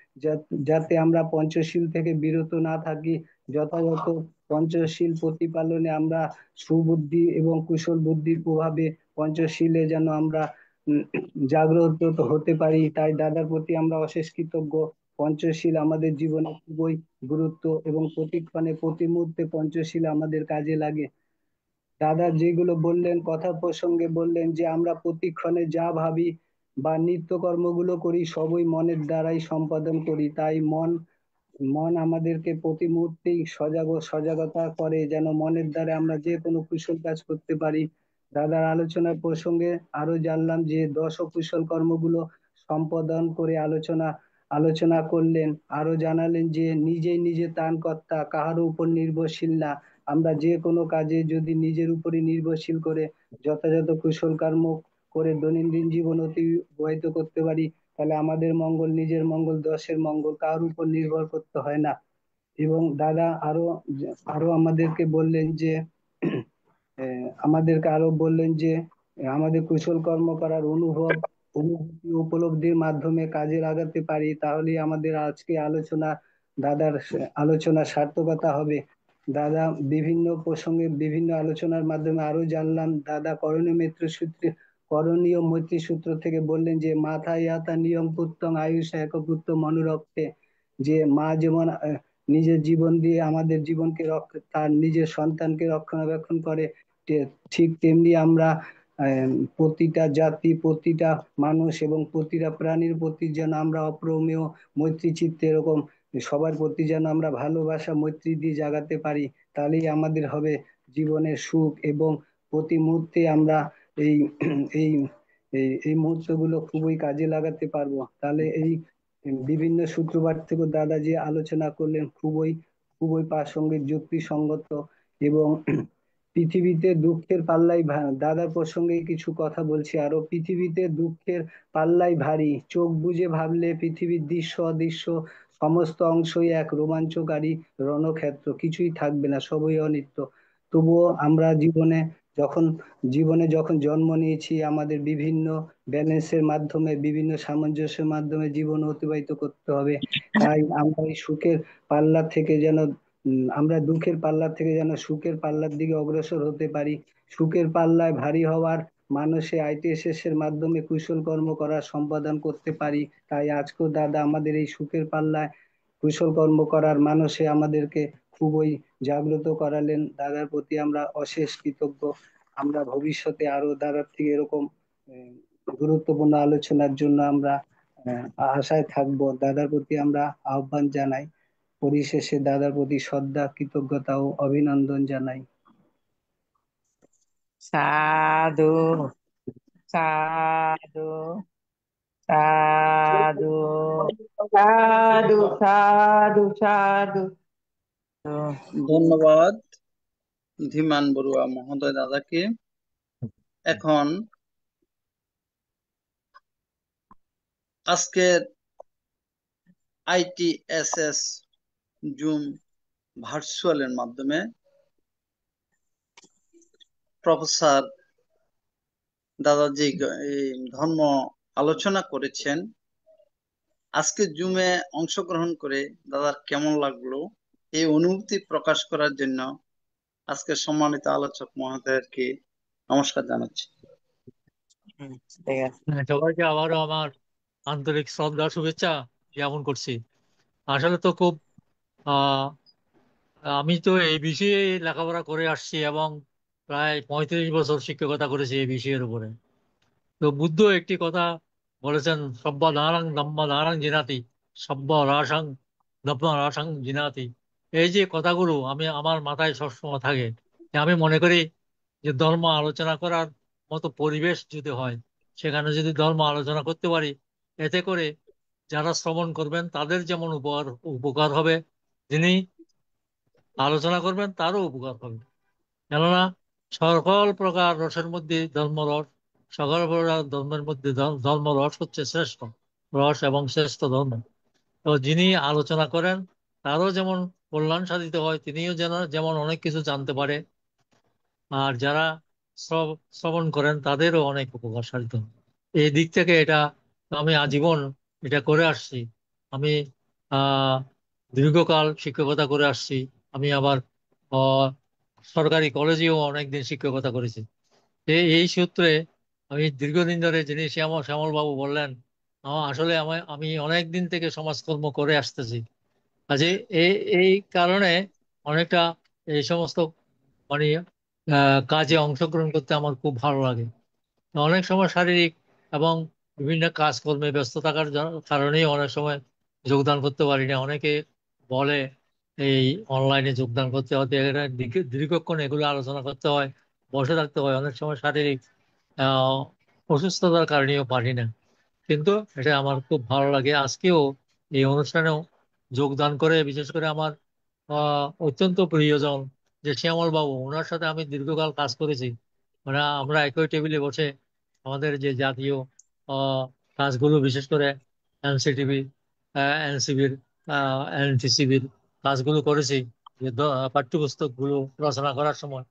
যাতে আমরা পঞ্চশীল থেকে বিরত না থাকি। যথাযথ পঞ্চশীল প্রতিপালনে আমরা সুবুদ্ধি এবং কুশল বুদ্ধির প্রভাবে পঞ্চশীলে যেন আমরা জাগ্রত হতে পারি। তাই দাদার প্রতি আমরা অশেষ কৃতজ্ঞ। পঞ্চশীল আমাদের জীবনে খুবই গুরুত্ব এবং প্রতিক্ষণে প্রতি মুহূর্তে পঞ্চশীল আমাদের কাজে লাগে। দাদা যেগুলো বললেন, কথা প্রসঙ্গে বললেন যে আমরা প্রতিক্ষণে যা ভাবি বা নিত্যকর্মগুলো করি সবই মনের দ্বারাই সম্পাদন করি। তাই মন আমাদেরকে প্রতি মুহূর্তেই সজাগতা করে যেন মনের দ্বারা আমরা যে কোনো কুশল কাজ করতে পারি। দাদার আলোচনার প্রসঙ্গে আরো জানলাম যে 10 কুশল কর্মগুলো সম্পাদন করে আলোচনা করলেন। আরো জানালেন যে নিজে ত্রাণকর্তা, কাহারও উপর নির্ভরশীল না। আমরা যে কোনো কাজে যদি নিজের উপরই নির্ভরশীল করে যথাযথ কুশল কর্ম করে দৈনন্দিন জীবন অতিবাহিত করতে পারি, তাহলে আমাদের মঙ্গল, নিজের মঙ্গল, দশের মঙ্গল, কারোর উপর নির্ভর করতে হয় না। এবং দাদা আরো আমাদেরকে বললেন যে আমাদের কুশল কর্ম করার অনুভূতি উপলব্ধির মাধ্যমে কাজে লাগাতে পারি, তাহলে আমাদের আজকে দাদার আলোচনা সার্থকতা হবে। দাদা বিভিন্ন প্রসঙ্গে বিভিন্ন আলোচনার মাধ্যমে আরো জানলাম, দাদা করণীয় মৈত্রী সূত্র থেকে বললেন যে মাথা ইয়াতা নিয়ম পুত্তং আয়ুষ একপুত্র মনোরক্তে, যে মা যেমন নিজের জীবন দিয়ে আমাদের জীবনকে তার নিজের সন্তানকে রক্ষণাবেক্ষণ করে, ঠিক তেমনি আমরা প্রতিটা জাতি, প্রতিটা মানুষ এবং প্রতিটা প্রাণীর প্রতি যেন আমরা অপ্রমেয় মৈত্রী চিত্তে এরকম সবার প্রতি যেন আমরা ভালোবাসা মৈত্রী দিয়ে জাগাতে পারি, তাহলেই আমাদের হবে জীবনের সুখ। এবং প্রতি মুহূর্তে আমরা এই এই এই মুহূর্তগুলো খুবই কাজে লাগাতে পারবো। তাহলে এই বিভিন্ন সূত্রপাত থেকে দাদা যে আলোচনা করলেন খুবই প্রাসঙ্গিক, যুক্তিসঙ্গত। এবং পৃথিবীতে দুঃখের পাল্লাই দাদার প্রসঙ্গে কিছু কথা বলছি আরো। পৃথিবীতে দুঃখের পাল্লাই ভারী, চোখ বুজে ভাবলে পৃথিবীর দৃশ্য অদৃশ্য সমস্ত অংশই এক রোমাঞ্চকারী রণক্ষেত্র, কিছুই থাকবে না, সবই অনিত্য। তবুও আমরা জীবনে যখন জন্ম নিয়েছি, আমাদের বিভিন্ন ব্যালেন্সের মাধ্যমে, বিভিন্ন সামঞ্জস্যের মাধ্যমে জীবন অতিবাহিত করতে হবে। তাই আমরা এই আমরা দুঃখের পাল্লা থেকে যেন সুখের পাল্লার দিকে অগ্রসর হতে পারি। সুখের পাল্লায় ভারী হওয়ার মানুষে আইটিএসএস এর মাধ্যমে কুশল কর্ম করার সম্পাদন করতে পারি। তাই আজকেও দাদা আমাদের এই সুখের পাল্লায় কুশল কর্ম করার মানুষে আমাদেরকে খুবই জাগ্রত করালেন। দাদার প্রতি আমরা অশেষ কৃতজ্ঞ। আমরা ভবিষ্যতে আরো দাদার থেকে এরকম গুরুত্বপূর্ণ আলোচনার জন্য আমরা আশায় থাকবো। দাদার প্রতি আমরা আহ্বান জানাই। পরিশেষে দাদার প্রতি শ্রদ্ধা, কৃতজ্ঞতা ও অভিনন্দন জানাই। সাধু সাধু সাধু সাধু সাধু সাধু। ধন্যবাদ ধীমান বড়ুয়া মহোদয় দাদাকে। এখন আজকের আইটিএসএস জুম ভার্চুয়ালের মাধ্যমে প্রফেসর দাদা যে ধর্ম আলোচনা করেছেন, আজকে জুমে অংশগ্রহণ করে দাদার কেমন লাগলো এই অনুভূতি প্রকাশ করার জন্য আজকে সম্মানিত আলোচক মহোদয়কে নমস্কার জানাচ্ছি। সবাইকে আবারও আমার আন্তরিক শ্রদ্ধা শুভেচ্ছা জ্ঞাপন করছি। আসলে তো খুব আমি তো এই বিষয়ে লেখাপড়া করে আসছি এবং প্রায় 35 বছর শিক্ষকতা করেছি এই বিষয়ের উপরে। তো বুদ্ধ একটি কথা বলেছেন সব্য নারাং দম্ব নারাং জিনাতি, সব্য রাসাং দম্ব রাসাং জিনাতি। এই যে কথাগুলো আমার মাথায় সবসময় থাকে। যে আমি মনে করি যে ধর্ম আলোচনা করার মতো পরিবেশ যদি হয়, সেখানে যদি ধর্ম আলোচনা করতে পারি, এতে করে যারা শ্রবণ করবেন তাদের যেমন উপকার উপকার হবে, যিনি আলোচনা করবেন তারও উপকার হবে। কেননা সকল প্রকার রসের মধ্যে ধর্মরস, সকল প্রকার ধর্মের মধ্যে ধর্মরস হচ্ছে শ্রেষ্ঠ রস এবং শ্রেষ্ঠ ধর্ম। তো যিনি আলোচনা করেন তারও যেমন কল্যাণ সাধিত হয়, তিনিও যেমন অনেক কিছু জানতে পারে, আর যারা শ্রবণ করেন তাদেরও অনেক উপকার সাধিত হয়। এই দিক থেকে এটা আমি আজীবন এটা করে আসছি। আমি আহ দীর্ঘকাল শিক্ষকতা করে আসছি। আমি আবার আহ, সরকারি কলেজেও অনেকদিন শিক্ষকতা করেছি। এই সূত্রে আমি দীর্ঘদিন ধরে, যিনি শ্যামল বাবু বললেন, আসলে আমি অনেক দিন থেকে সমাজকর্ম করে আসতেছি। কাজে এই এই কারণে অনেকটা এই সমস্ত মানে কাজে অংশগ্রহণ করতে আমার খুব ভালো লাগে। অনেক সময় শারীরিক এবং বিভিন্ন কাজকর্মে ব্যস্ত থাকার কারণেই অনেক সময় যোগদান করতে পারি না। অনেকে বলে এই অনলাইনে যোগদান করতে হতে দীর্ঘক্ষণ এগুলো আলোচনা করতে হয়, বসে থাকতে হয়, অনেক সময় শারীরিক আহ অসুস্থতার কারণেও পারি না। কিন্তু এটা আমার খুব ভালো লাগে। আজকেও এই অনুষ্ঠানেও যোগদান করে, বিশেষ করে আমার অত্যন্ত প্রিয়জন যে শ্যামল বাবু, ওনার সাথে আমি দীর্ঘকাল কাজ করেছি। মানে আমরা একই টেবিলে বসে আমাদের যে জাতীয় কাজগুলো, বিশেষ করে এনসিটিভি, এনসিবির, এনটিসিবির কাজগুলো করেছি, যে পাঠ্যপুস্তকগুলো রচনা করার সময়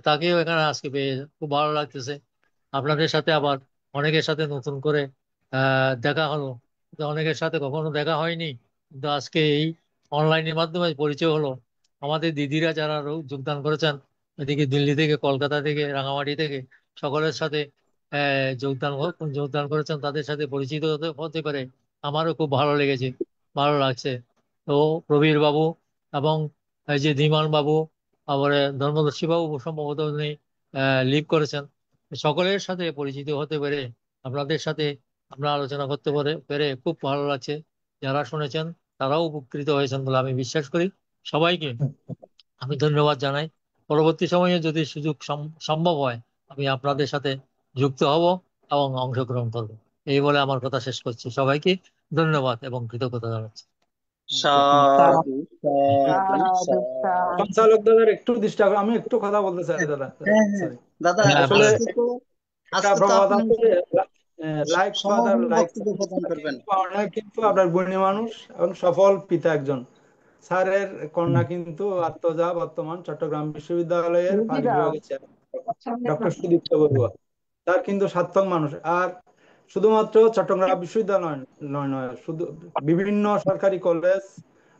তাকেও এখানে আজকে পেয়ে খুব ভালো লাগতেছে। আপনাদের সাথে আবার অনেকের সাথে নতুন করে দেখা হলো। তো অনেকের সাথে কখনো দেখা হয়নি, কিন্তু আজকে এই অনলাইনের মাধ্যমে পরিচয় হলো। আমাদের দিদিরা যারা যোগদান করেছেন, এদিকে দিল্লি থেকে, কলকাতা থেকে, রাঙামাটি থেকে, সকলের সাথে যোগদান করেছেন, তাদের সাথে পরিচিত হতে হতে পারে আমারও খুব ভালো লেগেছে, ভালো লাগছে। তো প্রবীর বাবু এবং এই যে ধীমান বাবু, তারপরে ধর্মদর্শী বাবু সম্ভবত উনি লিভ করেছেন, সকলের সাথে পরিচিত হতে পেরে, আপনাদের সাথে আমরা আলোচনা করতে পেরে খুব ভালো লাগছে। যারা শুনেছেন তারাও উপকৃত হয়েছেন বলে আমি বিশ্বাস করি। সবাইকে আমি ধন্যবাদ জানাই। পরবর্তী সময়ে যদি সুযোগ সম্ভব হয়, আমি আপনাদের সাথে যুক্ত হব এবং অংশগ্রহণ করব। এই বলে আমার কথা শেষ করছি। সবাইকে ধন্যবাদ এবং কৃতজ্ঞতা জানাচ্ছি। সাধু সাধু সাধু সাধু। সাধু। সঞ্চালক দাদার একটু ডিস্টার্ব, আমি একটু কথা বলতে চাই দাদা। হ্যাঁ হ্যাঁ সরি, দাদা, হ্যাঁ, আসলে বলেন। একটা আজকে তো প্রবাদ আপনি আছে, লাইক ফাদার সমকালীন লাইক। বক্তব্য প্রদান করবেন। কিন্তু অনেক কিন্তু আপনার গুণী মানুষ এবং সফল পিতা একজন। স্যারের কন্যা কিন্তু আত্মজা বর্তমান চট্টগ্রাম বিশ্ববিদ্যালয়ের রুগী পালি দাও বিভাগের চেয়ারম্যান ডক্টর সুদীপ্ত বড়ুয়া। তার কিন্তু সার্থক মানুষ। আর শুধুমাত্র চট্টগ্রাম বিশ্ববিদ্যালয় নয় নয়, শুধু বিভিন্ন সরকারি কলেজ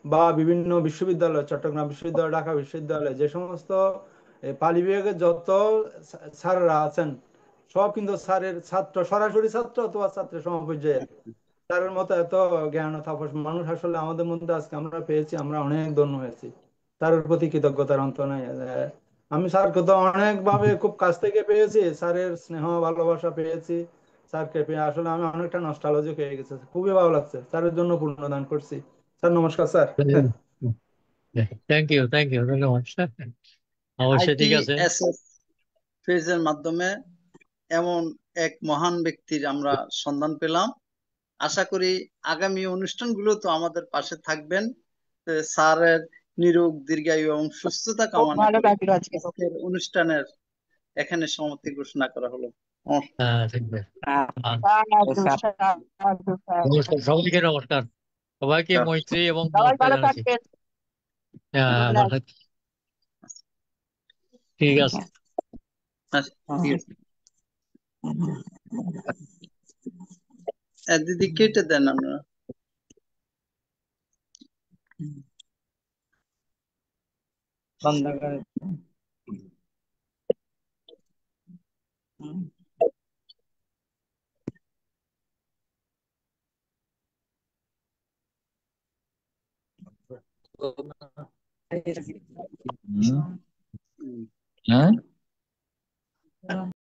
বা বিভিন্ন বিশ্ববিদ্যালয়, চট্টগ্রাম বিশ্ববিদ্যালয়, ঢাকা বিশ্ববিদ্যালয়, যে সমস্ত পালি বিভাগের যত স্যাররা আছেন, সব কিন্তু স্যারের ছাত্র, সরাসরি ছাত্র অথবা ছাত্রের সমপর্যায়ের। স্যারের মতো এত জ্ঞান ও তাপস মানুষ আসলে আমাদের মধ্যে আজকে আমরা পেয়েছি, আমরা অনেক ধন্য হয়েছি। তার প্রতি কৃতজ্ঞতার অন্ত নাই। আমি স্যারকে তো অনেক ভাবে খুব কাছ থেকে পেয়েছি, স্যারের স্নেহ ভালোবাসা পেয়েছি। স্যারকে পেয়ে আসলে আমি অনেকটা নস্টালজিক হয়ে গেছে, খুবই ভালো লাগছে। স্যারের জন্য পূর্ণদান করছি। স্যার নমস্কার স্যার। থ্যাংক ইউ, ধন্যবাদ। অবশ্যই, ঠিক আছে। ITSS ফেজের মাধ্যমে এমন এক মহান ব্যক্তির আমরা সন্ধান পেলাম। আশা করি আগামী অনুষ্ঠানগুলো তো আমাদের পাশে থাকবেন। স্যারের নিরোগ দীর্ঘায়ু এবং সুস্থতা খুব কামনা ভালো করে লাগলো আজকে। আজকের অনুষ্ঠানের এখানে সমাপ্তি ঘোষণা করা হলো। হ্যাঁ, থাকবে। সাধু সাধু সাধু। নমস্কার, সবাইকে নমস্কার। সবাইকে মৈত্রী এবং সবাই নমস্কার ভালো জানাচ্ছি। থাকবেন। হ্যাঁ, গুড ভালো নাইট। থাকবেন। ঠিক আছে। আচ্ছা, ঠিক আছে। দিদি কেটে দেন আপনারা। বন্ধ করে। হ্যাঁ।